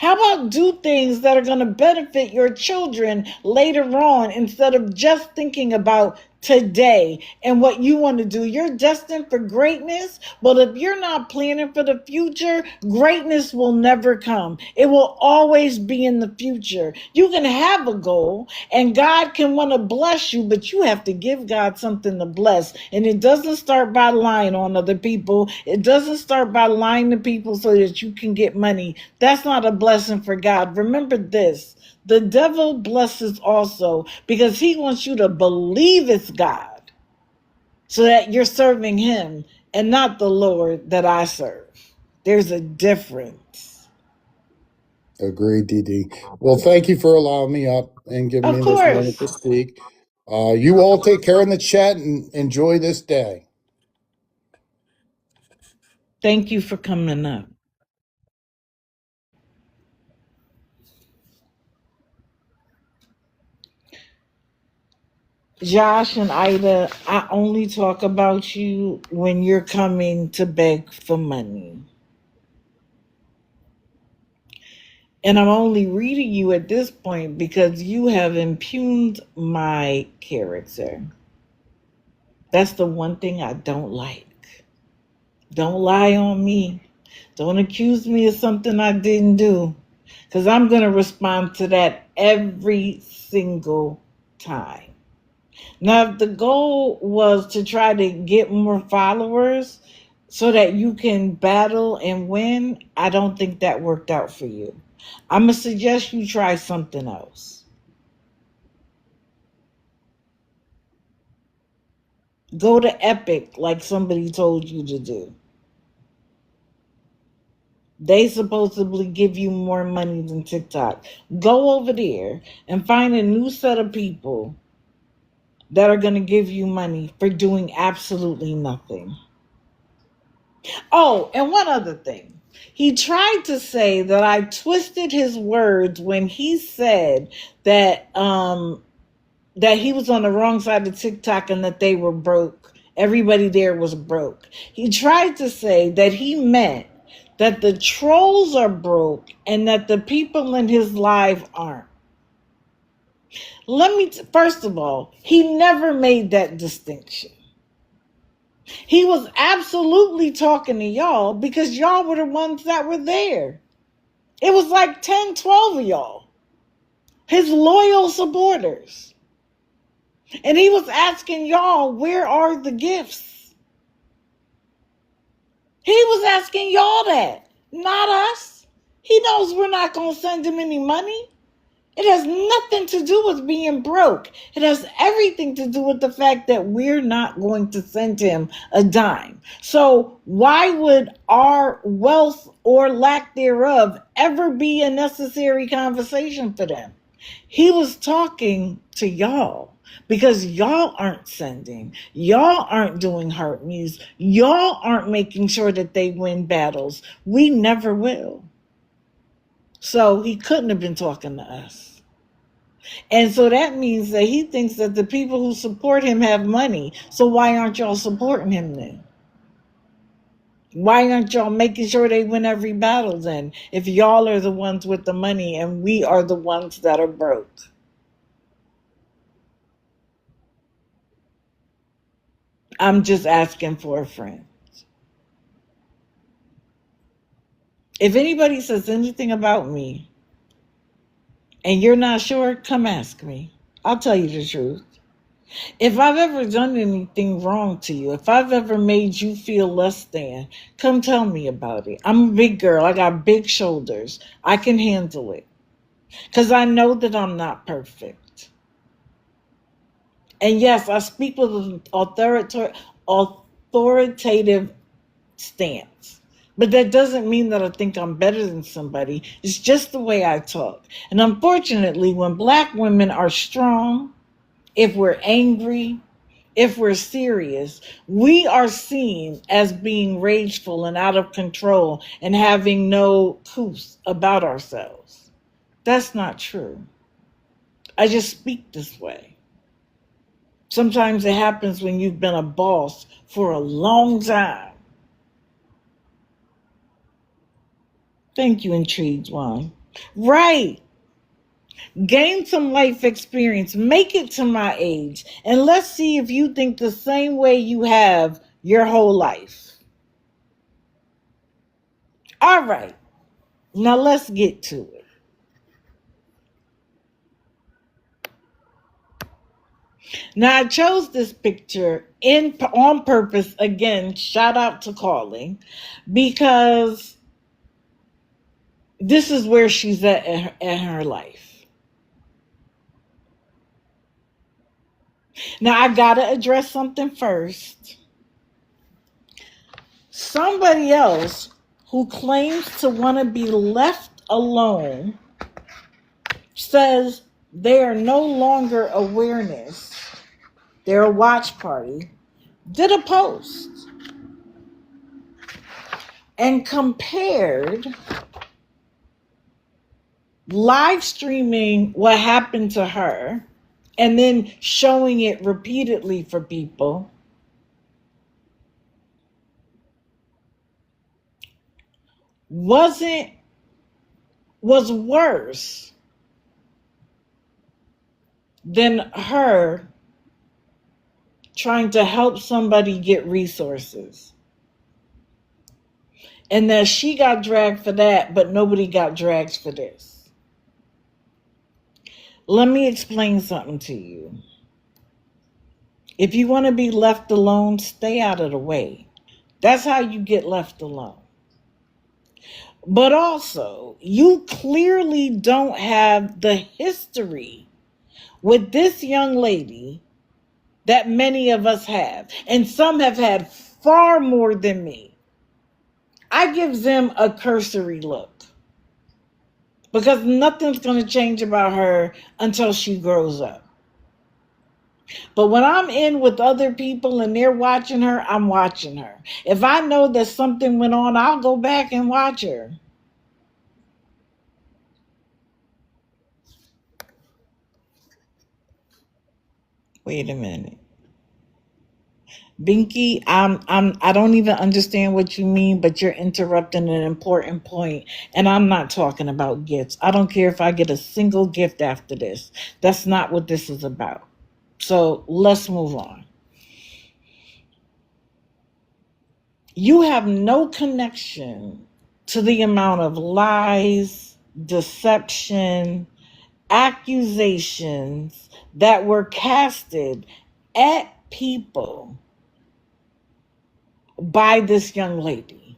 How about do things that are going to benefit your children later on instead of just thinking about today and what you want to do? You're destined for greatness, but if you're not planning for the future, greatness will never come. It will always be in the future. You can have a goal and God can want to bless you, but you have to give God something to bless. And it doesn't start by lying on other people. It doesn't start by lying to people so that you can get money. That's not a blessing for God. Remember this. The devil blesses also because he wants you to believe it's God so that you're serving him and not the Lord that I serve. There's a difference. Agreed, DD. Well, thank you for allowing me up and giving Of me this moment course. to speak. You all take care in the chat and enjoy this day. Thank you for coming up. Josh and Ida, I only talk about you when you're coming to beg for money. And I'm only reading you at this point because you have impugned my character. That's the one thing I don't like. Don't lie on me. Don't accuse me of something I didn't do. Because I'm going to respond to that every single time. Now, if the goal was to try to get more followers so that you can battle and win, I don't think that worked out for you. I'm going to suggest you try something else. Go to Epic like somebody told you to do. They supposedly give you more money than TikTok. Go over there and find a new set of people that are going to give you money for doing absolutely nothing. Oh, and one other thing. He tried to say that I twisted his words when he said that that he was on the wrong side of TikTok and that they were broke. Everybody there was broke. He tried to say that he meant that the trolls are broke and that the people in his life aren't. First of all, he never made that distinction. He was absolutely talking to y'all because y'all were the ones that were there. It was like 10, 12 of y'all, his loyal supporters. And he was asking y'all, where are the gifts? He was asking y'all that, not us. He knows we're not going to send him any money. It has nothing to do with being broke. It has everything to do with the fact that we're not going to send him a dime. So why would our wealth or lack thereof ever be a necessary conversation for them? He was talking to y'all because y'all aren't sending. Y'all aren't doing heart news. Y'all aren't making sure that they win battles. We never will. So he couldn't have been talking to us. And so that means that he thinks that the people who support him have money. So why aren't y'all supporting him then? Why aren't y'all making sure they win every battle then? If y'all are the ones with the money and we are the ones that are broke. I'm just asking for a friend. If anybody says anything about me and you're not sure, come ask me. I'll tell you the truth. If I've ever done anything wrong to you, if I've ever made you feel less than, come tell me about it. I'm a big girl. I got big shoulders. I can handle it. Because I know that I'm not perfect. And yes, I speak with an authoritative stance. But that doesn't mean that I think I'm better than somebody. It's just the way I talk. And unfortunately, when Black women are strong, if we're angry, if we're serious, we are seen as being rageful and out of control and having no couth about ourselves. That's not true. I just speak this way. Sometimes it happens when you've been a boss for a long time. Thank you, Intrigued One. Right. Gain some life experience. Make it to my age. And let's see if you think the same way you have your whole life. All right. Now let's get to it. Now I chose this picture on purpose. Again, shout out to Calling, because this is where she's at in her life. Now I gotta address something first. Somebody else who claims to want to be left alone says they are no longer awareness, they're a watch party, did a post and compared live streaming what happened to her and then showing it repeatedly for people was worse than her trying to help somebody get resources. And that she got dragged for that, but nobody got dragged for this. Let me explain something to you. If you want to be left alone, stay out of the way. That's how you get left alone. But also, you clearly don't have the history with this young lady that many of us have. And some have had far more than me. I give Zim a cursory look, because nothing's going to change about her until she grows up. But when I'm in with other people and they're watching her, I'm watching her. If I know that something went on, I'll go back and watch her. Wait a minute. Binky, I don't even understand what you mean, but you're interrupting an important point, and I'm not talking about gifts. I don't care if I get a single gift after this. That's not what this is about. So let's move on. You have no connection to the amount of lies, deception, accusations that were casted at people by this young lady.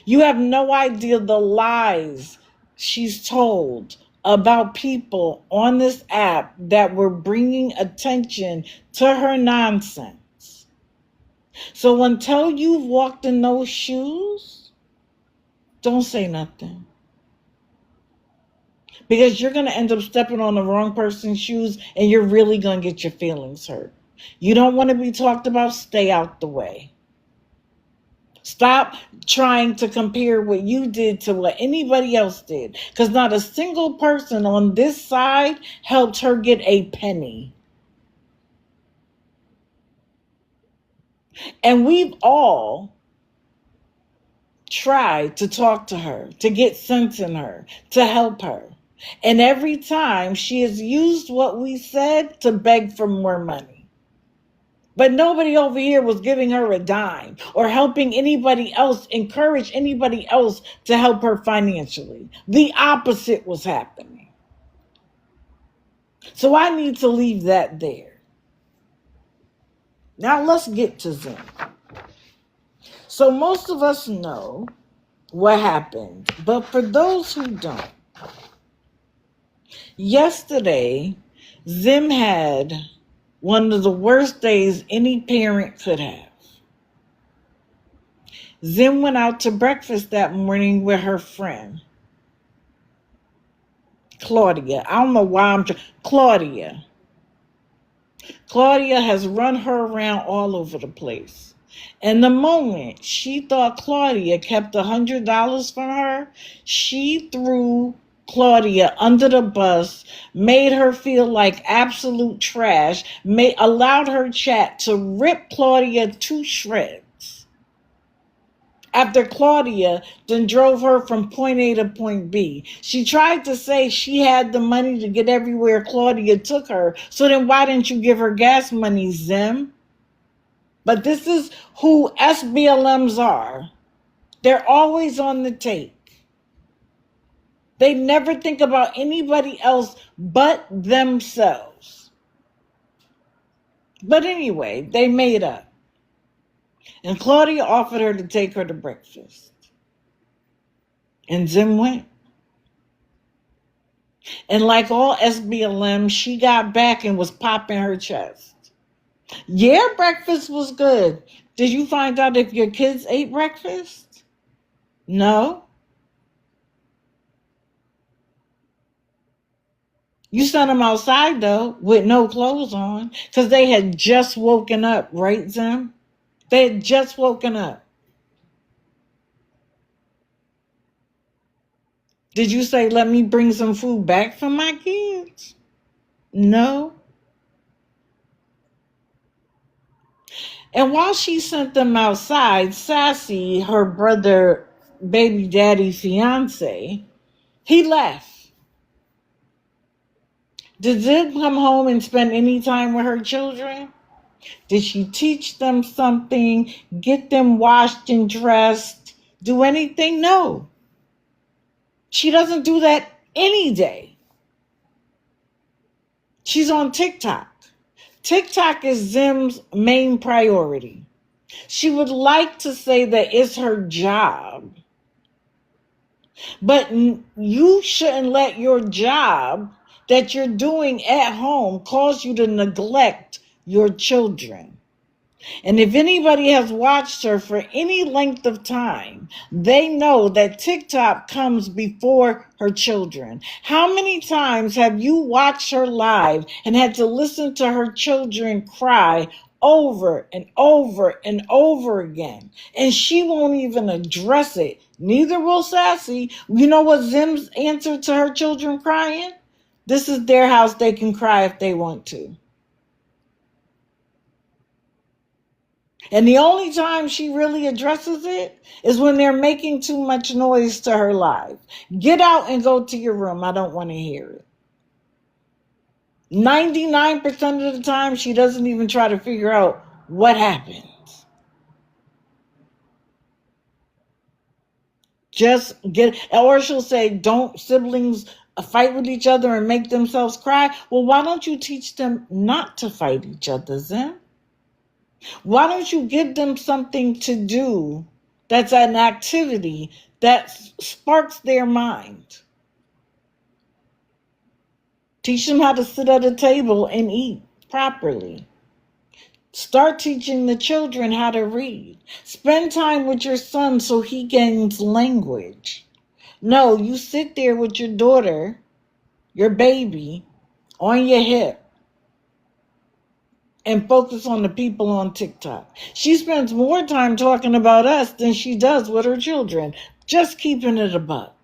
You have no idea the lies she's told about people on this app that were bringing attention to her nonsense. So until you've walked in those shoes, don't say nothing. Because you're going to end up stepping on the wrong person's shoes and you're really going to get your feelings hurt. You don't want to be talked about, stay out the way. Stop trying to compare what you did to what anybody else did. Because not a single person on this side helped her get a penny. And we've all tried to talk to her, to get sense in her, to help her. And every time she has used what we said to beg for more money. But nobody over here was giving her a dime or helping anybody else, encourage anybody else to help her financially. The opposite was happening. So I need to leave that there. Now let's get to Zim. So most of us know what happened, but for those who don't, yesterday, Zim had one of the worst days any parent could have. Zim went out to breakfast that morning with her friend, Claudia. I don't know why Claudia. Claudia has run her around all over the place. And the moment she thought Claudia kept $100 from her, she threw Claudia under the bus, made her feel like absolute trash, allowed her chat to rip Claudia to shreds. after Claudia then drove her from point A to point B. She tried to say she had the money to get everywhere Claudia took her, so then why didn't you give her gas money, Zim? But this is who SBLMs are. They're always on the take. They never think about anybody else but themselves. But anyway, they made up. And Claudia offered her to take her to breakfast. And Zim went. And like all SBLM, she got back and was popping her chest. Yeah, breakfast was good. Did you find out if your kids ate breakfast? No. You sent them outside, though, with no clothes on, because they had just woken up, right, Zim? They had just woken up. Did you say, let me bring some food back for my kids? No. And while she sent them outside, Sassy, her brother, baby daddy fiance, he left. Did Zim come home and spend any time with her children? Did she teach them something, get them washed and dressed, do anything? No. She doesn't do that any day. She's on TikTok. TikTok is Zim's main priority. She would like to say that it's her job, but you shouldn't let your job that you're doing at home cause you to neglect your children. And if anybody has watched her for any length of time, they know that TikTok comes before her children. How many times have you watched her live and had to listen to her children cry over and over and over again? And she won't even address it. Neither will Sassy. You know what Zim's answer to her children crying? This is their house. They can cry if they want to. And the only time she really addresses it is when they're making too much noise to her live. Get out and go to your room. I don't want to hear it. 99% of the time, she doesn't even try to figure out what happened. Just get, or she'll say, don't siblings fight with each other and make themselves cry? Well, why don't you teach them not to fight each other, Zim? Why don't you give them something to do that's an activity that sparks their mind? Teach them how to sit at a table and eat properly. Start teaching the children how to read. Spend time with your son so he gains language. No, you sit there with your daughter, your baby, on your hip, and focus on the people on TikTok. She spends more time talking about us than she does with her children. Just keeping it a buck.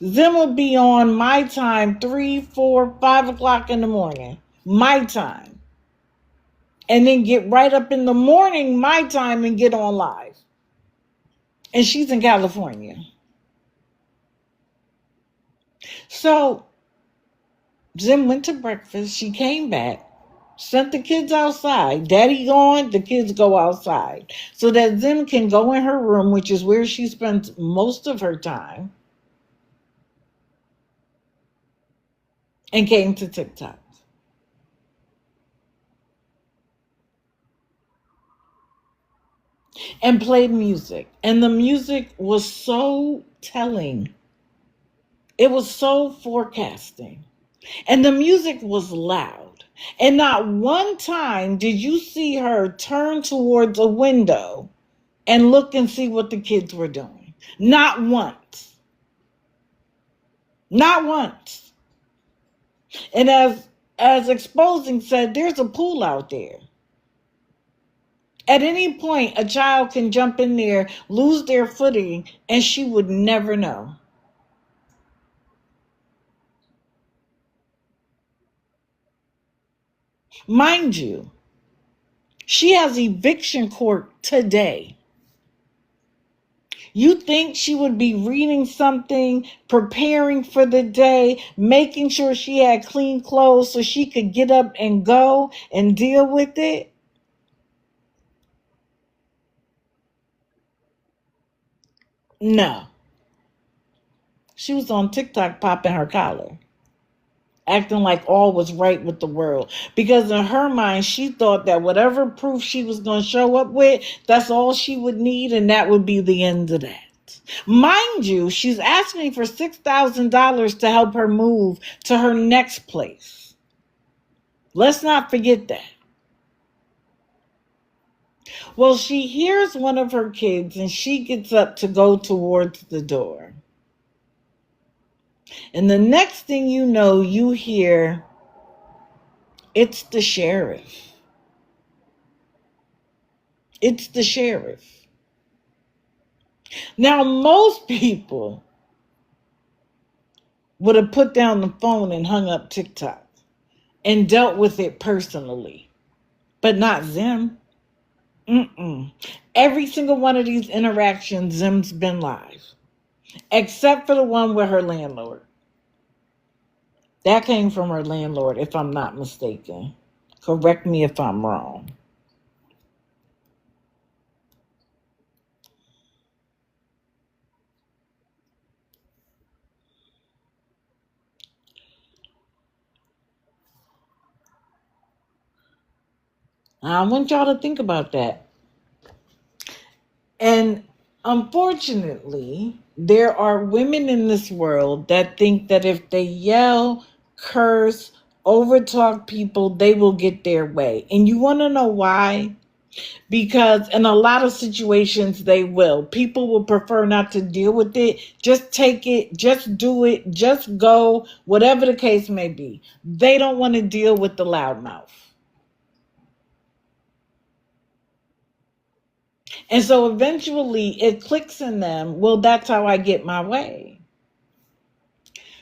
Zim will be on my time 3, 4, 5 o'clock in the morning. My time. And then get right up in the morning, my time, and get on live. And she's in California. So Zim went to breakfast. She came back. Sent the kids outside. Daddy gone, the kids go outside. So that Zim can go in her room, which is where she spends most of her time, and came to TikTok. And played music. And the music was so telling. It was so forecasting. And the music was loud. And not one time did you see her turn towards a window and look and see what the kids were doing. Not once. Not once. And as Exposing said, there's a pool out there. At any point, a child can jump in there, lose their footing, and she would never know. Mind you, she has eviction court today. You think she would be reading something, preparing for the day, making sure she had clean clothes so she could get up and go and deal with it? No. She was on TikTok popping her collar, acting like all was right with the world. Because in her mind, she thought that whatever proof she was going to show up with, that's all she would need, and that would be the end of that. Mind you, she's asking for $6,000 to help her move to her next place. Let's not forget that. Well, she hears one of her kids and she gets up to go towards the door. And the next thing you know, you hear, it's the sheriff. It's the sheriff. Now, most people would have put down the phone and hung up TikTok and dealt with it personally, but not Zim. Every single one of these interactions, Zim's been live, except for the one with her landlord. That came from her landlord, if I'm not mistaken. Correct me if I'm wrong. I want y'all to think about that. And unfortunately, there are women in this world that think that if they yell, curse, overtalk people, they will get their way. And you want to know why? Because in a lot of situations, they will. People will prefer not to deal with it. Just take it, just do it, just go, whatever the case may be. They don't want to deal with the loudmouth. And so eventually it clicks in them, well, that's how I get my way.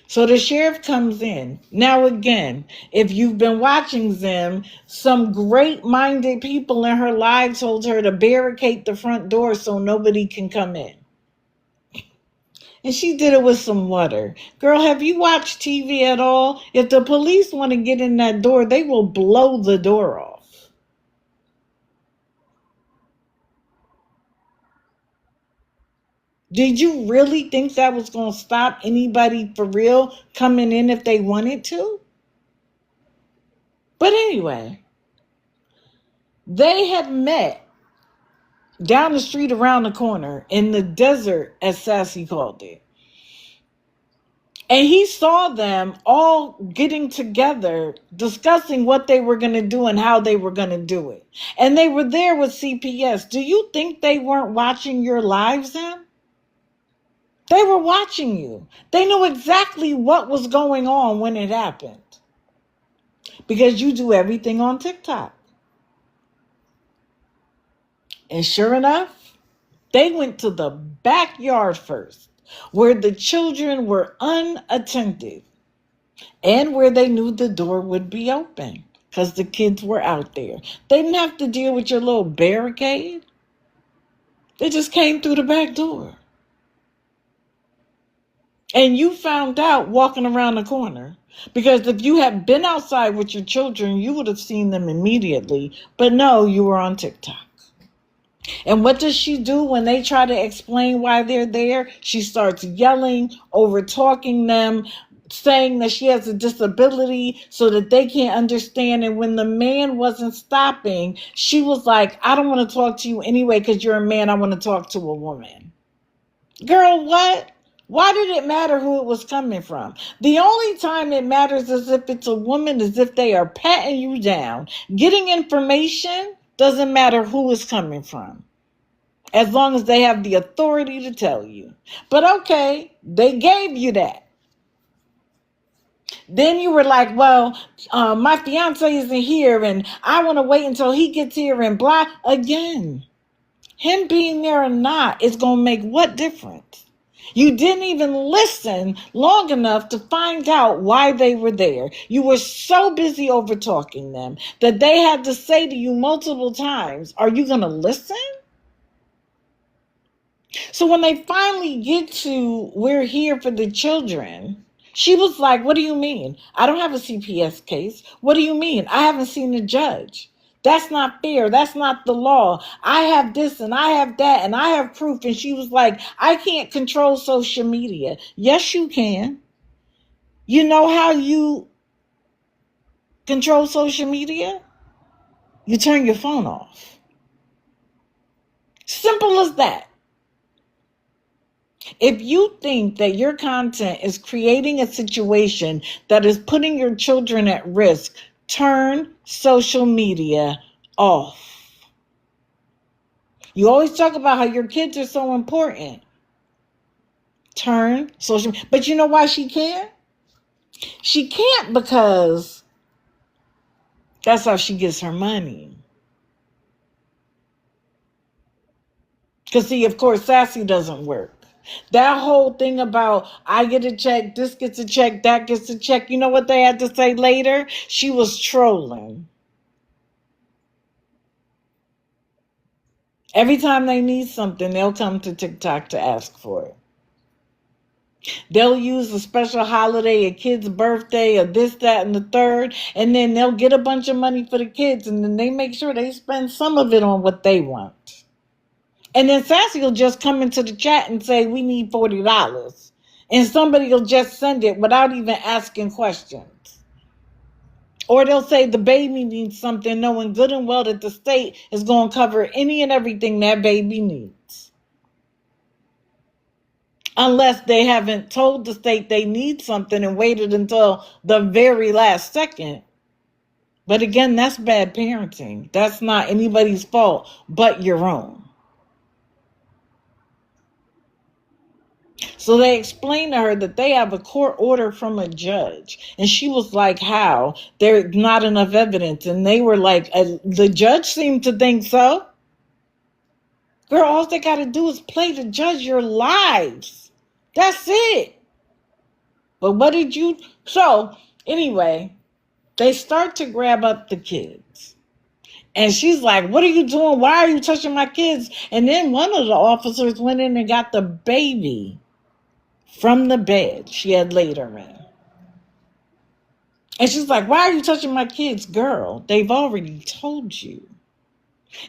So the sheriff comes in. Now again, if you've been watching Zim, some great-minded people in her life told her to barricade the front door so nobody can come in. And she did it with some water. Girl, have you watched TV at all? If the police want to get in that door, they will blow the door off. Did you really think that was going to stop anybody for real coming in if they wanted to? But anyway, they had met down the street around the corner in the desert, as Sassy called it. And he saw them all getting together, discussing what they were going to do and how they were going to do it. And they were there with CPS. Do you think they weren't watching your lives then? They were watching you. They knew exactly what was going on when it happened. Because you do everything on TikTok. And sure enough, they went to the backyard first, where the children were unattended and where they knew the door would be open because the kids were out there. They didn't have to deal with your little barricade. They just came through the back door. And you found out walking around the corner. Because if you had been outside with your children, you would have seen them immediately. But no, you were on TikTok. And what does she do when they try to explain why they're there? She starts yelling, over talking them, saying that she has a disability so that they can't understand. And when the man wasn't stopping, she was like, I don't want to talk to you anyway because you're a man. I want to talk to a woman. Girl, what? Why did it matter who it was coming from? The only time it matters is if it's a woman, is if they are patting you down. Getting information doesn't matter who it's coming from, as long as they have the authority to tell you. But okay, they gave you that. Then you were like, well, my fiance isn't here and I want to wait until he gets here and blah. Again, him being there or not is going to make what difference? You didn't even listen long enough to find out why they were there. You were so busy over talking them that they had to say to you multiple times, are you going to listen? So when they finally get to "we're here for the children," she was like, "What do you mean? I don't have a CPS case. What do you mean? I haven't seen a judge. That's not fair. That's not the law. I have this and I have that and I have proof." And she was like, "I can't control social media." Yes, you can. You know how you control social media? You turn your phone off. Simple as that. If you think that your content is creating a situation that is putting your children at risk, turn social media off. You always talk about how your kids are so important. Turn social media. But you know why she can't? She can't because that's how she gets her money. Because see, of course, Sassy doesn't work. That whole thing about I get a check, this gets a check, that gets a check. You know what they had to say later? She was trolling. Every time they need something, they'll come to TikTok to ask for it. They'll use a special holiday, a kid's birthday, or this, that, and the third, and then they'll get a bunch of money for the kids, and then they make sure they spend some of it on what they want. And then Sassy will just come into the chat and say, "We need $40." And somebody will just send it without even asking questions. Or they'll say the baby needs something, knowing good and well that the state is going to cover any and everything that baby needs. Unless they haven't told the state they need something and waited until the very last second. But again, that's bad parenting. That's not anybody's fault but your own. So they explained to her that they have a court order from a judge. And she was like, "How? There's not enough evidence." And they were like, "The judge seemed to think so." Girl, all they got to do is play the judge your lives. That's it. But what did you... So, anyway, they start to grab up the kids. And she's like, "What are you doing? Why are you touching my kids?" And then one of the officers went in and got the baby from the bed she had laid her in. And she's like, "Why are you touching my kids?" Girl, they've already told you.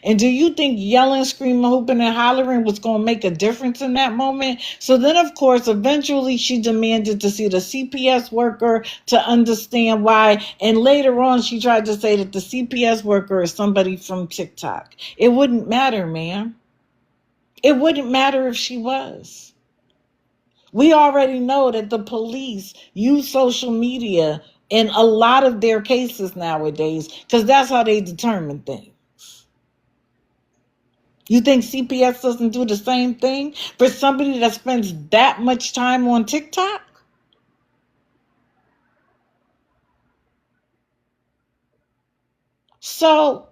And do you think yelling, screaming, hooping, and hollering was going to make a difference in that moment? So then, of course, eventually she demanded to see the CPS worker to understand why. And later on, she tried to say that the CPS worker is somebody from TikTok. It wouldn't matter, ma'am. It wouldn't matter if she was. We already know that the police use social media in a lot of their cases nowadays because that's how they determine things. You think CPS doesn't do the same thing for somebody that spends that much time on TikTok? So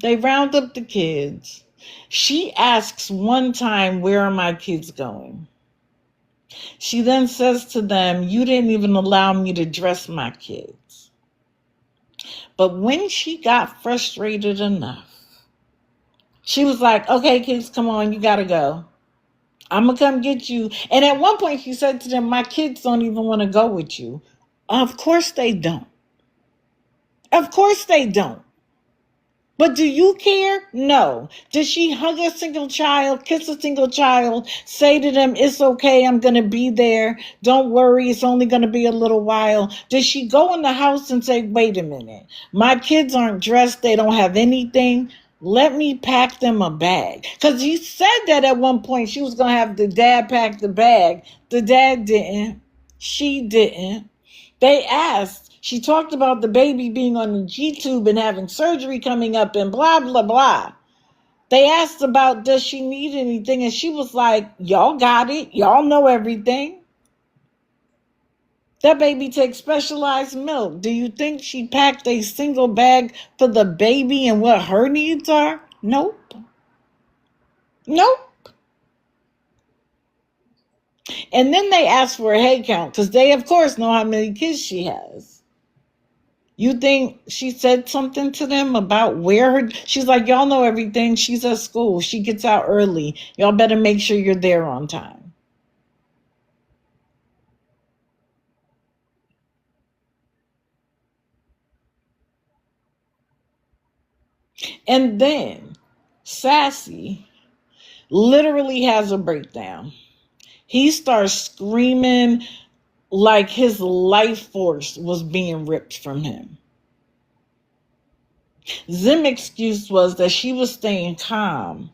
they round up the kids. She asks one time, "Where are my kids going?" She then says to them, "You didn't even allow me to dress my kids." But when she got frustrated enough, she was like, "Okay, kids, come on, you gotta go. I'm gonna come get you." And at one point she said to them, "My kids don't even want to go with you." Of course they don't. Of course they don't. But do you care? No. Does she hug a single child, kiss a single child, say to them, "It's okay, I'm going to be there. Don't worry, it's only going to be a little while"? Does she go in the house and say, "Wait a minute, my kids aren't dressed, they don't have anything. Let me pack them a bag"? Because he said that at one point she was going to have the dad pack the bag. The dad didn't. She didn't. They asked. She talked about the baby being on the G-tube and having surgery coming up and blah, blah, blah. They asked about, does she need anything? And she was like, "Y'all got it. Y'all know everything." That baby takes specialized milk. Do you think she packed a single bag for the baby and what her needs are? Nope. Nope. And then they asked for a head count because they, of course, know how many kids she has. You think she said something to them about where her, she's like, y'all know everything. She's at school. She gets out early. Y'all better make sure you're there on time. And then Sassy literally has a breakdown. He starts screaming like his life force was being ripped from him. Zim's excuse was that she was staying calm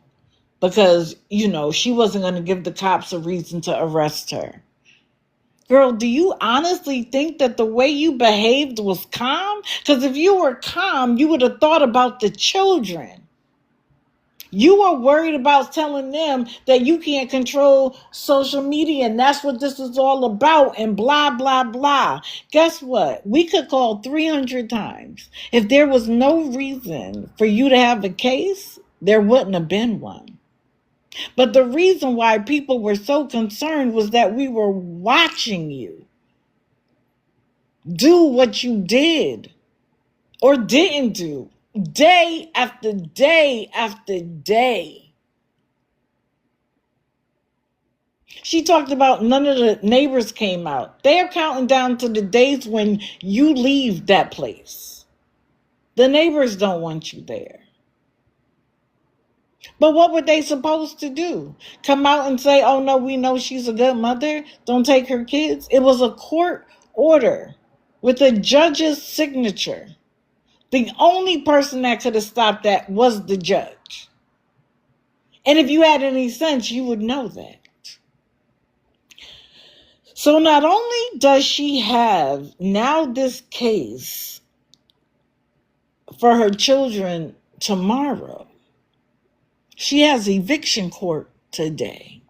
because, she wasn't going to give the cops a reason to arrest her. Girl, do you honestly think that the way you behaved was calm? Because if you were calm, you would have thought about the children. You were worried about telling them that you can't control social media and that's what this is all about and blah, blah, blah. Guess what? We could call 300 times. If there was no reason for you to have a case, there wouldn't have been one. But the reason why people were so concerned was that we were watching you do what you did or didn't do day after day after day. She talked about none of the neighbors came out. They are counting down to the days when you leave that place. The neighbors don't want you there. But what were they supposed to do? Come out and say, oh no, we know she's a good mother. Don't take her kids. It was a court order with a judge's signature. The only person that could have stopped that was the judge. And if you had any sense, you would know that. So not only does she have now this case for her children tomorrow, she has eviction court today.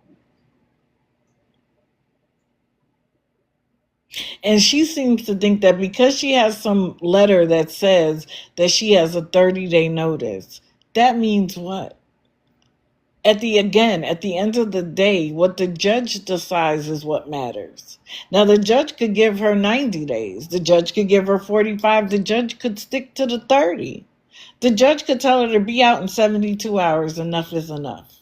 And she seems to think that because she has some letter that says that she has a 30-day notice, that means what? At the end of the day, what the judge decides is what matters. Now, the judge could give her 90 days. The judge could give her 45. The judge could stick to the 30. The judge could tell her to be out in 72 hours. Enough is enough.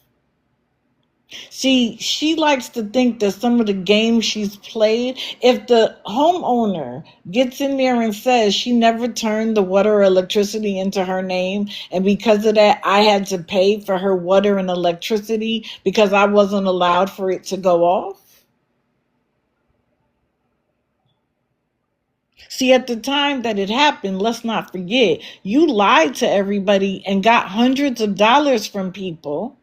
See, she likes to think that some of the games she's played, if the homeowner gets in there and says she never turned the water or electricity into her name, and because of that, I had to pay for her water and electricity because I wasn't allowed for it to go off. See, at the time that it happened, let's not forget, you lied to everybody and got hundreds of dollars from people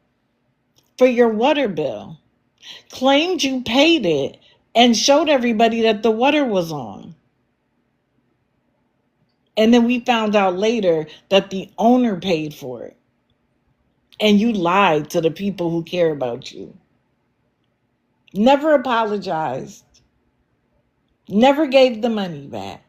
for your water bill. Claimed you paid it and showed everybody that the water was on. And then we found out later that the owner paid for it. And you lied to the people who care about you. Never apologized. Never gave the money back.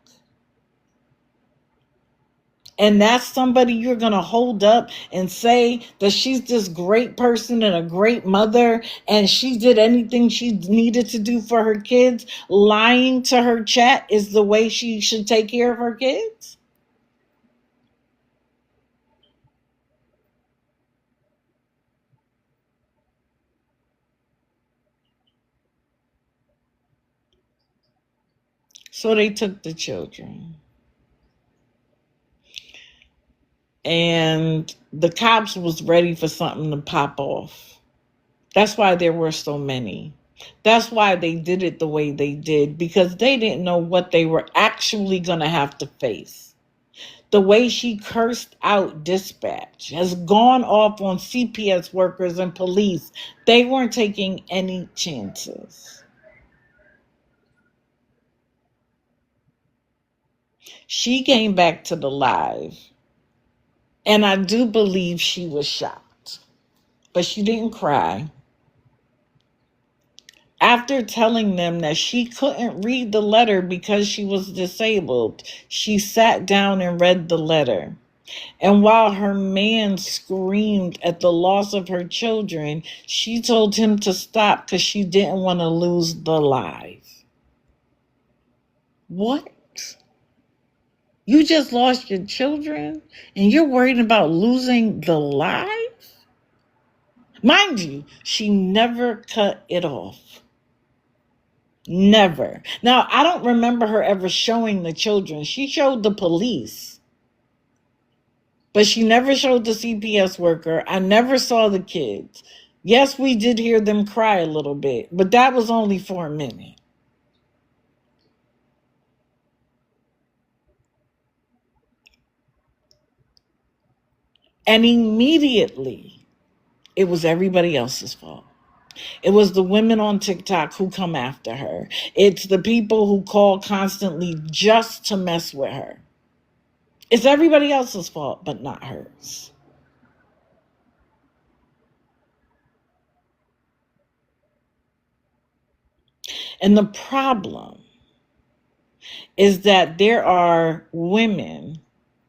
And that's somebody you're going to hold up and say that she's this great person and a great mother and she did anything she needed to do for her kids. Lying to her chat is the way she should take care of her kids. So they took the children. And the cops was ready for something to pop off. That's why there were so many. That's why they did it the way they did, because they didn't know what they were actually going to have to face. The way she cursed out dispatch has gone off on CPS workers and police. They weren't taking any chances. She came back to the live, and I do believe she was shocked, but she didn't cry. After telling them that she couldn't read the letter because she was disabled, she sat down and read the letter. And while her man screamed at the loss of her children, she told him to stop because she didn't want to lose the live. What? You just lost your children and you're worried about losing the life? Mind you, she never cut it off. Never. Now, I don't remember her ever showing the children. She showed the police, but she never showed the CPS worker. I never saw the kids. Yes, we did hear them cry a little bit, but that was only for a minute. And immediately, it was everybody else's fault. It was the women on TikTok who come after her. It's the people who call constantly just to mess with her. It's everybody else's fault, but not hers. And the problem is that there are women,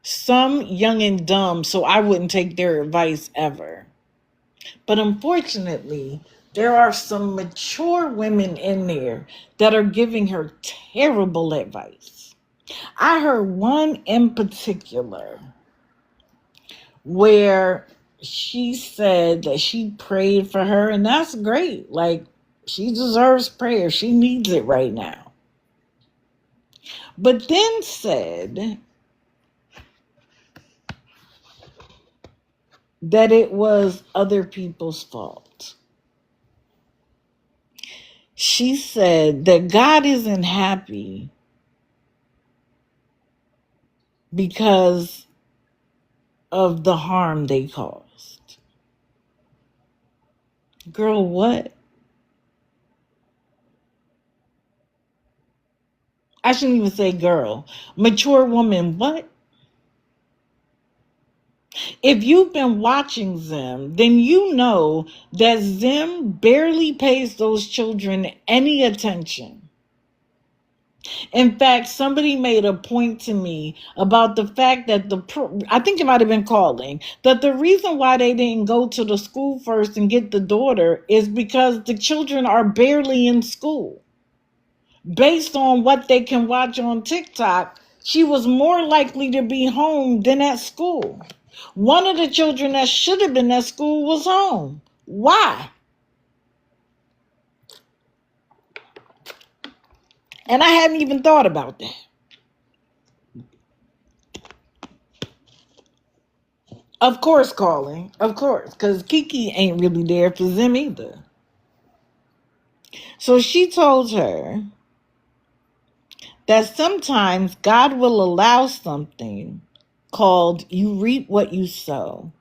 some young and dumb, so I wouldn't take their advice ever. But unfortunately, there are some mature women in there that are giving her terrible advice. I heard one in particular where she said that she prayed for her, and that's great. Like, she deserves prayer. She needs it right now. But then said that it was other people's fault. She said that God isn't happy because of the harm they caused. Girl, what? I shouldn't even say girl. Mature woman, what? If you've been watching Zim, then you know that Zim barely pays those children any attention. In fact, somebody made a point to me about the fact that I think it might have been calling, that the reason why they didn't go to the school first and get the daughter is because the children are barely in school. Based on what they can watch on TikTok, she was more likely to be home than at school. One of the children that should have been at school was home. Why? And I hadn't even thought about that. Of course, calling. Of course. Because Kiki ain't really there for Zim either. So she told her that sometimes God will allow something called you reap what you sow.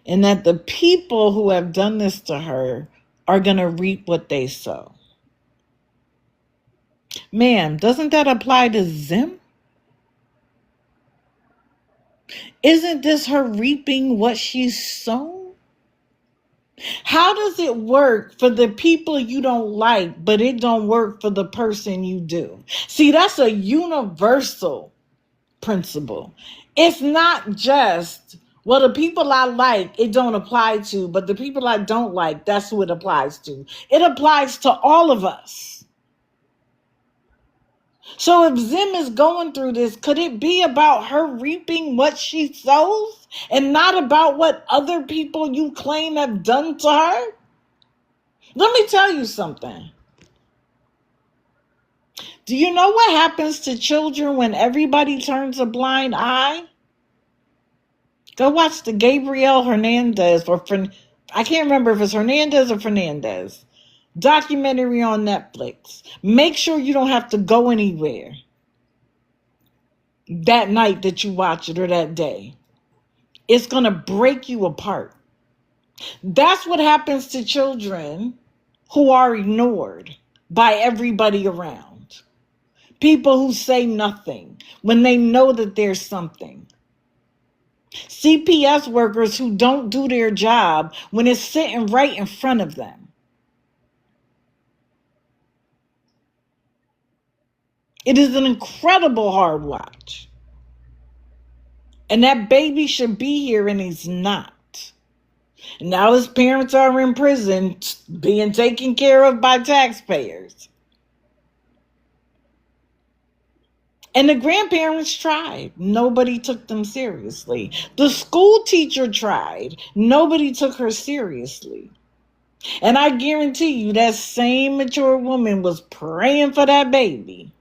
And that the people who have done this to her are going to reap what they sow. Ma'am, doesn't that apply to Zim? Isn't this her reaping what she's sown? How does it work for the people you don't like, but it don't work for the person you do? See, that's a universal principle. It's not just, well, the people I like, it don't apply to, but the people I don't like, that's who it applies to. It applies to all of us. So if Zim is going through this, could it be about her reaping what she sows and not about what other people you claim have done to her? Let me tell you something. Do you know what happens to children when everybody turns a blind eye? Go watch the Gabriel Hernandez, I can't remember if it's Hernandez or Fernandez, documentary on Netflix. Make sure you don't have to go anywhere that night that you watch it or that day. It's going to break you apart. That's what happens to children who are ignored by everybody around. People who say nothing when they know that there's something. CPS workers who don't do their job when it's sitting right in front of them. It is an incredible hard watch. And that baby should be here and he's not. And now his parents are in prison being taken care of by taxpayers. And the grandparents tried. Nobody took them seriously. The school teacher tried. Nobody took her seriously. And I guarantee you that same mature woman was praying for that baby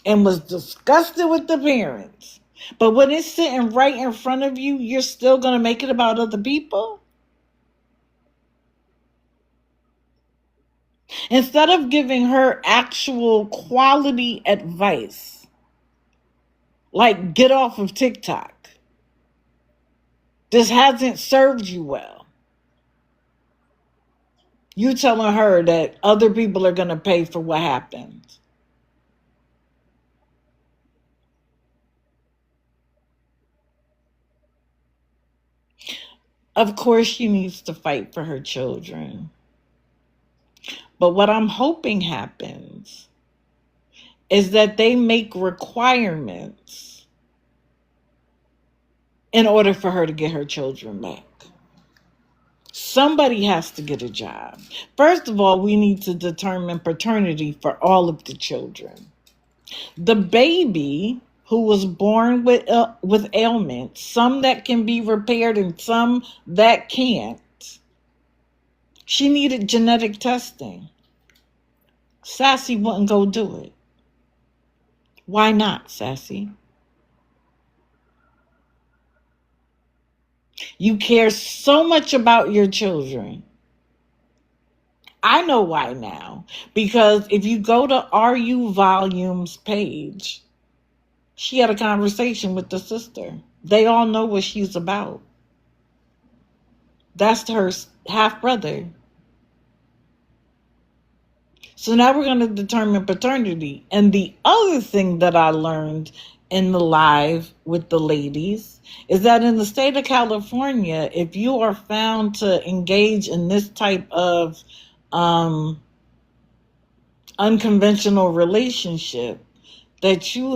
and was disgusted with the parents. But when it's sitting right in front of you, you're still going to make it about other people? Instead of giving her actual quality advice, like get off of TikTok. This hasn't served you well. You telling her that other people are going to pay for what happens. Of course, she needs to fight for her children. But what I'm hoping happens is that they make requirements in order for her to get her children back. Somebody has to get a job. First of all, we need to determine paternity for all of the children. The baby who was born with ailments, some that can be repaired and some that can't, she needed genetic testing. Sassy wouldn't go do it. Why not, Sassy? You care so much about your children. I know why now. Because if you go to RU Volumes page, she had a conversation with the sister. They all know what she's about. That's her half brother. So now we're going to determine paternity. And the other thing that I learned in the live with the ladies is that in the state of California, if you are found to engage in this type of unconventional relationship, that you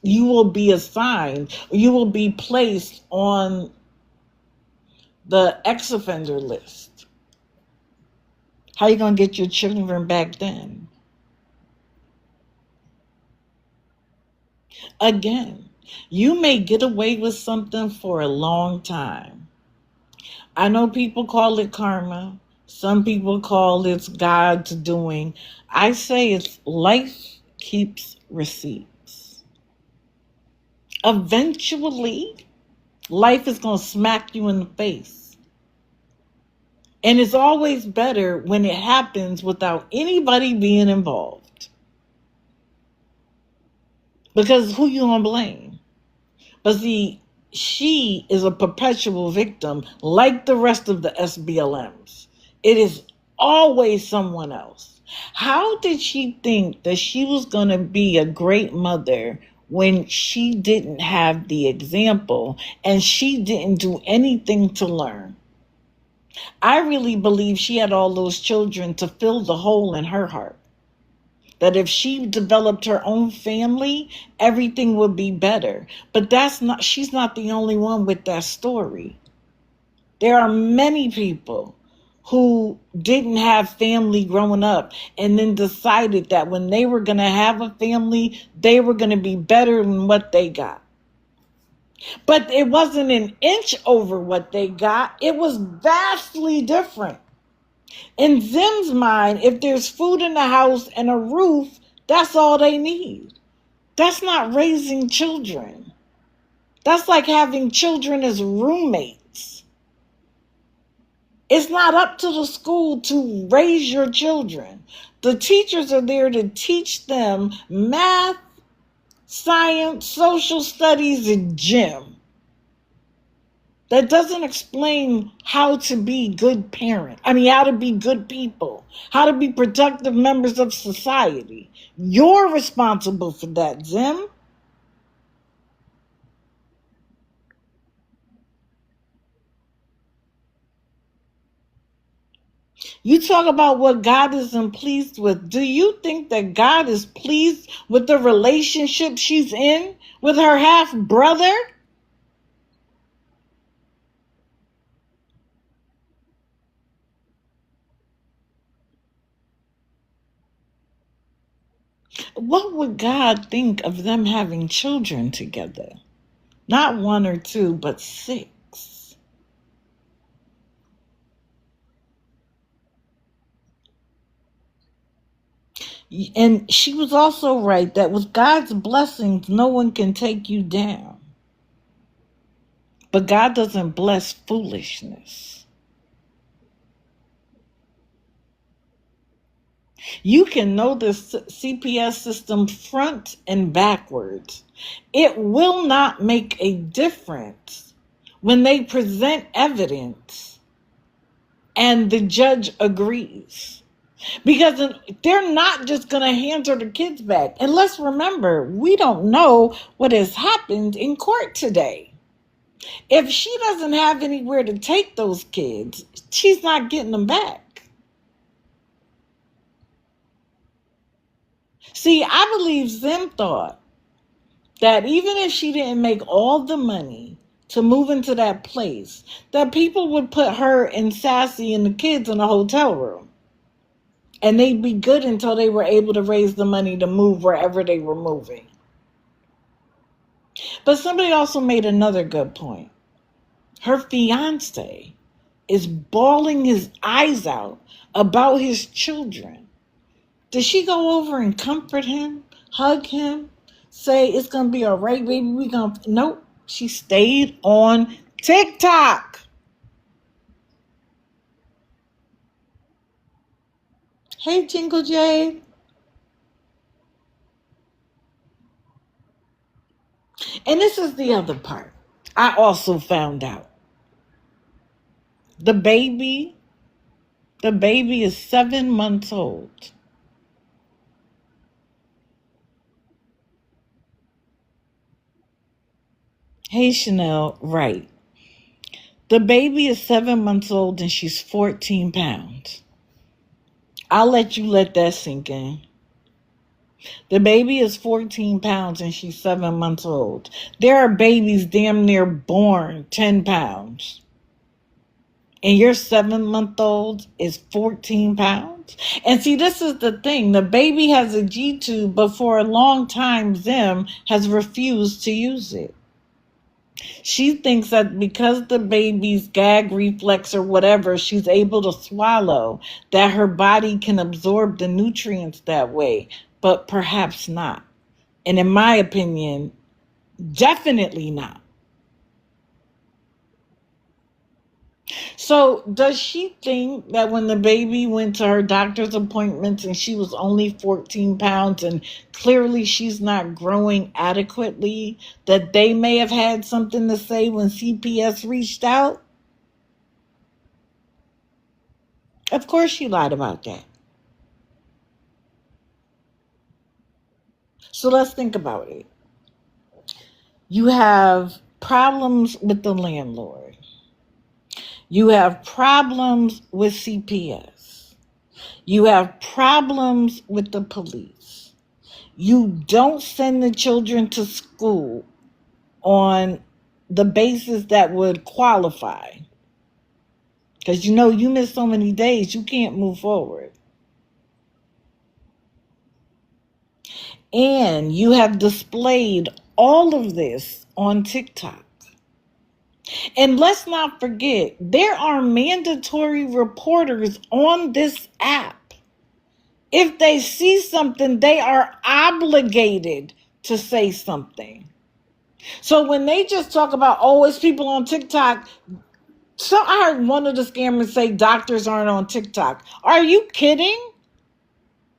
will be assigned, you will be placed on the ex-offender list. How are you going to get your children back then? Again, you may get away with something for a long time. I know people call it karma. Some people call it God's doing. I say it's life keeps receipts. Eventually, life is going to smack you in the face. And it's always better when it happens without anybody being involved. Because who you going to blame? But see, she is a perpetual victim like the rest of the SBLMs. It is always someone else. How did she think that she was going to be a great mother when she didn't have the example and she didn't do anything to learn? I really believe she had all those children to fill the hole in her heart. That if she developed her own family, everything would be better. But she's not the only one with that story. There are many people who didn't have family growing up and then decided that when they were going to have a family, they were going to be better than what they got. But it wasn't an inch over what they got. It was vastly different. In Zim's mind, if there's food in the house and a roof, that's all they need. That's not raising children. That's like having children as roommates. It's not up to the school to raise your children. The teachers are there to teach them math, science, social studies, and gym. That doesn't explain how to be good parents. How to be good people. How to be productive members of society. You're responsible for that, Zim. You talk about what God isn't pleased with. Do you think that God is pleased with the relationship she's in with her half brother? what would God think of them having children together? Not one or two, but 6. And she was also right that with God's blessings, no one can take you down. But God doesn't bless foolishness. You can know the CPS system front and backwards. It will not make a difference when they present evidence and the judge agrees. Because they're not just going to hand her the kids back. And let's remember, we don't know what has happened in court today. If she doesn't have anywhere to take those kids, she's not getting them back. See, I believe Zim thought that even if she didn't make all the money to move into that place, that people would put her and Sassy and the kids in a hotel room. And they'd be good until they were able to raise the money to move wherever they were moving. But somebody also made another good point. Her fiance is bawling his eyes out about his children. Did she go over and comfort him, hug him, say it's going to be all right, baby? Nope. She stayed on TikTok. Hey, Jingle Jade. And this is the other part. I also found out. The baby is 7 months old. Hey, Chanel, right. The baby is 7 months old and she's 14 pounds. I'll let you let that sink in. The baby is 14 pounds and she's 7 months old. There are babies damn near born 10 pounds. And your 7-month-old is 14 pounds? And see, this is the thing. The baby has a G-tube, but for a long time, Zim has refused to use it. She thinks that because the baby's gag reflex or whatever, she's able to swallow, that her body can absorb the nutrients that way, but perhaps not. And in my opinion, definitely not. So does she think that when the baby went to her doctor's appointments and she was only 14 pounds and clearly she's not growing adequately, that they may have had something to say when CPS reached out? Of course she lied about that. So let's think about it. You have problems with the landlord. You have problems with CPS. You have problems with the police. You don't send the children to school on the basis that would qualify. Because you miss so many days, you can't move forward. And you have displayed all of this on TikTok. And let's not forget, there are mandatory reporters on this app. If they see something, they are obligated to say something. So when they just talk about, it's people on TikTok. So I heard one of the scammers say doctors aren't on TikTok. Are you kidding?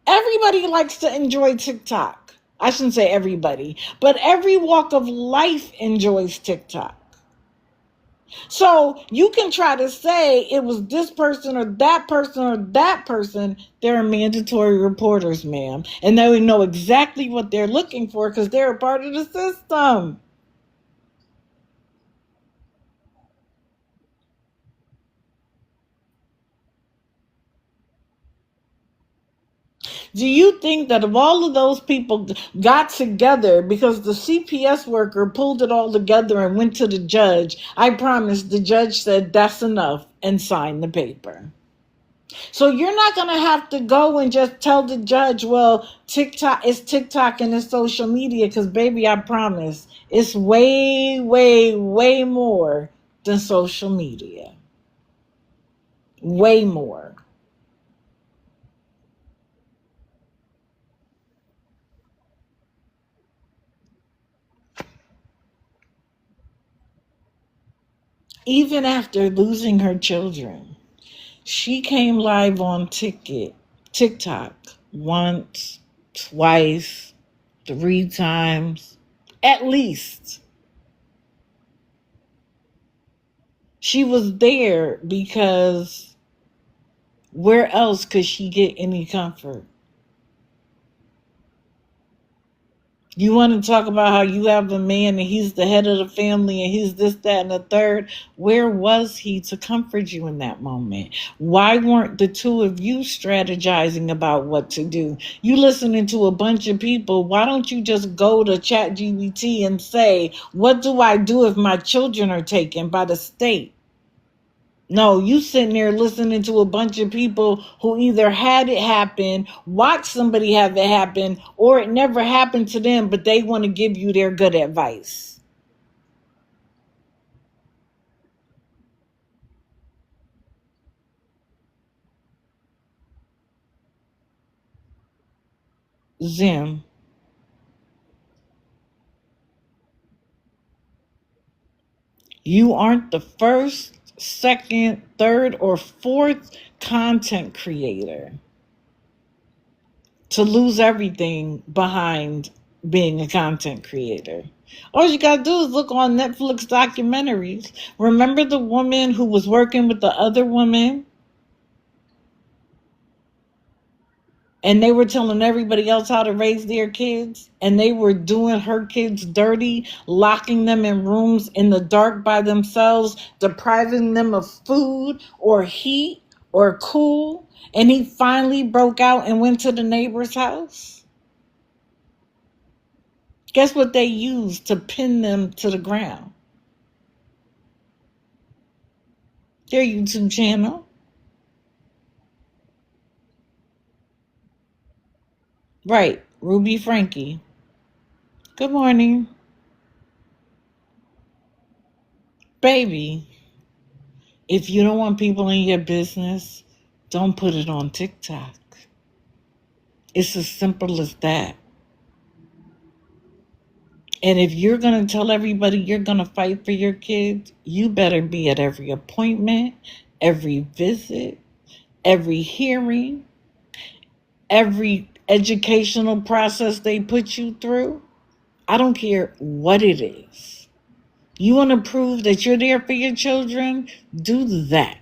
Everybody likes to enjoy TikTok. I shouldn't say everybody, but every walk of life enjoys TikTok. So you can try to say it was this person or that person or that person. There are mandatory reporters, ma'am. And they would know exactly what they're looking for because they're a part of the system. Do you think that if all of those people got together because the CPS worker pulled it all together and went to the judge, I promise the judge said that's enough and signed the paper? So you're not going to have to go and just tell the judge, well, TikTok and it's social media, because baby, I promise it's way, way, way more than social media. Way more. Even after losing her children, she came live on TikTok once, twice, 3 times, at least. She was there because where else could she get any comfort? You want to talk about how you have a man and he's the head of the family and he's this, that, and the third. Where was he to comfort you in that moment? Why weren't the two of you strategizing about what to do? You listening to a bunch of people. Why don't you just go to ChatGPT and say, what do I do if my children are taken by the state? No, you sitting there listening to a bunch of people who either had it happen, watched somebody have it happen, or it never happened to them, but they want to give you their good advice. Zim, you aren't the first, second, third, or fourth content creator to lose everything behind being a content creator. All you gotta do is look on Netflix documentaries. Remember the woman who was working with the other woman and they were telling everybody else how to raise their kids, and they were doing her kids dirty, locking them in rooms in the dark by themselves, depriving them of food or heat or cool, and he finally broke out and went to the neighbor's house? Guess what they used to pin them to the ground? Their YouTube channel. Right, Ruby Frankie. Good morning. Baby, if you don't want people in your business, don't put it on TikTok. It's as simple as that. And if you're going to tell everybody you're going to fight for your kids, you better be at every appointment, every visit, every hearing, every educational process they put you through. I don't care what it is. You want to prove that you're there for your children? Do that.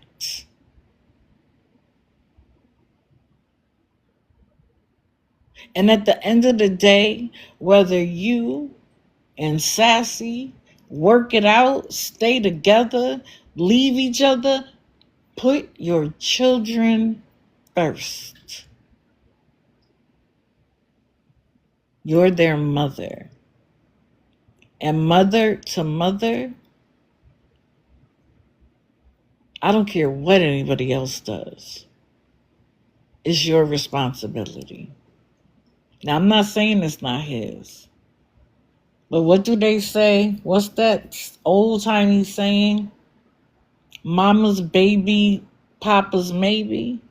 And at the end of the day, whether you and Sassy work it out, stay together, leave each other, put your children first. You're their mother. And mother to mother, I don't care what anybody else does. It's your responsibility. Now, I'm not saying it's not his. But what do they say? What's that old-timey saying? Mama's baby, papa's maybe.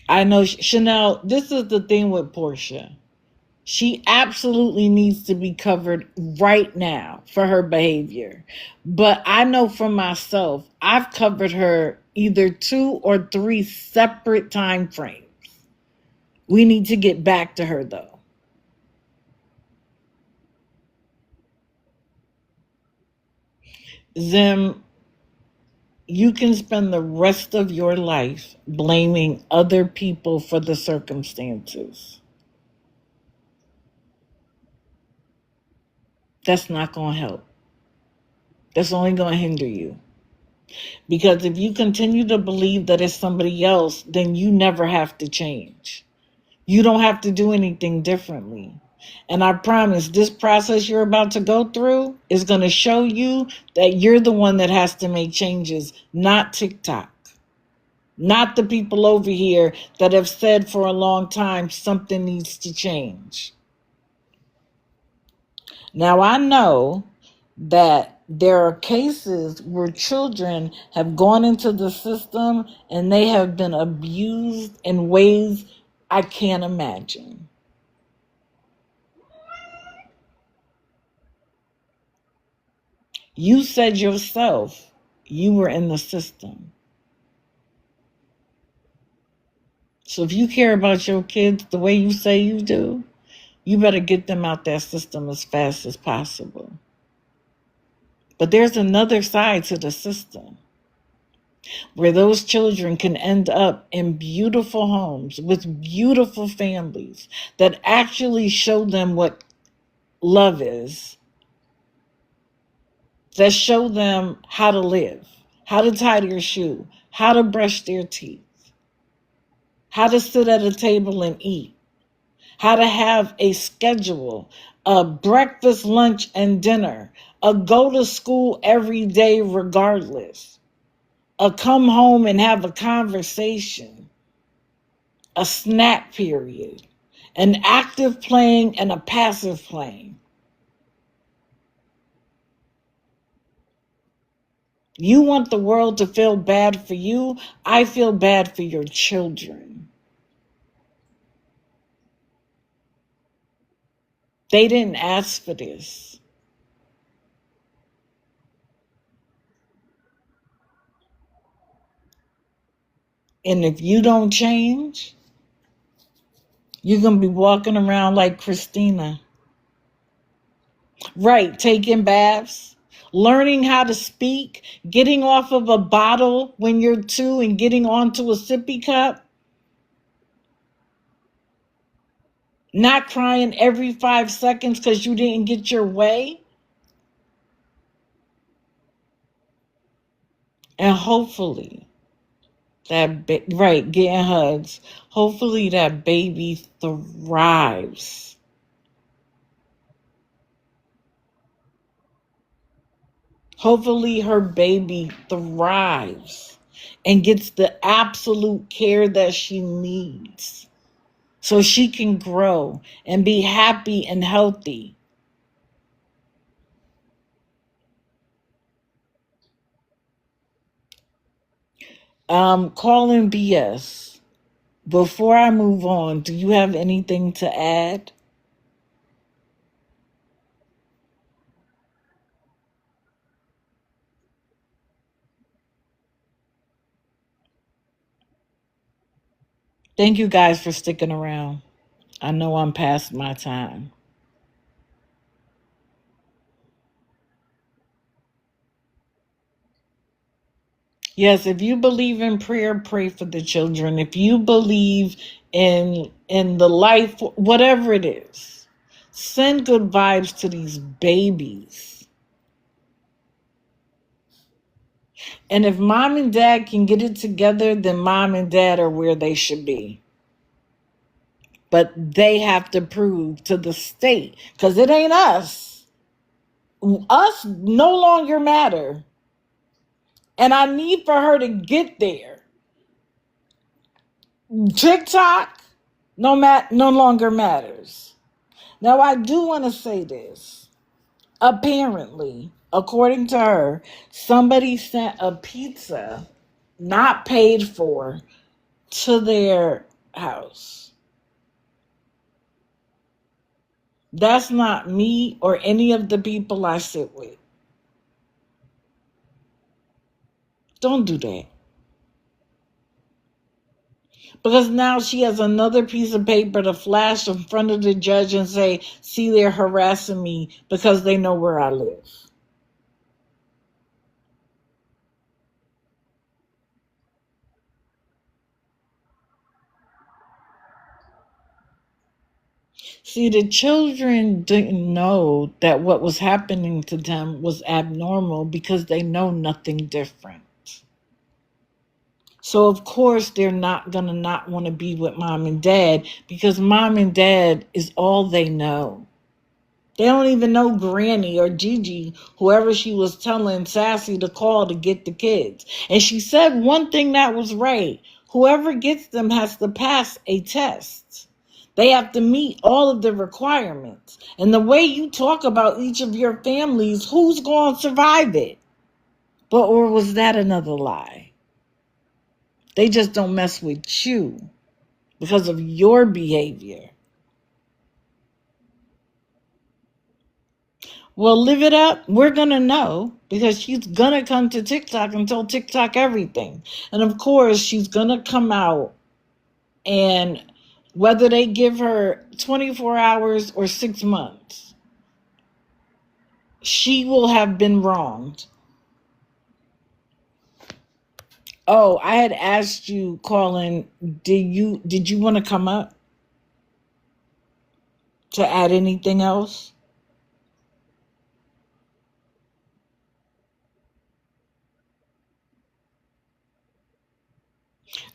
I know, Chanel, this is the thing with Portia. She absolutely needs to be covered right now for her behavior. But I know for myself, I've covered her either 2 or 3 separate time frames. We need to get back to her, though. Zim, you can spend the rest of your life blaming other people for the circumstances. That's not going to help. That's only going to hinder you. Because if you continue to believe that it's somebody else, then you never have to change. You don't have to do anything differently. And I promise this process you're about to go through is going to show you that you're the one that has to make changes, not TikTok. Not the people over here that have said for a long time something needs to change. Now, I know that there are cases where children have gone into the system and they have been abused in ways I can't imagine. You said yourself you were in the system. So if you care about your kids the way you say you do, you better get them out that system as fast as possible. But there's another side to the system where those children can end up in beautiful homes with beautiful families that actually show them what love is, that show them how to live, how to tie their shoe, how to brush their teeth, how to sit at a table and eat, how to have a schedule, a breakfast, lunch, and dinner, a go to school every day regardless, a come home and have a conversation, a snack period, an active playing and a passive playing. You want the world to feel bad for you? I feel bad for your children. They didn't ask for this. And if you don't change, you're going to be walking around like Christina. Right, taking baths, learning how to speak, getting off of a bottle when you're 2 and getting onto a sippy cup, not crying every 5 seconds because you didn't get your way. And hopefully right, getting hugs. Hopefully that baby thrives. Hopefully her baby thrives and gets the absolute care that she needs so she can grow and be happy and healthy. Calling BS. Before I move on, do you have anything to add? Thank you guys for sticking around. I know I'm past my time. Yes, if you believe in prayer, pray for the children. If you believe in the life, whatever it is, send good vibes to these babies. And if mom and dad can get it together, then mom and dad are where they should be. But they have to prove to the state, because it ain't us. Us no longer matter. And I need for her to get there. TikTok no longer matters. Now, I do want to say this. Apparently, according to her, somebody sent a pizza not paid for to their house. That's not me or any of the people I sit with. Don't do that. Because now she has another piece of paper to flash in front of the judge and say, see, they're harassing me because they know where I live. See, the children didn't know that what was happening to them was abnormal because they know nothing different. So of course they're not gonna not want to be with mom and dad because mom and dad is all they know. They don't even know Granny or Gigi, whoever she was telling Sassy to call to get the kids. And she said one thing that was right. Whoever gets them has to pass a test. They have to meet all of the requirements. And the way you talk about each of your families, who's going to survive it? But or was that another lie? They just don't mess with you because of your behavior. Well, live it up. We're going to know because she's going to come to TikTok and tell TikTok everything. And of course, she's going to come out and whether they give her 24 hours or 6 months, she will have been wronged. Oh, I had asked you, Colin, did you want to come up to add anything else?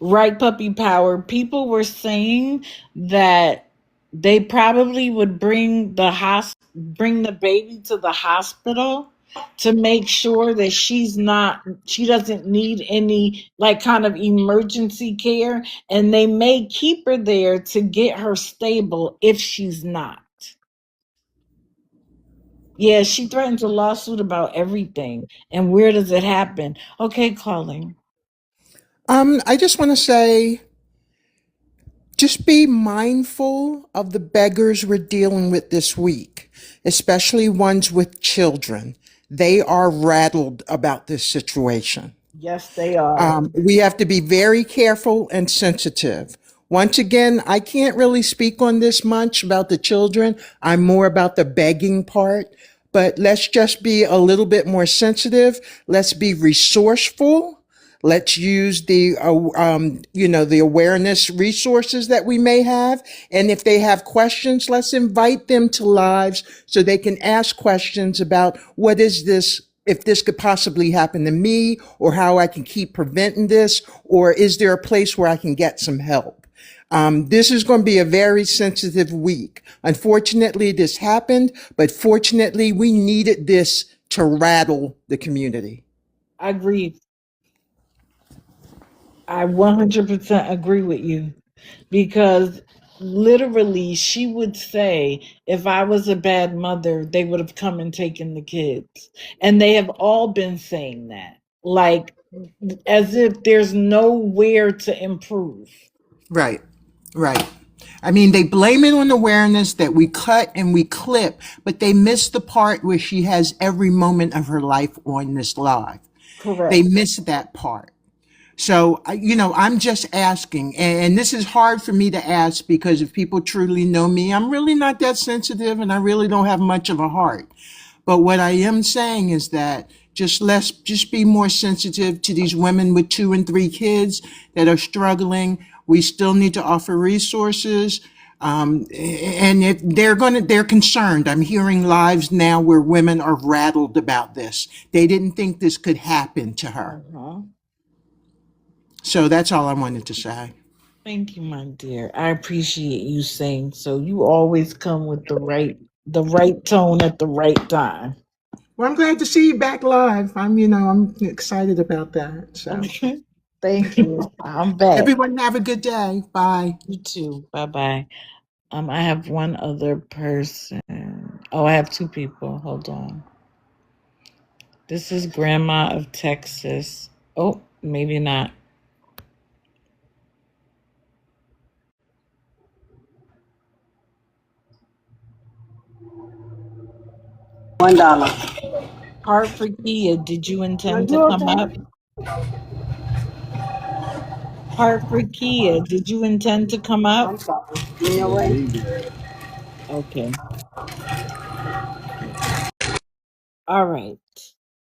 Right, puppy power. People were saying that they probably would bring the baby to the hospital to make sure that she doesn't need any like kind of emergency care, and they may keep her there to get her stable if she's not. Yeah, she threatens a lawsuit about everything. And where does it happen? Okay, Colleen. I just want to say, just be mindful of the beggars we're dealing with this week, especially ones with children. They are rattled about this situation. Yes, they are. We have to be very careful and sensitive. Once again, I can't really speak on this much about the children. I'm more about the begging part. But let's just be a little bit more sensitive. Let's be resourceful. Let's use the awareness resources that we may have. And if they have questions, let's invite them to lives so they can ask questions about what is this, if this could possibly happen to me, or how I can keep preventing this, or is there a place where I can get some help? This is going to be a very sensitive week. Unfortunately, this happened, but fortunately, we needed this to rattle the community. I agree. I 100% agree with you because literally she would say, if I was a bad mother, they would have come and taken the kids. And they have all been saying that, like as if there's nowhere to improve. Right, right. I mean, they blame it on awareness that we cut and we clip, but they miss the part where she has every moment of her life on this live. They Correct. miss that part. So, I'm just asking, and this is hard for me to ask because if people truly know me, I'm really not that sensitive and I really don't have much of a heart. But what I am saying is that let's just be more sensitive to these women with 2 and 3 kids that are struggling. We still need to offer resources. And if they're concerned. I'm hearing lives now where women are rattled about this. They didn't think this could happen to her. Uh-huh. So that's all I wanted to say. Thank you, my dear. I appreciate you saying so. You always come with the right tone at the right time. Well, I'm glad to see you back live. I'm excited about that. So Thank you. I'm back. everyone have a good day. Bye. You too. Bye bye. I have one other person. Oh, I have two people. Hold on. This is Grandma of Texas. Oh, maybe not. $1. Hartford Kia, did you Are intend to you come okay? up? Hartford Kia, did you intend to come up? I'm sorry. You know what? Okay. All right.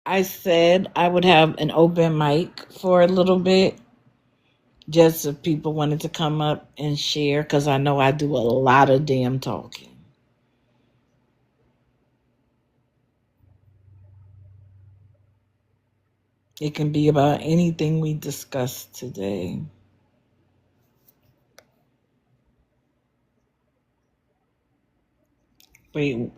I said I would have an open mic for a little bit, just if people wanted to come up and share, because I know I do a lot of damn talking. It can be about anything we discussed today. Wait.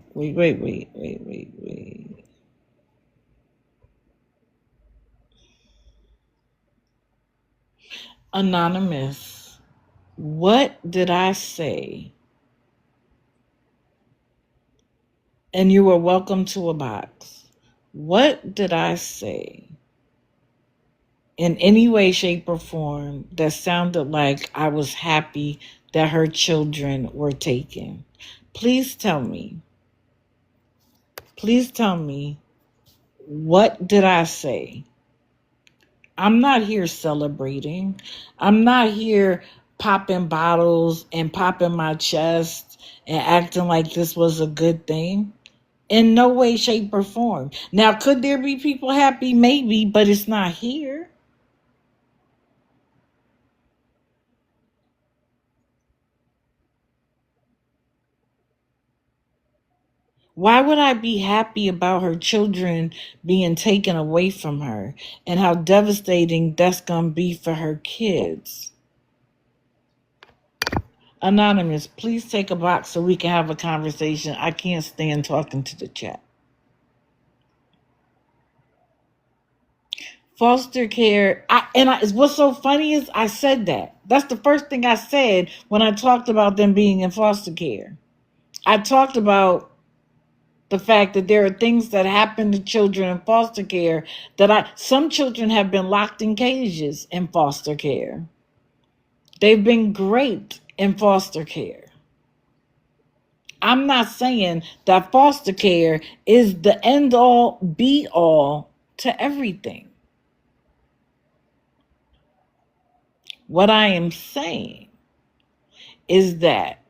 Anonymous, what did I say? And you are welcome to a box. What did I say in any way, shape, or form that sounded like I was happy that her children were taken? Please tell me. Please tell me, what did I say? I'm not here celebrating. I'm not here popping bottles and popping my chest and acting like this was a good thing. In no way, shape, or form. Now, could there be people happy? Maybe, but it's not here. Why would I be happy about her children being taken away from her and how devastating that's going to be for her kids? Anonymous, please take a box so we can have a conversation. I can't stand talking to the chat. Foster care, what's so funny is I said that. That's the first thing I said when I talked about them being in foster care. I talked about the fact that there are things that happen to children in foster care some children have been locked in cages in foster care. They've been great in foster care. I'm not saying that foster care is the end all be all to everything. What I am saying is that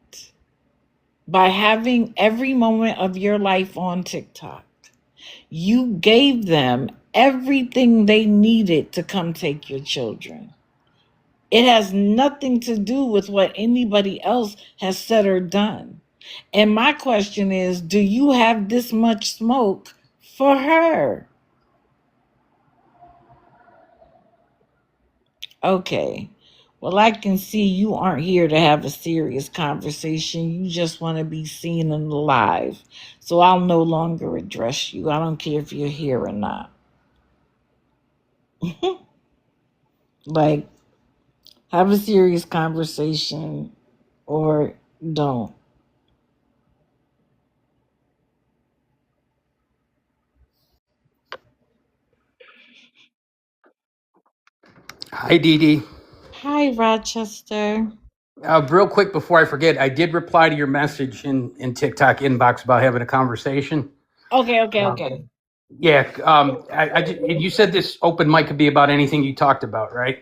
by having every moment of your life on TikTok, you gave them everything they needed to come take your children. It has nothing to do with what anybody else has said or done. And my question is, do you have this much smoke for her? Okay. Well, I can see you aren't here to have a serious conversation. You just want to be seen and alive. So I'll no longer address you. I don't care if you're here or not. Like, have a serious conversation or don't. Hi, Dee. Hi, Rochester. Real quick before I forget, I did reply to your message in TikTok inbox about having a conversation. Okay. Yeah, you said this open mic could be about anything you talked about, right?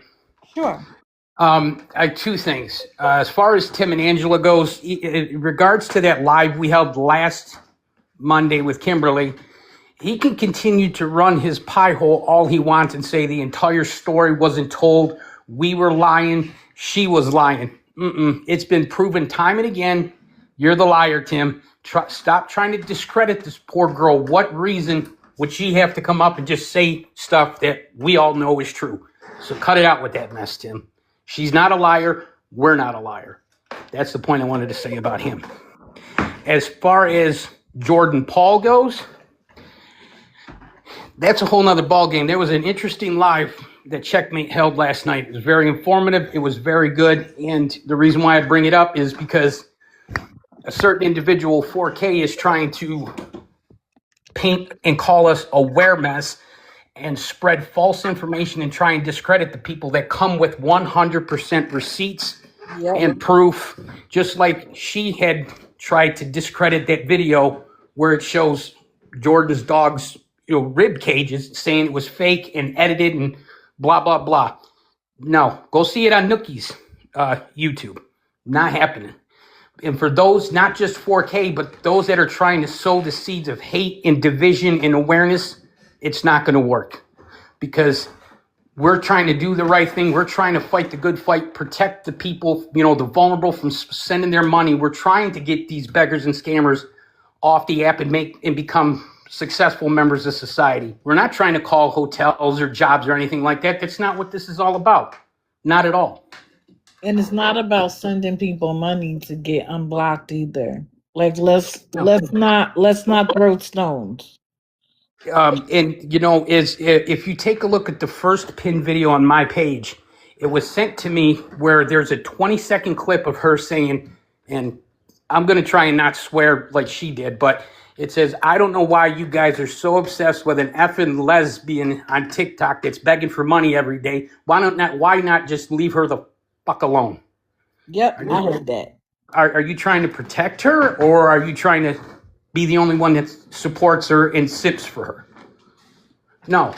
Sure. I have two things. As far as Tim and Angela goes, in regards to that live we held last Monday with Kimberly, he can continue to run his pie hole all he wants and say the entire story wasn't told. We were lying. She was lying. It's been proven time and again. You're the liar, Tim. Stop trying to discredit this poor girl. What reason would she have to come up and just say stuff that we all know is true? So cut it out with that mess, Tim. She's not a liar. We're not a liar. That's the point I wanted to say about him. As far as Jordan Paul goes, that's a whole nother ball game. There was an interesting live that Checkmate held last night. It was very informative. It was very good. And the reason why I bring it up is because a certain individual, 4K, is trying to paint and call us a wear mess and spread false information and try and discredit the people that come with 100% receipts and proof, just like she had tried to discredit that video where it shows Jordan's dog's rib cages, saying it was fake and edited and blah, blah, blah. No, go see it on Nookie's YouTube. Not happening. And for those, not just 4K, but those that are trying to sow the seeds of hate and division and awareness, it's not going to work. Because we're trying to do the right thing. We're trying to fight the good fight, protect the people, the vulnerable from sending their money. We're trying to get these beggars and scammers off the app and become successful members of society. We're not trying to call hotels or jobs or anything like that. That's not what this is all about. Not at all. And it's not about sending people money to get unblocked either. Like let's No. let's not throw stones. And you know, is if you take a look at the first pin video on my page, it was sent to me where there's a 20-second clip of her saying, and I'm going to try and not swear like she did, but it says, I don't know why you guys are so obsessed with an effing lesbian on TikTok that's begging for money every day. Why not just leave her the fuck alone? Yep, I heard that. Are you trying to protect her, or are you trying to be the only one that supports her and sips for her? No.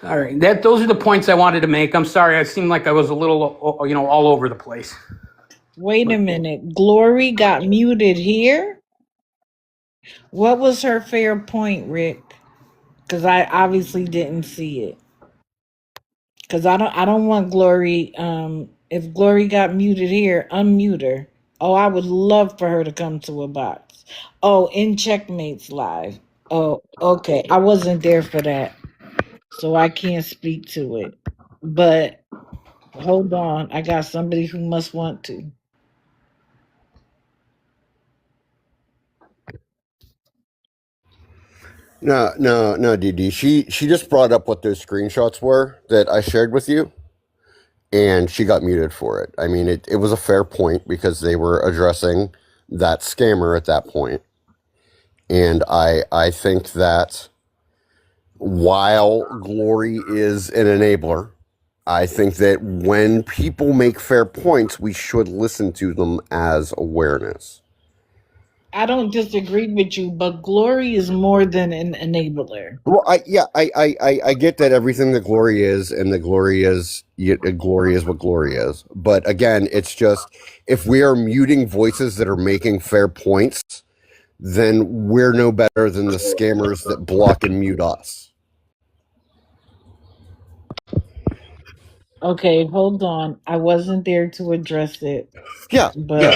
All right, those are the points I wanted to make. I'm sorry, I seemed like I was a little, all over the place. Wait a minute. Glory got muted here? What was her fair point, Rick? Because I obviously didn't see it. Because I don't want Glory. If Glory got muted here, unmute her. Oh, I would love for her to come to a box. Oh, in Checkmates Live. Oh, okay. I wasn't there for that, so I can't speak to it. But hold on, I got somebody who must want to. No, DD. She just brought up what those screenshots were that I shared with you, and she got muted for it. I mean, it was a fair point because they were addressing that scammer at that point. And I think that while Glory is an enabler, I think that when people make fair points, we should listen to them as awareness. I don't disagree with you, but Glory is more than an enabler. Well, I get that everything that Glory is, and that Glory is what Glory is. But again, it's just, if we are muting voices that are making fair points, then we're no better than the scammers that block and mute us. Okay, hold on. I wasn't there to address it. Yeah, but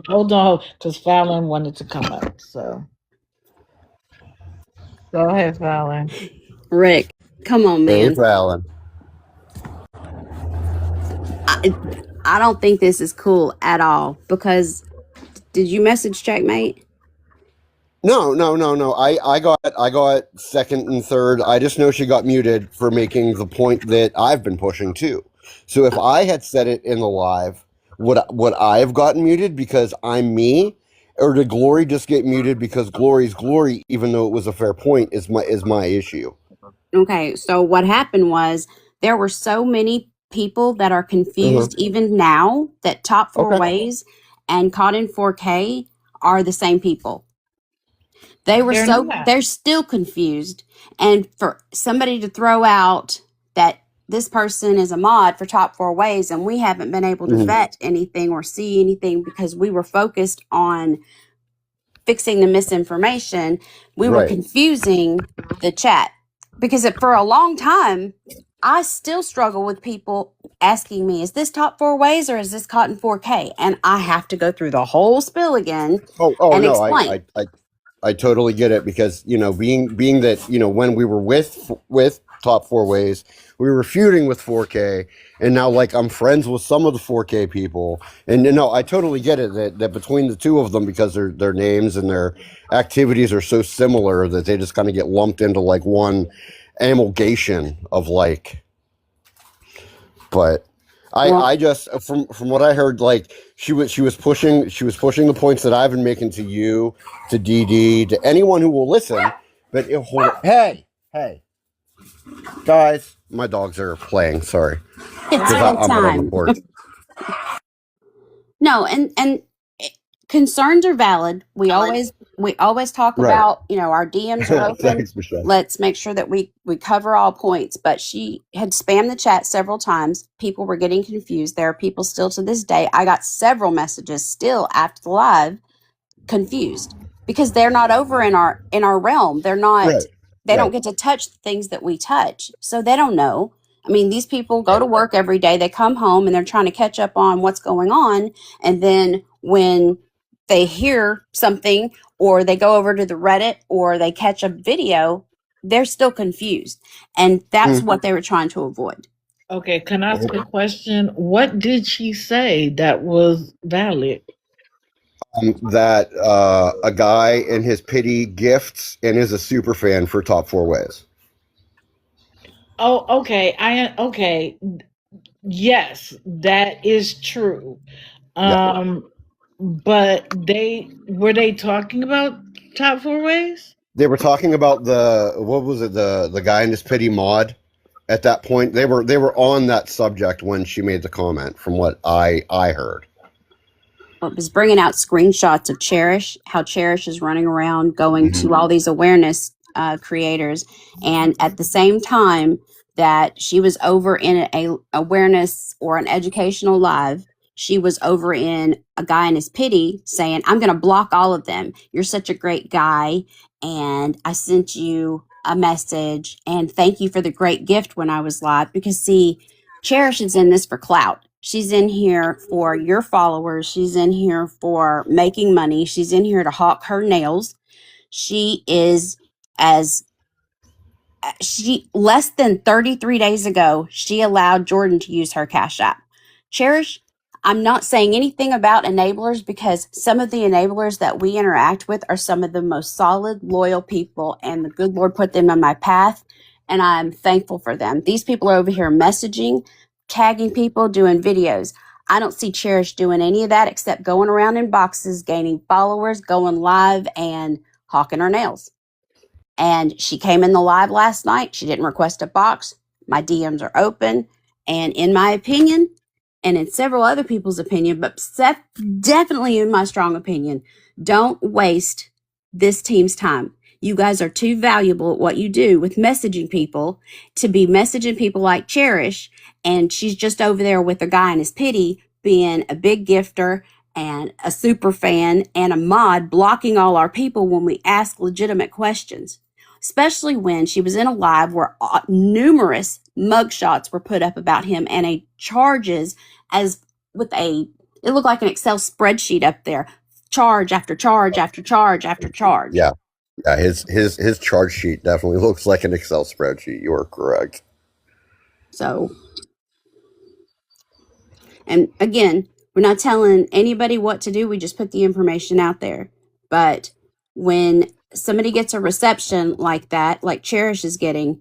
hold on, because Fallon wanted to come up. So go ahead, Fallon. Rick, come on, Hey, man. Fallon. I don't think this is cool at all, because did you message Checkmate? No. I got second and third. I just know she got muted for making the point that I've been pushing too. So if I had said it in the live, would I have gotten muted because I'm me, or did Glory just get muted because Glory's Glory, even though it was a fair point, is my issue? Okay, so what happened was there were so many people that are confused even now that Top Four Ways and Caught in 4K are the same people. They're still confused. And for somebody to throw out that this person is a mod for Top Four Ways, and we haven't been able to vet anything or see anything because we were focused on fixing the misinformation, we were confusing the chat. Because for a long time, I still struggle with people asking me, is this Top Four Ways or is this Caught in 4K? And I have to go through the whole spiel again and explain. I totally get it, because being that when we were with Top Four Ways, we were feuding with 4K, and now I'm friends with some of the 4K people, and I totally get it that between the two of them, because their names and their activities are so similar, that they just kind of get lumped into one amalgamation of but. I just from what I heard, she was pushing the points that I've been making to you, to D.D, to anyone who will listen. But hey, guys, my dogs are playing. Sorry, it's time. No, and concerns are valid. We always talk about, our DMs are open. Thanks, Michelle. Let's make sure that we cover all points. But she had spammed the chat several times. People were getting confused. There are people still to this day. I got several messages still after the live confused because they're not over in our realm. They're not. They don't get to touch the things that we touch, so they don't know. I mean, these people go to work every day. They come home and they're trying to catch up on what's going on, and then when they hear something or they go over to the Reddit or they catch a video, they're still confused. And that's what they were trying to avoid. Okay, can I ask a question? What did she say that was valid? That a guy in his pity gifts and is a super fan for Top 4 Ways. Oh, okay. Yes, that is true. Yeah. But they talking about top 4 ways? They were talking about the guy in his pity mod. At that point, they were on that subject when she made the comment. From what I heard, It was bringing out screenshots of Cherish, how Cherish is running around going to all these awareness creators, and at the same time that she was over in a awareness or an educational live, she was over in a guy in his pity saying, "I'm going to block all of them. You're such a great guy, and I sent you a message, and thank you for the great gift when I was live." Because see, Cherish is in this for clout. She's in here for your followers. She's in here for making money. She's in here to hawk her nails. She is as she less than 33 days ago, she allowed Jordan to use her Cash App. Cherish, I'm not saying anything about enablers because some of the enablers that we interact with are some of the most solid, loyal people, and the good Lord put them on my path, and I'm thankful for them. These people are over here messaging, tagging people, doing videos. I don't see Cherish doing any of that except going around in boxes, gaining followers, going live, and hawking her nails. And she came in the live last night. She didn't request a box. My DMs are open. And in my opinion, and in several other people's opinion, but definitely in my strong opinion, don't waste this team's time. You guys are too valuable at what you do with messaging people to be messaging people like Cherish. And she's just over there with a guy in his pity being a big gifter and a super fan and a mod blocking all our people when we ask legitimate questions. Especially when she was in a live where numerous mugshots were put up about him and a charges as with it looked like an Excel spreadsheet up there. Charge after charge after charge after charge. Yeah. His charge sheet definitely looks like an Excel spreadsheet. You are correct. So, and again, we're not telling anybody what to do. We just put the information out there. But when somebody gets a reception like that, like Cherish is getting,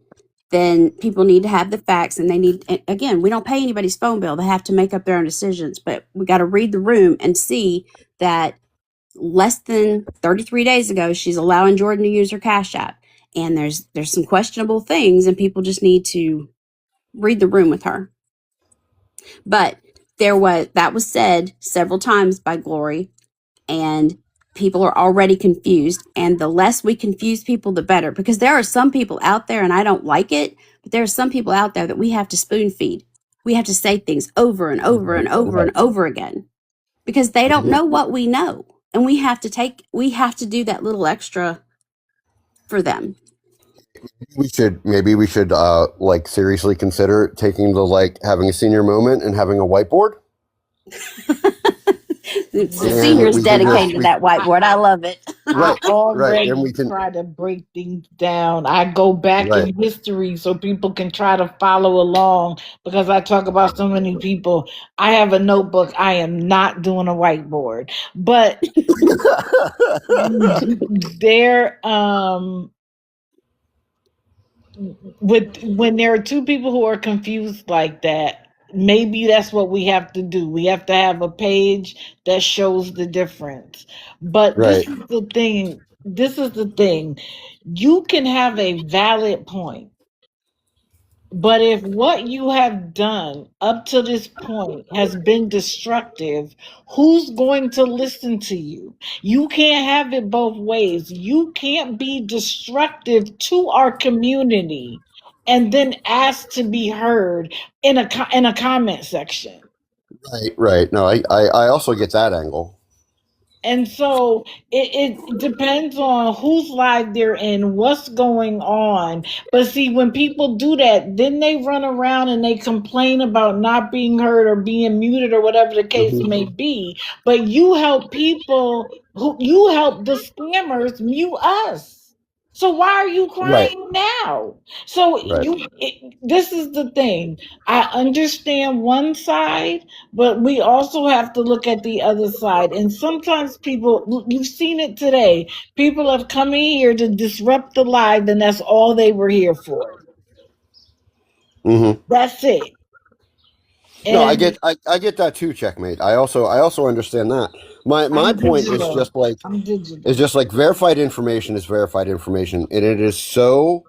then people need to have the facts, and they need, again, we don't pay anybody's phone bill. They have to make up their own decisions, but we got to read the room and see that less than 33 days ago, she's allowing Jordan to use her Cash App, and there's some questionable things, and people just need to read the room with her. But that was said several times by Glory, and people are already confused, and the less we confuse people, the better, because there are some people out there, and I don't like it, but there are some people out there that we have to spoon feed. We have to say things over and over and over and over again because they don't know what we know, and we have to do that little extra for them. Maybe we should like seriously consider taking having a senior moment and having a whiteboard. The senior's dedicated to that whiteboard. I love it. Right, I already and we can try to break things down. I go back in history so people can try to follow along because I talk about so many people. I have a notebook. I am not doing a whiteboard, but there when there are two people who are confused like that, maybe that's what we have to do. We have to have a page that shows the difference. But this is the thing. You can have a valid point. But if what you have done up to this point has been destructive, who's going to listen to you? You can't have it both ways. You can't be destructive to our community and then ask to be heard in a comment section. Right. No, I also get that angle. And so it depends on whose live they're in, what's going on. But see, when people do that, then they run around and they complain about not being heard or being muted or whatever the case may be. But you help people who you helped the scammers mute us. So why are you Right. crying now? So Right. this is the thing. I understand one side, but we also have to look at the other side. And sometimes people, you've seen it today. People have come in here to disrupt the live, and that's all they were here for. Mm-hmm. That's it. No, And I get that too, checkmate. I also understand that. My I'm point is digital. just like I'm digital. verified information is verified information, and it is so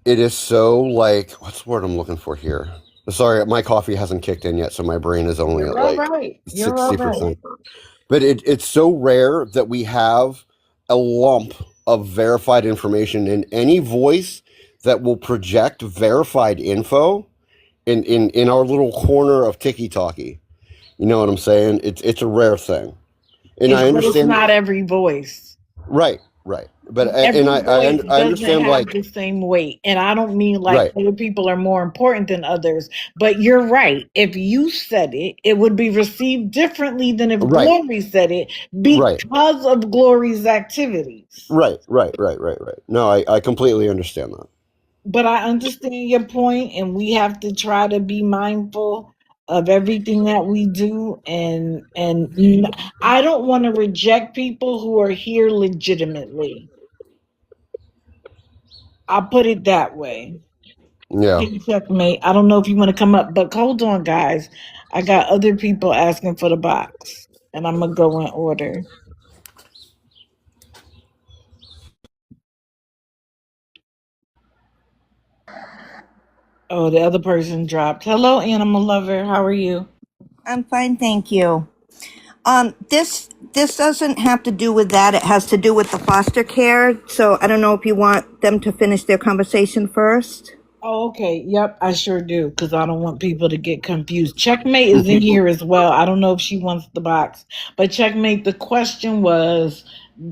like, what's the word I'm looking for here? Sorry, my coffee hasn't kicked in yet, so my brain is only at You're all like right. You're all right. 60%. But it's so rare that we have a lump of verified information in any voice that will project verified info in our little corner of Tiki Talkie. You know what I'm saying? It's a rare thing. And I But it's understand. not every voice. Right, right. But Every voice I doesn't understand, have like, the same weight. And I don't mean like right, other people are more important than others, but you're right. If you said it, it would be received differently than if right, Glory said it right, because of Glory's activities. right. No, I completely understand that. But I understand your point, and we have to try to be mindful of everything that we do. And I don't want to reject people who are here legitimately. I'll put it that way. Yeah. Hey, checkmate. I don't know if you want to come up, but hold on, guys. I got other people asking for the box, and I'm gonna go in order. Oh, the other person dropped. Hello, animal lover. How are you? I'm fine, thank you. This doesn't have to do with that. It has to do with the foster care. So I don't know if you want them to finish their conversation first. Oh, okay. Yep, I sure do, because I don't want people to get confused. Checkmate is in here as well. I don't know if she wants the box, but Checkmate, the question was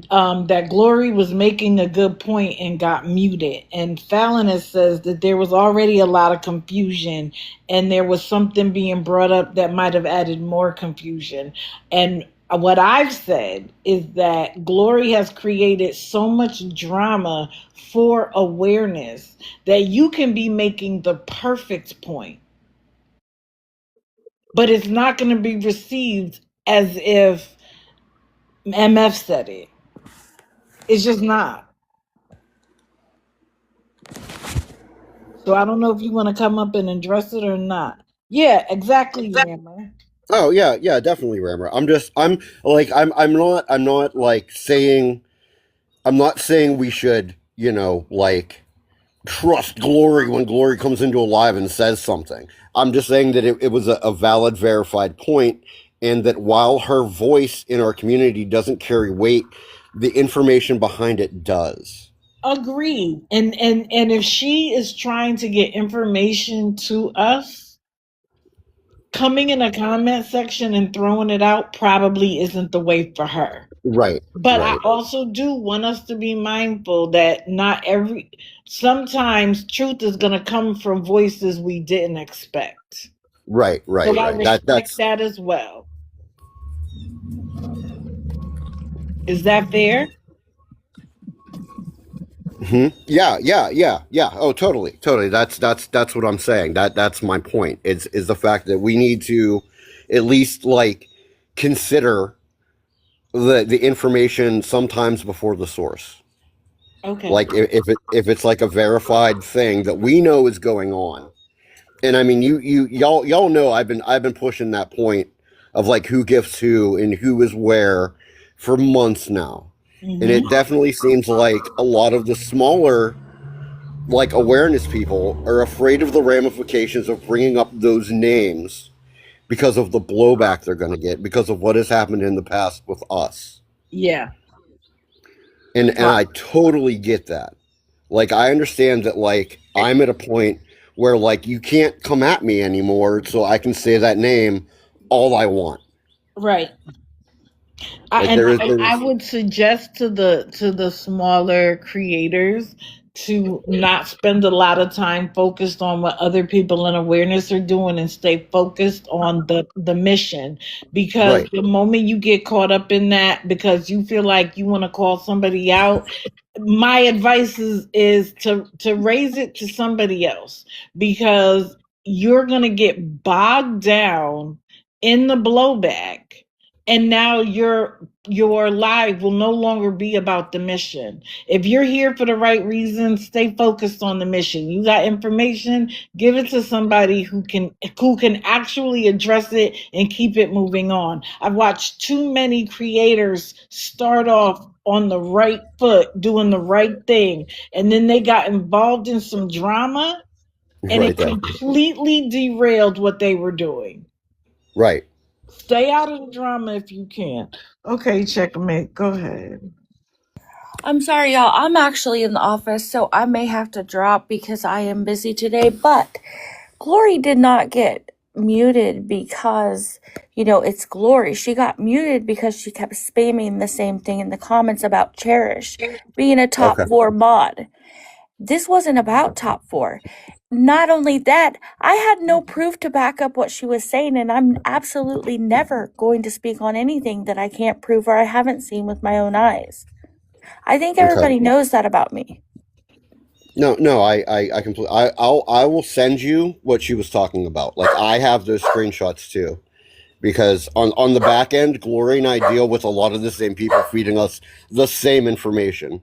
that Glory was making a good point and got muted. And Fallon says that there was already a lot of confusion and there was something being brought up that might have added more confusion. And what I've said is that Glory has created so much drama for awareness that you can be making the perfect point, but it's not going to be received as if MF said it. It's just not. So I don't know if you want to come up and address it or not. Yeah, exactly, Rammer. Oh yeah, definitely, Rammer. I'm not like saying, I'm not saying we should, like, trust Glory when Glory comes into a live and says something. I'm just saying that it was a valid, verified point, and that while her voice in our community doesn't carry weight, the information behind it does. Agreed. And if she is trying to get information to us, coming in a comment section and throwing it out probably isn't the way for her. Right, But I right, also do want us to be mindful that sometimes truth is going to come from voices we didn't expect. So I right. respect That's that as well. Is that fair? yeah. Oh, totally. That's what I'm saying. That's my point. Is the fact that we need to at least, like, consider the information sometimes before the source. Okay. Like, if it's like a verified thing that we know is going on. And I mean, y'all know I've been pushing that point of, like, who gifts who and who is where for months now. And Mm-hmm. it definitely seems like a lot of the smaller, like, awareness people are afraid of the ramifications of bringing up those names because of the blowback they're going to get because of what has happened in the past with us. Yeah. And I totally get that. Like, I understand that, like, I'm at a point where, like, you can't come at me anymore, so I can say that name all I want. Right. Like, And there I is would suggest to the smaller creators to not spend a lot of time focused on what other people in awareness are doing and stay focused on the mission, because Right. the moment you get caught up in that because you feel like you want to call somebody out, my advice is to raise it to somebody else, because you're going to get bogged down in the blowback, and now your life will no longer be about the mission. If you're here for the right reasons, stay focused on the mission. You got information, give it to somebody who can actually address it and keep it moving on. I've watched too many creators start off on the right foot doing the right thing, and then they got involved in some drama and Right it there. completely derailed what they were doing. Right. Stay out of the drama if you can. Okay, checkmate, go ahead. I'm sorry, y'all. I'm actually in the office, so I may have to drop because I am busy today. But Glory did not get muted because, it's Glory. She got muted because she kept spamming the same thing in the comments about Cherish being a top Okay. 4 mod. This wasn't about top 4. Not only that, I had no proof to back up what she was saying, and I'm absolutely never going to speak on anything that I can't prove or I haven't seen with my own eyes. I think Okay. everybody knows that about me. No, I completely. I will send you what she was talking about. Like, I have those screenshots too, because on the back end, Glory and I deal with a lot of the same people feeding us the same information.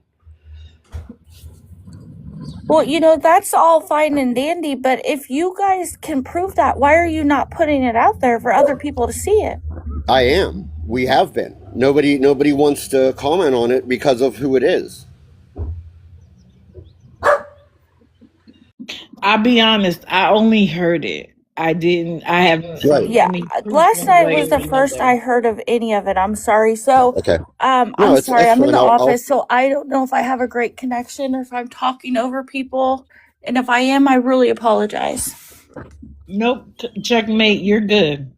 Well, that's all fine and dandy, but if you guys can prove that, why are you not putting it out there for other people to see it? I am. We have been. Nobody wants to comment on it because of who it is. I'll be honest, I only heard it. I haven't Right. seen Yeah, any proof last one night way was or the first I another. heard of any of it. I'm sorry. So, Okay. No, I'm sorry. it's I'm in fine. the I'll office, so I don't know if I have a great connection or if I'm talking over people. And if I am, I really apologize. Nope, checkmate, you're good.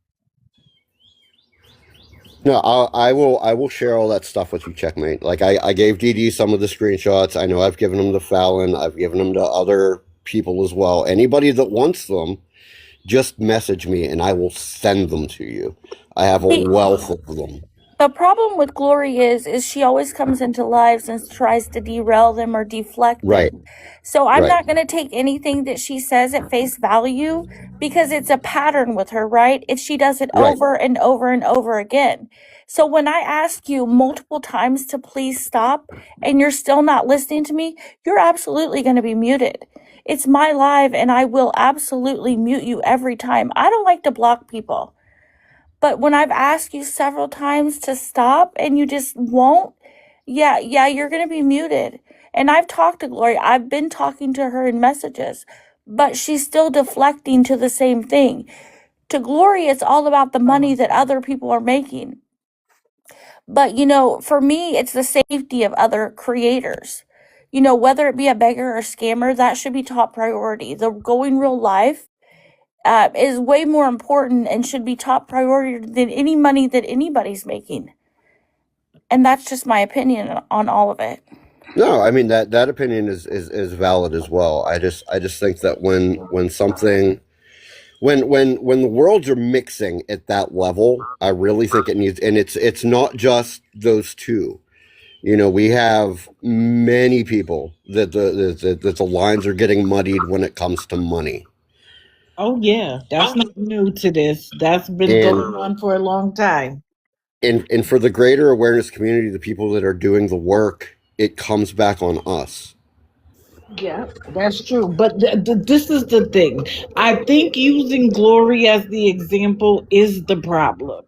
No, I will share all that stuff with you, checkmate. Like, I gave D.D some of the screenshots. I know I've given them to Fallon. I've given them to other people as well. Anybody that wants them, just message me and I will send them to you. I have a wealth of them. The problem with Glory is she always comes into lives and tries to derail them or deflect Right. them. So I'm Right. not going to take anything that she says at face value because it's a pattern with her, right? She does it Right. over and over and over again. So when I ask you multiple times to please stop and you're still not listening to me, you're absolutely going to be muted. It's my live and I will absolutely mute you every time. I don't like to block people. But when I've asked you several times to stop and you just won't, yeah, you're going to be muted. And I've talked to Glory. I've been talking to her in messages, but she's still deflecting to the same thing. To Glory, it's all about the money that other people are making. But, for me, it's the safety of other creators. Whether it be a beggar or scammer, that should be top priority. The going real life is way more important and should be top priority than any money that anybody's making. And that's just my opinion on all of it. No, I mean that opinion is valid as well. I just think that when something when the worlds are mixing at that level, I really think it needs, and it's not just those two. We have many people that the lines are getting muddied when it comes to money. Oh yeah, that's not new to this. That's been And going on for a long time. and for the greater awareness community, the people that are doing the work, it comes back on us. Yeah, that's true. But this is the thing. I think using Glory as the example is the problem,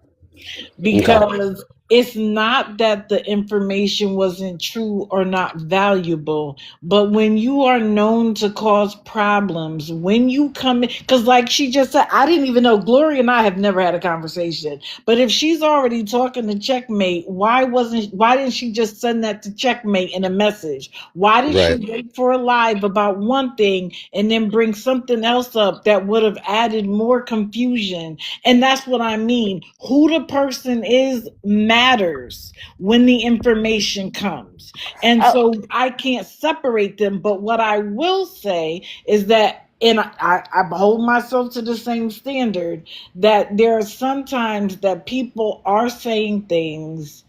Okay. because it's not that the information wasn't true or not valuable, but when you are known to cause problems, when you come in, because like she just said, I didn't even know, Gloria and I have never had a conversation, but if she's already talking to checkmate, why didn't she just send that to checkmate in a message? Why did Right. she wait for a live about one thing and then bring something else up that would have added more confusion? And that's what I mean. Who the person is matters matters when the information comes. And Oh, so I can't separate them. But what I will say is that, and I hold myself to the same standard, that there are sometimes that people are saying things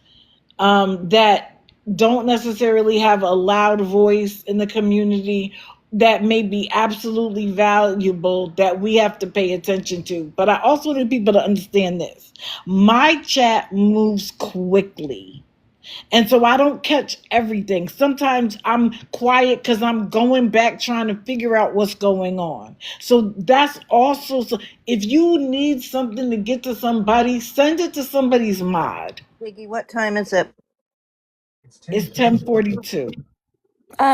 that don't necessarily have a loud voice in the community that may be absolutely valuable that we have to pay attention to. But I also need people to understand this. My chat moves quickly. And so I don't catch everything. Sometimes I'm quiet because I'm going back trying to figure out what's going on. So that's also, so if you need something to get to somebody, send it to somebody's mod. Ziggy, what time is it? It's 10:42.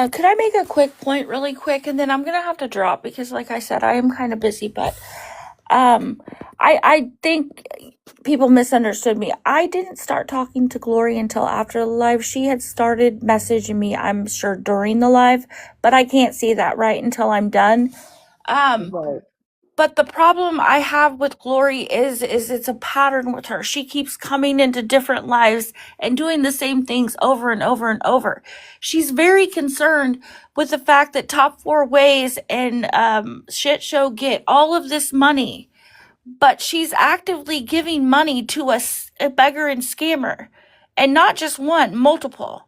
could I make a quick point really quick, and then I'm gonna have to drop because, like I said, I am kind of busy. But I think people misunderstood me. I didn't start talking to Glory until after the live. She had started messaging me, I'm sure, during the live, but I can't see that right until I'm done. Right. But the problem I have with Glory is it's a pattern with her. She keeps coming into different lives and doing the same things over and over and over. She's very concerned with the fact that Top 4 Ways and Shit Show get all of this money, but she's actively giving money to a beggar and scammer, and not just one, multiple.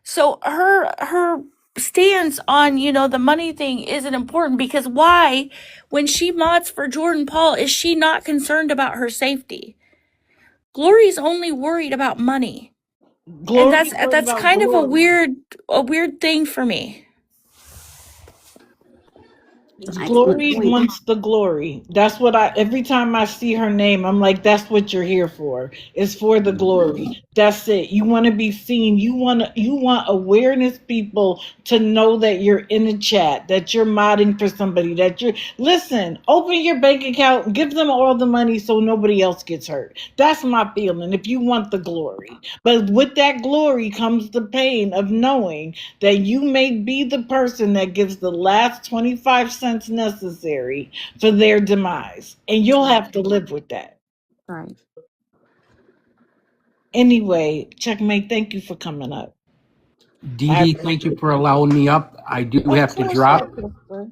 So her stance on, the money thing isn't important, because why, when she mods for Jordan Paul, is she not concerned about her safety? Glory's only worried about money. And Glory's worried that's about kind of a glory. weird thing for me. It's an excellent Glory point. wants the glory. That's what every time I see her name, I'm like, that's what you're here for. It's for the glory. That's it. You want to be seen. You want awareness people to know that you're in the chat, that you're modding for somebody, listen, open your bank account, give them all the money so nobody else gets hurt. That's my feeling if you want the glory. But with that glory comes the pain of knowing that you may be the person that gives the last 25 cents necessary for their demise. And you'll have to live with that. Right. Anyway, Checkmate, thank you for coming up. I DD, thank you for allowing me up. I do Of have to course, my drop. sister.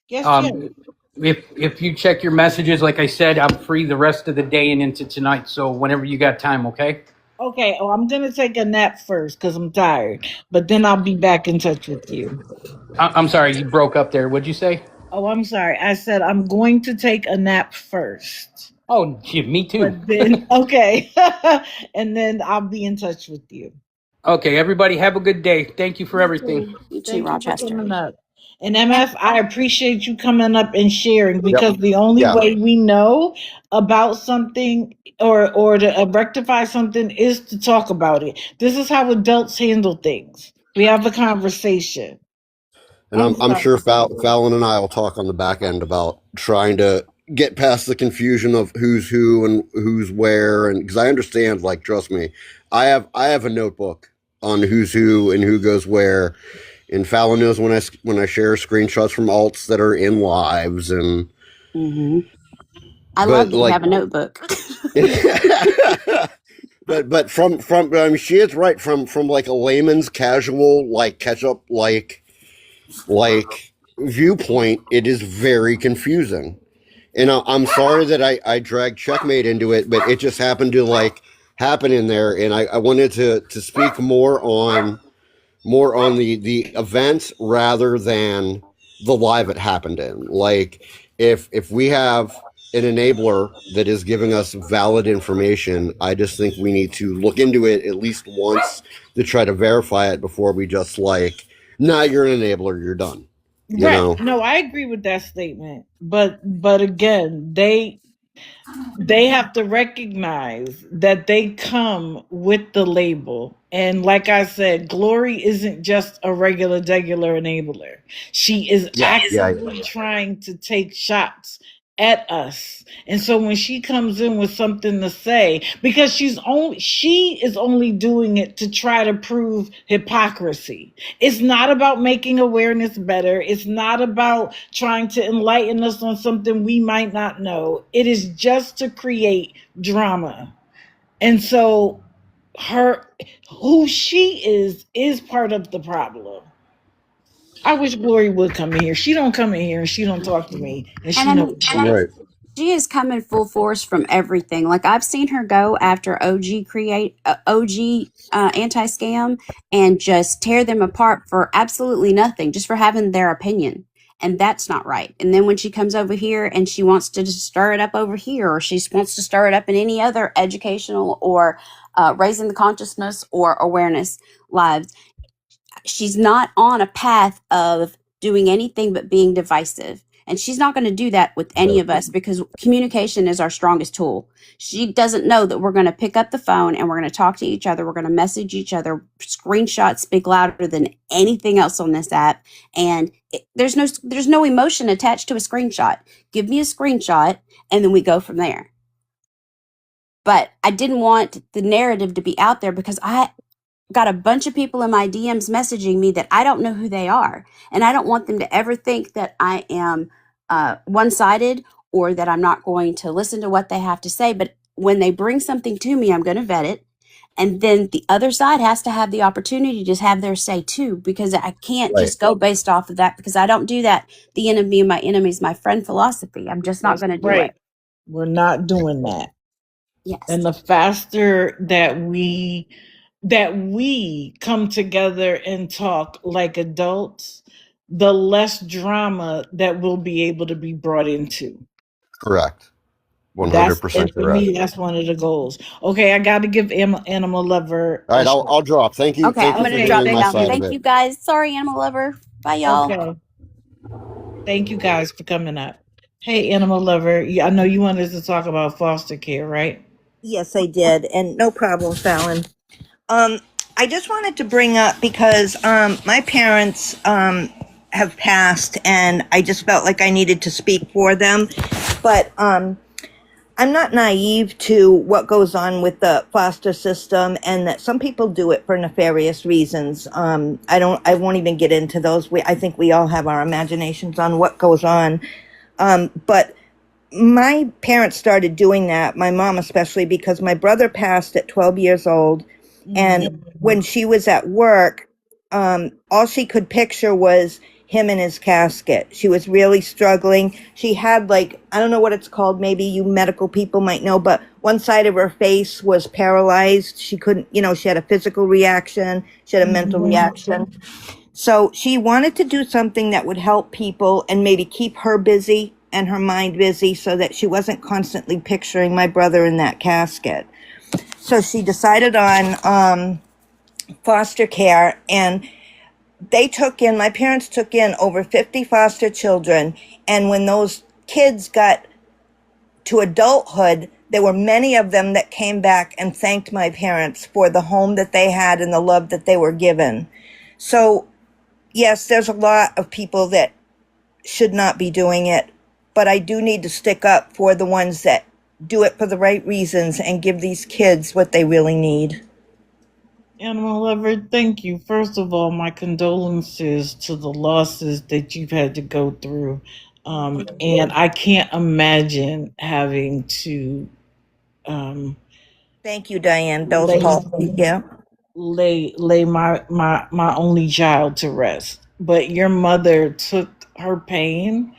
Yes, yes. Um, if you check your messages, like I said, I'm free the rest of the day and into tonight. So whenever you got time, okay? Okay, I'm going to take a nap first because I'm tired, but then I'll be back in touch with you. I'm sorry, you broke up there. What'd you say? Oh, I'm sorry. I said I'm going to take a nap first. Oh, gee, me too. But then, okay. And then I'll be in touch with you. Okay, everybody, have a good day. Thank you for You everything. too. You too, Thank you for Rochester. coming up. And MF, I appreciate you coming up and sharing, Yep. because the only Yeah. way we know about something or to rectify something is to talk about it. This is how adults handle things. We have a conversation. And I'm sure Fallon and I will talk on the back end about trying to get past the confusion of who's who and who's where. And because I understand, like, trust me, I have a notebook on who's who and who goes where. And Fallon knows when I share screenshots from alts that are in lives. And I love that you have a notebook. but from I mean, she is right, from like a layman's casual, like, catch up, like viewpoint, it is very confusing. And I'm sorry that I dragged Checkmate into it, but it just happened to, like, happen in there. And I wanted to speak more on the events rather than the live it happened in. Like, if we have an enabler that is giving us valid information, I just think we need to look into it at least once to try to verify it before we just, like, nah, you're an enabler, you're done. You Right. know? No, I agree with that statement. But again, they have to recognize that they come with the label. And like I said, Glory isn't just a regular enabler. She is actively trying to take shots at us. And so when she comes in with something to say, because she is only doing it to try to prove hypocrisy. It's not about making awareness better. It's not about trying to enlighten us on something we might not know. It is just to create drama. And so her who she is part of the problem. I wish Glory would come in here. She don't come in here and she don't talk to me, and And she I knows mean, that. Right. she is coming full force from everything. Like I've seen her go after OG anti-scam and just tear them apart for absolutely nothing, just for having their opinion. And that's not right. And then when she comes over here and she wants to just stir it up over here, or she wants to stir it up in any other educational or raising the consciousness or awareness lives, she's not on a path of doing anything but being divisive. And she's not going to do that with any Right. of us because communication is our strongest tool. She doesn't know that we're going to pick up the phone and we're going to talk to each other. We're going to message each other. Screenshots speak louder than anything else on this app. And there's no emotion attached to a screenshot. Give me a screenshot and then we go from there. But I didn't want the narrative to be out there because I got a bunch of people in my DMs messaging me that I don't know who they are. And I don't want them to ever think that I am one sided or that I'm not going to listen to what they have to say. But when they bring something to me, I'm going to vet it. And then the other side has to have the opportunity to have their say too, because I can't Right. just go based off of that because I don't do that. The enemy of my enemy is my friend philosophy. I'm just not That's going to do it. right. We're not doing that. Yes. And the faster that we come together and talk like adults, the less drama that we'll be able to be brought into. Correct. That's 100% and for me, correct. that's one of the goals. Okay, I got to give Animal Lover All a right, shot. I'll drop. Thank you. Okay, Thank I'm you going for to Okay, drop hearing my thank down. side of you. Thank it. you guys. Sorry, animal lover. Bye, y'all. Okay, thank you guys for coming up. Hey, Animal Lover, I know you wanted to talk about foster care, right? Yes, I did, and no problem, Fallon. Um, I just wanted to bring up because my parents have passed, and I just felt like I needed to speak for them. But I'm not naive to what goes on with the foster system, and that some people do it for nefarious reasons. I won't even get into those. I think we all have our imaginations on what goes on. But my parents started doing that, my mom especially, because my brother passed at 12 years old. And when she was at work, all she could picture was him in his casket. She was really struggling. She had, like, I don't know what it's called. Maybe you medical people might know, but one side of her face was paralyzed. She couldn't, she had a physical reaction. She had a mental reaction. So she wanted to do something that would help people and maybe keep her busy and her mind busy so that she wasn't constantly picturing my brother in that casket. So she decided on foster care, and my parents took in over 50 foster children. And when those kids got to adulthood, there were many of them that came back and thanked my parents for the home that they had and the love that they were given. So yes, there's a lot of people that should not be doing it, but I do need to stick up for the ones that do it for the right reasons and give these kids what they really need. Animal Lover, thank you. First of all, my condolences to the losses that you've had to go through. And I can't imagine having to um, Thank you, Diane. Bell's lay palsy. Yeah. lay my only child to rest. But your mother took her pain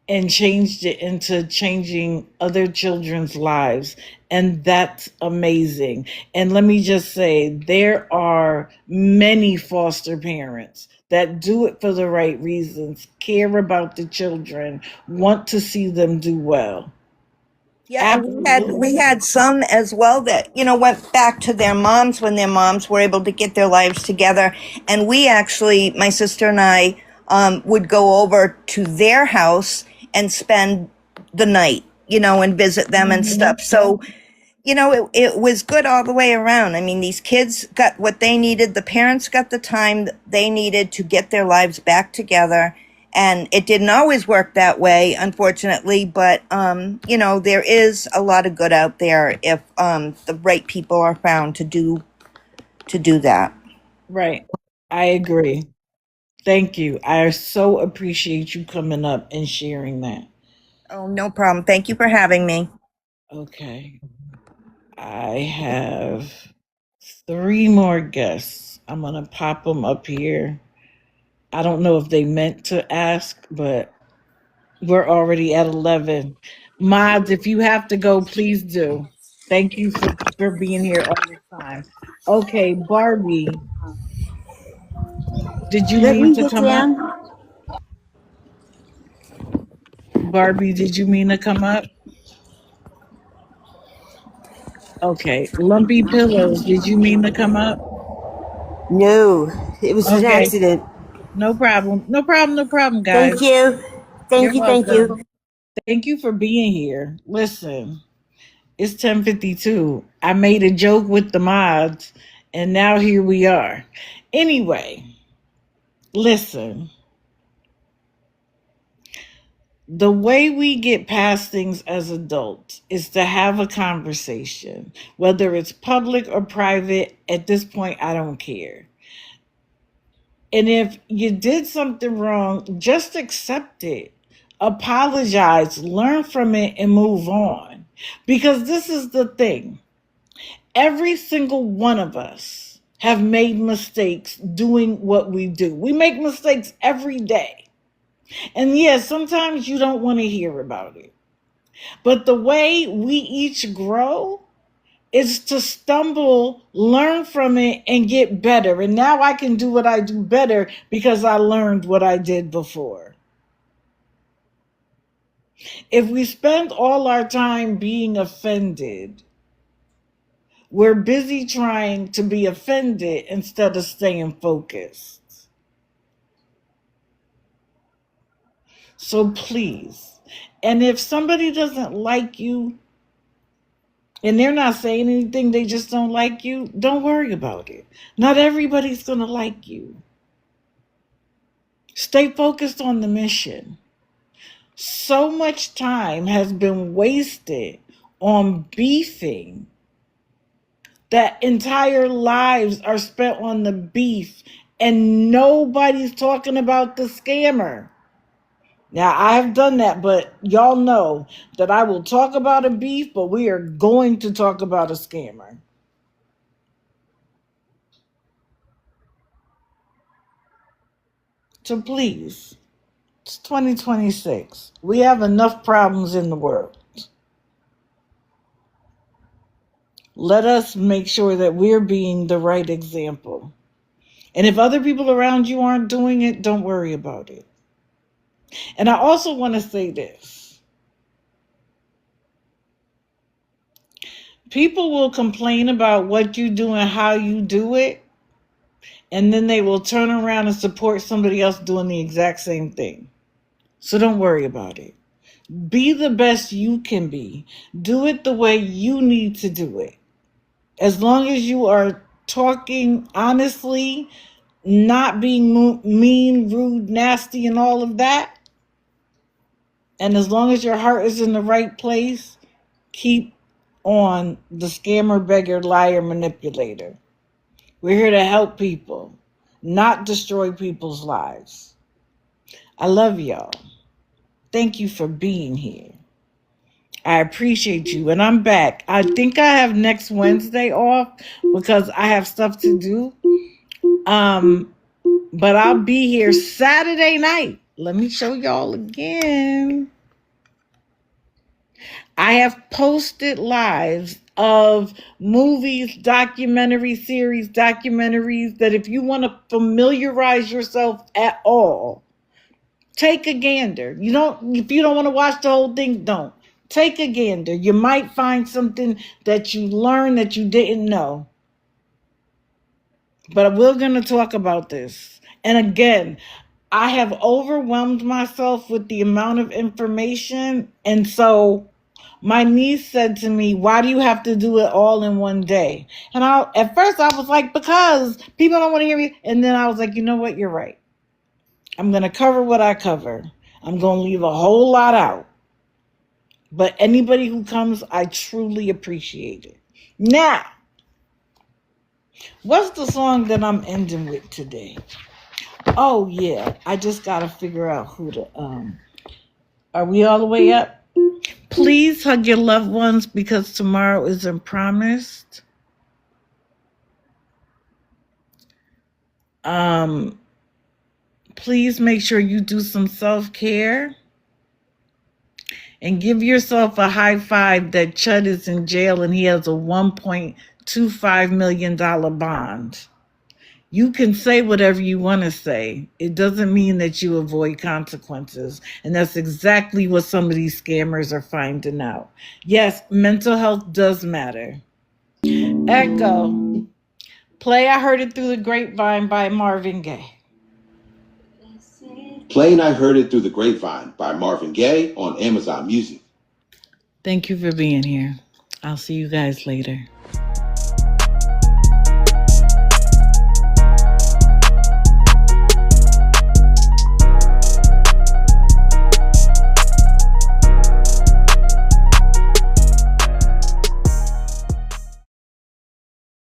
and changed it into changing other children's lives. And that's amazing. And let me just say, there are many foster parents that do it for the right reasons, care about the children, want to see them do well. Yeah, and we Absolutely. had some as well that, went back to their moms when their moms were able to get their lives together. And we actually, my sister and I, would go over to their house and spend the night, and visit them and stuff. So, it was good all the way around. I mean, these kids got what they needed. The parents got the time they needed to get their lives back together. And it didn't always work that way, unfortunately, but, there is a lot of good out there if the right people are found to do that. Right. I agree. Thank you. I so appreciate you coming up and sharing that. Oh, no problem. Thank you for having me. Okay. I have 3 more guests. I'm going to pop them up here. I don't know if they meant to ask, but we're already at 11. Mods, if you have to go, please do. Thank you for being here all the time. Okay, Barbie, did you Let mean me to get come up? down. Barbie, did you mean to come up? Okay. Lumpy Pillows, did you mean to come up? No, it was an Okay. accident. No problem. No problem. No problem, Thank guys. you. You're Thank you. Thank welcome. you. Thank you for being here. Listen, it's 10:52. I made a joke with the mods, and now here we are. Anyway, listen. The way we get past things as adults is to have a conversation, whether it's public or private. At this point, I don't care. And if you did something wrong, just accept it. Apologize, learn from it, and move on. Because this is the thing. Every single one of us have made mistakes doing what we do. We make mistakes every day. And yes, sometimes you don't want to hear about it. But the way we each grow is to stumble, learn from it, and get better. And now I can do what I do better because I learned what I did before. If we spend all our time being offended, we're busy trying to be offended instead of staying focused. So please, and if somebody doesn't like you and they're not saying anything, they just don't like you, don't worry about it. Not everybody's going to like you. Stay focused on the mission. So much time has been wasted on beefing that entire lives are spent on the beef and nobody's talking about the scammer. Now, I've done that, but y'all know that I will talk about a beef, but we are going to talk about a scammer. So please, it's 2026. We have enough problems in the world. Let us make sure that we're being the right example. And if other people around you aren't doing it, don't worry about it. And I also want to say this. People will complain about what you do and how you do it, and then they will turn around and support somebody else doing the exact same thing. So don't worry about it. Be the best you can be. Do it the way you need to do it. As long as you are talking honestly, not being mean, rude, nasty, and all of that, and as long as your heart is in the right place, keep on the scammer, beggar, liar, manipulator. We're here to help people, not destroy people's lives. I love y'all. Thank you for being here. I appreciate you. And I'm back. I think I have next Wednesday off because I have stuff to do. But I'll be here Saturday night. Let me show y'all again. I have posted lives of movies, documentary series, documentaries that if you want to familiarize yourself at all, take a gander. If you don't want to watch the whole thing, don't. Take a gander. You might find something that you learned that you didn't know. But we're going to talk about this. And again, I have overwhelmed myself with the amount of information. And so my niece said to me, why do you have to do it all in one day? And at first I was like, because people don't want to hear me. And then I was like, you know what? You're right. I'm going to cover what I cover. I'm going to leave a whole lot out. But anybody who comes, I truly appreciate it. Now, what's the song that I'm ending with today? Oh, yeah. I just got to figure out who to... Are we all the way up? Please hug your loved ones because tomorrow isn't promised. Please make sure you do some self-care and give yourself a high five that Chud is in jail and he has a $1.25 million bond. You can say whatever you want to say. It doesn't mean that you avoid consequences. And that's exactly what some of these scammers are finding out. Yes, mental health does matter. Echo. Play I Heard It Through the Grapevine by Marvin Gaye. Playing I Heard It Through the Grapevine by Marvin Gaye on Amazon Music. Thank you for being here. I'll see you guys later.